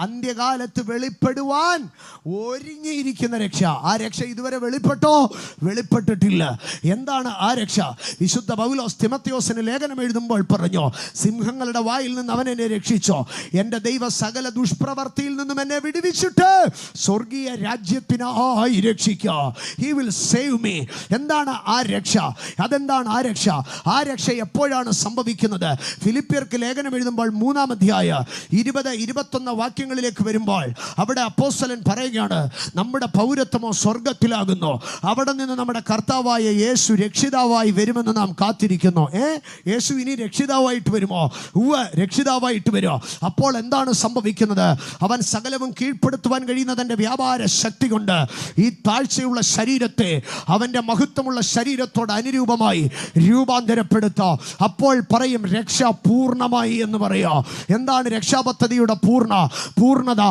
അന്ത്യകാലത്ത് വെളിപ്പെടുവാൻ ഒരുങ്ങിയിരിക്കുന്ന രക്ഷ. ആ രക്ഷ ഇതുവരെ വെളിപ്പെട്ടോ? വെളിപ്പെട്ടിട്ടില്ല. എന്താണ് ആ രക്ഷ? വിശുദ്ധ പൗലോസ് തിമോഥെയോസിന് ലേഖനം എഴുതുമ്പോൾ പറഞ്ഞു, സിംഹങ്ങളുടെ വായിൽ നിന്ന് അവൻ എന്നെ രക്ഷിച്ചോ. എൻ്റെ ദൈവ സകല ദുഷ്പ്രവർത്തിയിൽ നിന്നും എന്നെ വിടുവിച്ചിട്ട് സ്വർഗീയ രാജ്യത്തിനായി രക്ഷിക്കുക. He will save me. എന്താണ് ആ രക്ഷ? അതെന്താണ് ആ രക്ഷ? ആ രക്ഷ എപ്പോഴാണ് സംഭവിക്കുന്നത്? ഫിലിപ്പിയർക്ക് ലേഖനം എഴുതുമ്പോൾ 3-ാം അധ്യായം 20-21 വാക്യങ്ങളിലേക്ക് വരുമ്പോൾ അവിടെ അപ്പോസ്തലൻ പറയുകയാണ്, നമ്മുടെ പൗരത്വമോ സ്വർഗത്തിലാകുന്നു, അവിടെ നിന്ന് നമ്മുടെ കർത്താവായ യേശു രക്ഷിതാവായി വരുമെന്ന് നാം കാത്തിരിക്കുന്നു. യേശു ഇനി രക്ഷിതാവായിട്ട് വരുമോ? രക്ഷിതാവായിട്ട് വരുമോ? അപ്പോൾ എന്താണ് സംഭവിക്കുന്നത്? അവൻ സകലവും കീഴ്പ്പെടുത്തുവാൻ കഴിയുന്ന തൻ്റെ വ്യാപാര ശക്തി കൊണ്ട് ഈ താഴ്ചയുള്ള ശരീരത്തെ അവൻ്റെ മഹത്വമുള്ള ശരീരത്തോട് അനുരൂപമായി രൂപാന്തരപ്പെടുത്താം. അപ്പോൾ പറയും രക്ഷ പൂർണ്ണമായി എന്ന് പറയാം. എന്താണ് രക്ഷാപദ്ധതിയുടെ പൂർണ്ണത?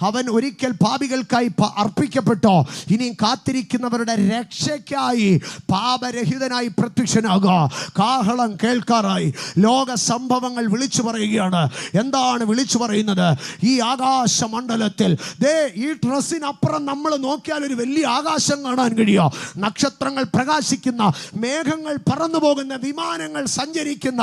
അവൻ ഒരിക്കൽ പാപികൾക്കായി അർപ്പിക്കപ്പെട്ടോ, ഇനിയും കാത്തിരിക്കുന്നവരുടെ രക്ഷയ്ക്കായി പാപരഹിതനായി പ്രത്യക്ഷനാകുക. കാഹളം കേൾക്കാറായി. ലോക സംഭവങ്ങൾ വിളിച്ചു പറയുകയാണ്. എന്താണ് വിളിച്ചു പറയുന്നത്? ഈ ആകാശമണ്ഡലത്തിൽ ഈ ഡ്രസ്സിനപ്പുറം നമ്മൾ നോക്കിയാൽ ഒരു വലിയ ആകാശം കാണാൻ കഴിയോ? നക്ഷത്രങ്ങൾ പ്രകാശിക്കുന്ന, മേഘങ്ങൾ പറന്നു പോകുന്ന, വിമാനങ്ങൾ സഞ്ചരിക്കുന്ന,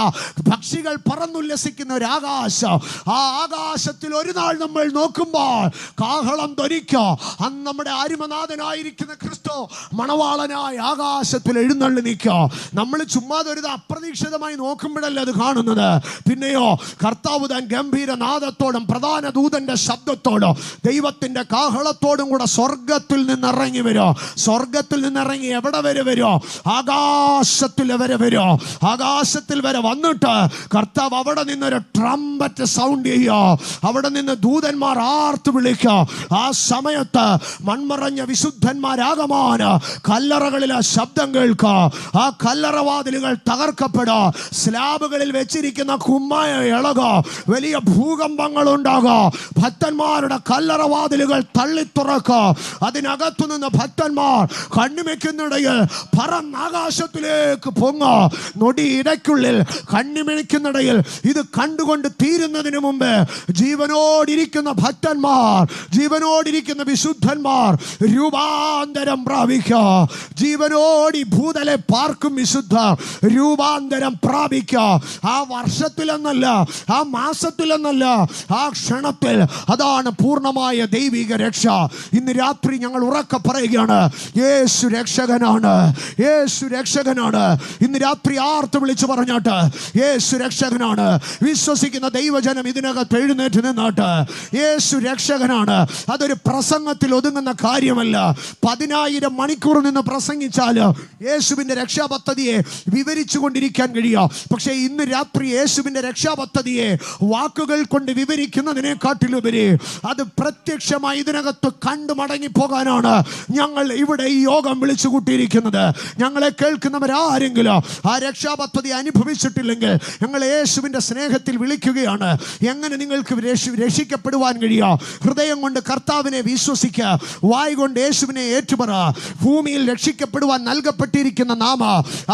പക്ഷികൾ പറന്നുല്ലസിക്കുന്ന ഒരു ആകാശം. ആ ആകാശത്തിൽ ഒരു നാൾ നമ്മൾ നോക്കുമ്പോൾ കാഹളം ധ്വനിക്കുക. അന്ന് നമ്മുടെ അരുമനാഥനായിരിക്കുന്ന ക്രിസ്തു മണവാളനായി ആകാശത്തിൽ എഴുന്നള്ളി നിൽക്കുക. നമ്മൾ ചുമ്മാതെ ഒരു അപ്രതീക്ഷിതമായി നോക്കുമ്പോഴല്ല അത് കാണുന്നത്. പിന്നെയോ കർത്താവ് താൻ ഗംഭീര നാദത്തോടും പ്രധാന ദൂതന്റെ ശബ്ദത്തോടും ദൈവത്തിന്റെ കാഹളത്തോടും കൂടെ സ്വർഗത്തിൽ നിന്ന് ഇറങ്ങി വരോ. സ്വർഗത്തിൽ നിന്ന് ഇറങ്ങി എവിടെ വരെ വരോ? ആകാശത്തിൽ വരെ വരോ. ആകാശത്തിൽ വരെ വന്നിട്ട് കർത്താവ് അവിടെ നിന്നൊരു ട്രംപറ്റ് സൗണ്ട് ചെയ്യോ. അവിടെ നിന്ന് ദൂതന്മാർ ആർത്ത് വിളിക്കുക. ആ സമയത്ത് മൺമറഞ്ഞ വിശുദ്ധന്മാരാകമാന കല്ലറകളിലെ ശബ്ദം കേൾക്കുക. ആ കല്ലറവാതിലുകൾ തകർക്കപ്പെടുക. സ്ലാബുകളിൽ വെച്ചിരിക്കുന്ന കുമ്മായ ഇളക. വലിയ ഭൂകമ്പങ്ങൾ ഉണ്ടാകുക. ഭക്തന്മാരുടെ കല്ലറവാതിലുകൾ തള്ളിത്തുറക്കുക. അതിനകത്തു നിന്ന് ഭക്തന്മാർ കണ്ണിമയ്ക്കുന്നിടയിൽ പറന്നാകാശത്തിലേക്ക് പൊങ്ങ. നൊടി ഇടയ്ക്കുള്ളിൽ കണ്ണിമയ്ക്കുന്നിടയിൽ ഇത് കണ്ടുകൊണ്ട് തീരുന്നതിന് മുമ്പ് ജീവനോടിരിക്കുന്ന ഭക്തന്മാർ, ജീവനോടിരിക്കുന്ന വിശുദ്ധന്മാർ രൂപാന്തരം പ്രാപിക്കുക. ജീവനോടി ഭൂതലെ പാർക്കും വിശുദ്ധ രൂപാന്തരം പ്രാപിക്കുക. ആ വർഷത്തിലെന്നല്ല, ആ മാസത്തിലെന്നല്ല, ആ ക്ഷണത്തിൽ. അതാണ് പൂർണ്ണമായ ദൈവിക രക്ഷ. ഇന്ന് രാത്രി ഞങ്ങൾ ഉറക്കെ പറയുകയാണ്, യേശു രക്ഷകനാണ്, യേശു രക്ഷകനാണ്. ഇന്ന് രാത്രി ആർത്ത് വിളിച്ചു പറഞ്ഞാട്ട് യേശു രക്ഷകനാണ്. വിശ്വസിക്കുന്ന ദൈവജനം ഇതിനകത്ത് എഴുന്നേറ്റ് നിന്നാട്ട് യേശു രക്ഷകനാണ്. അതൊരു പ്രസംഗത്തിൽ ഒതുങ്ങുന്ന കാര്യമല്ല. 10,000 മണിക്കൂർ നിന്ന് പ്രസംഗിച്ചാൽ യേശുവിൻ്റെ രക്ഷാപദ്ധതിയെ വിവരിച്ചു കൊണ്ടിരിക്കാൻ കഴിയുക. പക്ഷേ ഇന്ന് രാത്രി യേശുവിൻ്റെ രക്ഷാപദ്ധതിയെ വാക്കുകൾ കൊണ്ട് വിവരിക്കുന്നതിനെക്കാട്ടിലുപരി അത് പ്രത്യക്ഷമായി ഇതിനകത്ത് കണ്ടു മടങ്ങിപ്പോകാനാണ് ഞങ്ങൾ ഇവിടെ ഈ യോഗം വിളിച്ചു കൂട്ടിയിരിക്കുന്നത്. ഞങ്ങളെ കേൾക്കുന്നവരാരെങ്കിലും ആ രക്ഷാപദ്ധതി അനുഭവിച്ചിട്ടില്ലെങ്കിൽ ഞങ്ങൾ യേശുവിൻ്റെ സ്നേഹത്തിൽ വിളിക്കുകയാണ്. എങ്ങനെ നിങ്ങൾക്ക് രക്ഷിക്കപ്പെടുവാൻ കഴിയുക? ഹൃദയം കൊണ്ട് കർത്താവിനെ വിശ്വസിക്കുക, വായ് കൊണ്ട് യേശുവിനെ ഏറ്റുപറ. ഭൂമിയിൽ രക്ഷിക്കപ്പെടുവാൻ നൽകപ്പെട്ടിരിക്കുന്ന നാമ,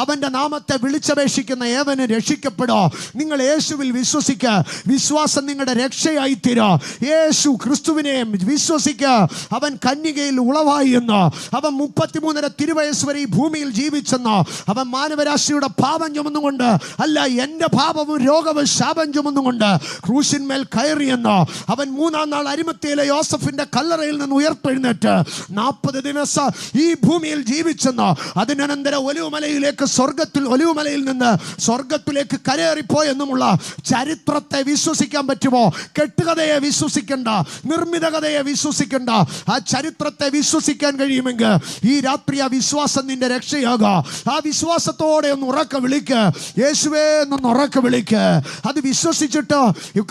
അവൻ്റെ നാമത്തെ വിളിച്ചപേക്ഷിക്കുന്ന ഏവന് രക്ഷിക്കപ്പെടോ. നിങ്ങൾ യേശുവിൽ വിശ്വസിക്കുക. വിശ്വാസം നിങ്ങളുടെ രക്ഷയായി തീരാ. യേശു ക്രിസ്തുവിനെ വിശ്വസിക്കുക. അവൻ കന്യകയിൽ ഉളവായി എന്ന്, അവൻ 33.5 തിരുവയസ് വരെ ഈ ഭൂമിയിൽ ജീവിച്ചെന്ന്, അവൻ മാനവരാശിയുടെ പാപം ചുമന്നുകൊണ്ട്, അല്ല എൻ്റെ പാപവും രോഗവും ശാപം ചുമന്നുകൊണ്ട് ക്രൂശിന്മേൽ കയറിയെന്ന്, അവൻ 3-ാം നാൾ അരിമത്തയിലെ യോസഫിന്റെ കല്ലറയിൽ നിന്ന് ഉയർത്തെഴുന്നേറ്റ് 40 ദിവസം ഈ ഭൂമിയിൽ ജീവിച്ചെന്ന്, അതിനനന്തരം ഒലിവുമലയിലേക്ക് ഒലിവുമലയിൽ നിന്ന് സ്വർഗത്തിലേക്ക് കരേറിപ്പോയെന്നുമുള്ള ചരിത്രത്തെ വിശ്വസിക്കാൻ പറ്റുമോ? കെട്ടുകഥയെ വിശ്വസിക്കണ്ട, നിർമ്മിത കഥയെ വിശ്വസിക്കണ്ട. ആ ചരിത്രത്തെ വിശ്വസിക്കാൻ കഴിയുമെങ്കിൽ ഈ രാത്രി ആ വിശ്വാസം നിന്റെ രക്ഷയാകാം. ആ വിശ്വാസത്തോടെ ഒന്ന് ഉറക്കെ വിളിക്ക്, യേശുവേ എന്നൊന്ന് ഉറക്കെ വിളിക്ക്. അത് വിശ്വസിച്ചിട്ട്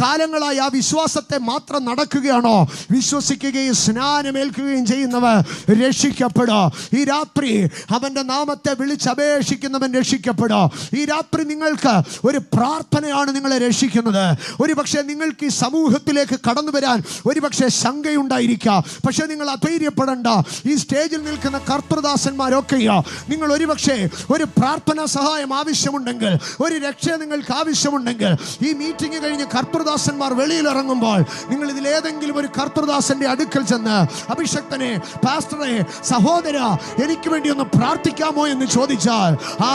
കാലങ്ങളായി ആ വിശ്വാസത്തെ മാത്രം നടക്കുകയാണോ? വിശ്വസിക്കുകയും സ്നാനമേൽക്കുകയും ചെയ്യുന്നവർ രക്ഷിക്കപ്പെടുക. ഈ രാത്രി അവൻ്റെ നാമത്തെ വിളിച്ചപേക്ഷിക്കുന്നവൻ രക്ഷിക്കപ്പെടുക. ഈ രാത്രി നിങ്ങൾക്ക് ഒരു പ്രാർത്ഥനയാണ് നിങ്ങളെ രക്ഷിക്കുന്നത്. ഒരുപക്ഷെ നിങ്ങൾക്ക് ഈ സമൂഹത്തിലേക്ക് കടന്നു വരാൻ ഒരുപക്ഷെ ശങ്കയുണ്ടായിരിക്കാം. പക്ഷെ നിങ്ങൾ അധൈര്യപ്പെടേണ്ട. ഈ സ്റ്റേജിൽ നിൽക്കുന്ന കർത്തൃദാസന്മാരൊക്കെയോ നിങ്ങൾ ഒരുപക്ഷെ ഒരു പ്രാർത്ഥനാ സഹായം ആവശ്യമുണ്ടെങ്കിൽ, ഒരു രക്ഷ നിങ്ങൾക്ക് ആവശ്യമുണ്ടെങ്കിൽ, ഈ മീറ്റിംഗ് കഴിഞ്ഞ് കർത്തൃദാസന്മാർ വെളിയിലിറങ്ങുമ്പോൾ നിങ്ങൾ ഇതിലേതെങ്കിലും ഒരു കർത്തൃദാസന്റെ അടുക്കൽ ചെന്ന്, അഭിഷക്തനെ, പാസ്റ്ററെ, സഹോദര എനിക്ക് വേണ്ടി ഒന്ന് പ്രാർത്ഥിക്കാമോ എന്ന് ചോദിച്ചാൽ ആ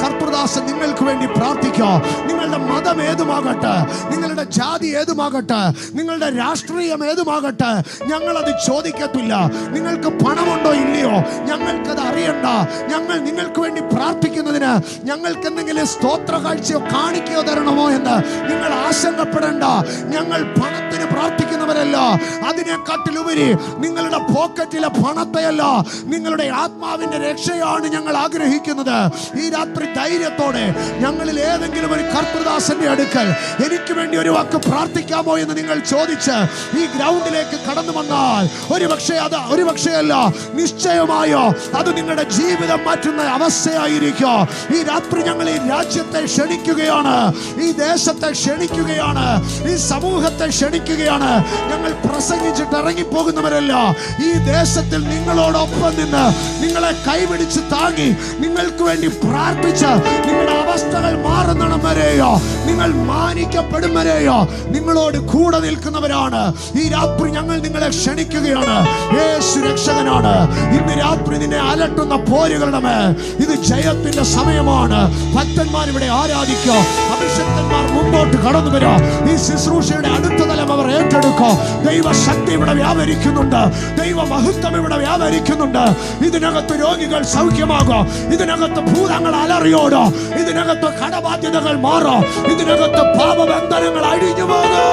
കർത്തൃദാസൻ നിങ്ങൾക്ക് വേണ്ടി പ്രാർത്ഥിക്കാം. നിങ്ങളുടെ മതം ഏതുമാകട്ടെ, നിങ്ങളുടെ ജാതി ഏതുമാകട്ടെ, നിങ്ങളുടെ രാഷ്ട്രീയം ഏതുമാകട്ടെ, ഞങ്ങളത് ചോദിക്കത്തില്ല. നിങ്ങൾക്ക് പണമുണ്ടോ ഇല്ലയോ ഞങ്ങൾക്കത് അറിയണ്ട. ഞങ്ങൾ നിങ്ങൾക്ക് വേണ്ടി പ്രാർത്ഥിക്കുന്നതിന് ഞങ്ങൾക്ക് എന്തെങ്കിലും സ്തോത്ര കാഴ്ചയോ കാണിക്കയോ തരണമോ എന്ന് നിങ്ങൾ ആശങ്കപ്പെടേണ്ട. ഞങ്ങൾ പണത്തിന് പ്രാർത്ഥിക്കുന്നവരല്ല. അതിനെക്കാട്ടിലുപരി നിങ്ങളുടെ പോക്കറ്റിലെ പണത്തെയല്ല, നിങ്ങളുടെ ആത്മാവിന്റെ രക്ഷയാണ് ഞങ്ങൾ ആഗ്രഹിക്കുന്നത്. ഈ രാത്രി ധൈര്യത്തോടെ ഞങ്ങളിൽ ഏതെങ്കിലും ഒരു കർത്തൃദാസന്റെ അടുക്കൽ എനിക്ക് വേണ്ടി ഒരു വാക്ക് പ്രാർത്ഥിക്കാമോ എന്ന് നിങ്ങൾ ചോദിച്ച് ഈ ഗ്രൗണ്ടിലേക്ക് കടന്നു വന്നാൽ ഒരുപക്ഷെ അല്ല, നിശ്ചയമായോ അത് നിങ്ങളുടെ ജീവിതം മാറ്റുന്ന അവസ്ഥയായിരിക്കും. ഈ രാത്രി ഞങ്ങൾ ഈ രാജ്യത്തെ ക്ഷണിക്കുകയാണ്, ഈ ദേശത്തെ ക്ഷണിക്കുകയാണ്, ഈ സമൂഹത്തെ ക്ഷണിക്കുകയാണ്. ഞങ്ങൾ പ്രസംഗിച്ചിട്ട് ഇറങ്ങിപ്പോകുന്നവരല്ല. ഈ ദേശത്തിൽ നിങ്ങളോടൊപ്പം നിന്ന് നിങ്ങളെ കൈപിടിച്ച് താങ്ങി നിങ്ങൾക്ക് വേണ്ടി പ്രാർത്ഥിച്ച് നിങ്ങളുടെ അവസ്ഥകൾ മാറുന്നിടം വരെയോ നിങ്ങൾ മാനിക്കപ്പെടും വരെയോ നിങ്ങളോട് കൂടെ നിൽക്കുന്നവരാണ്. ഈ രാത്രി ഞങ്ങൾ നിങ്ങളെ ക്ഷണിക്കുകയാണ്. യേശു രക്ഷകനാണ്. ഇന്ന് രാത്രി നിന്നെ അലട്ടുന്ന പോരുകളുടെ മേൽ ഇത് ജയത്തിന്റെ സമയമാണ്. ഭക്തന്മാർ ഇവിടെ ആരാധിക്കോ, അഭിഷക്തന്മാർ മുമ്പോട്ട് കടന്നു വരോ. ഈ ശുശ്രൂഷയുടെ അടുത്ത തലം അവർ ഏറ്റെടുക്കോ. ദൈവശക്തി ഇവിടെ വ്യാപരിക്കുന്നുണ്ട്, ദൈവ മഹത്വം ഇവിടെ വ്യാപരിക്കുന്നുണ്ട്. ഇതിനകത്ത് രോഗികൾ സൗഖ്യമാകോ, ഇതിനകത്ത് ഭൂതങ്ങൾ അലറിയോടോ, ഇതിനകത്ത് കടബാധ്യതകൾ മാറോ, ഇതിനകത്ത് പാപബന്ധനങ്ങൾ അഴിഞ്ഞു പോകോ.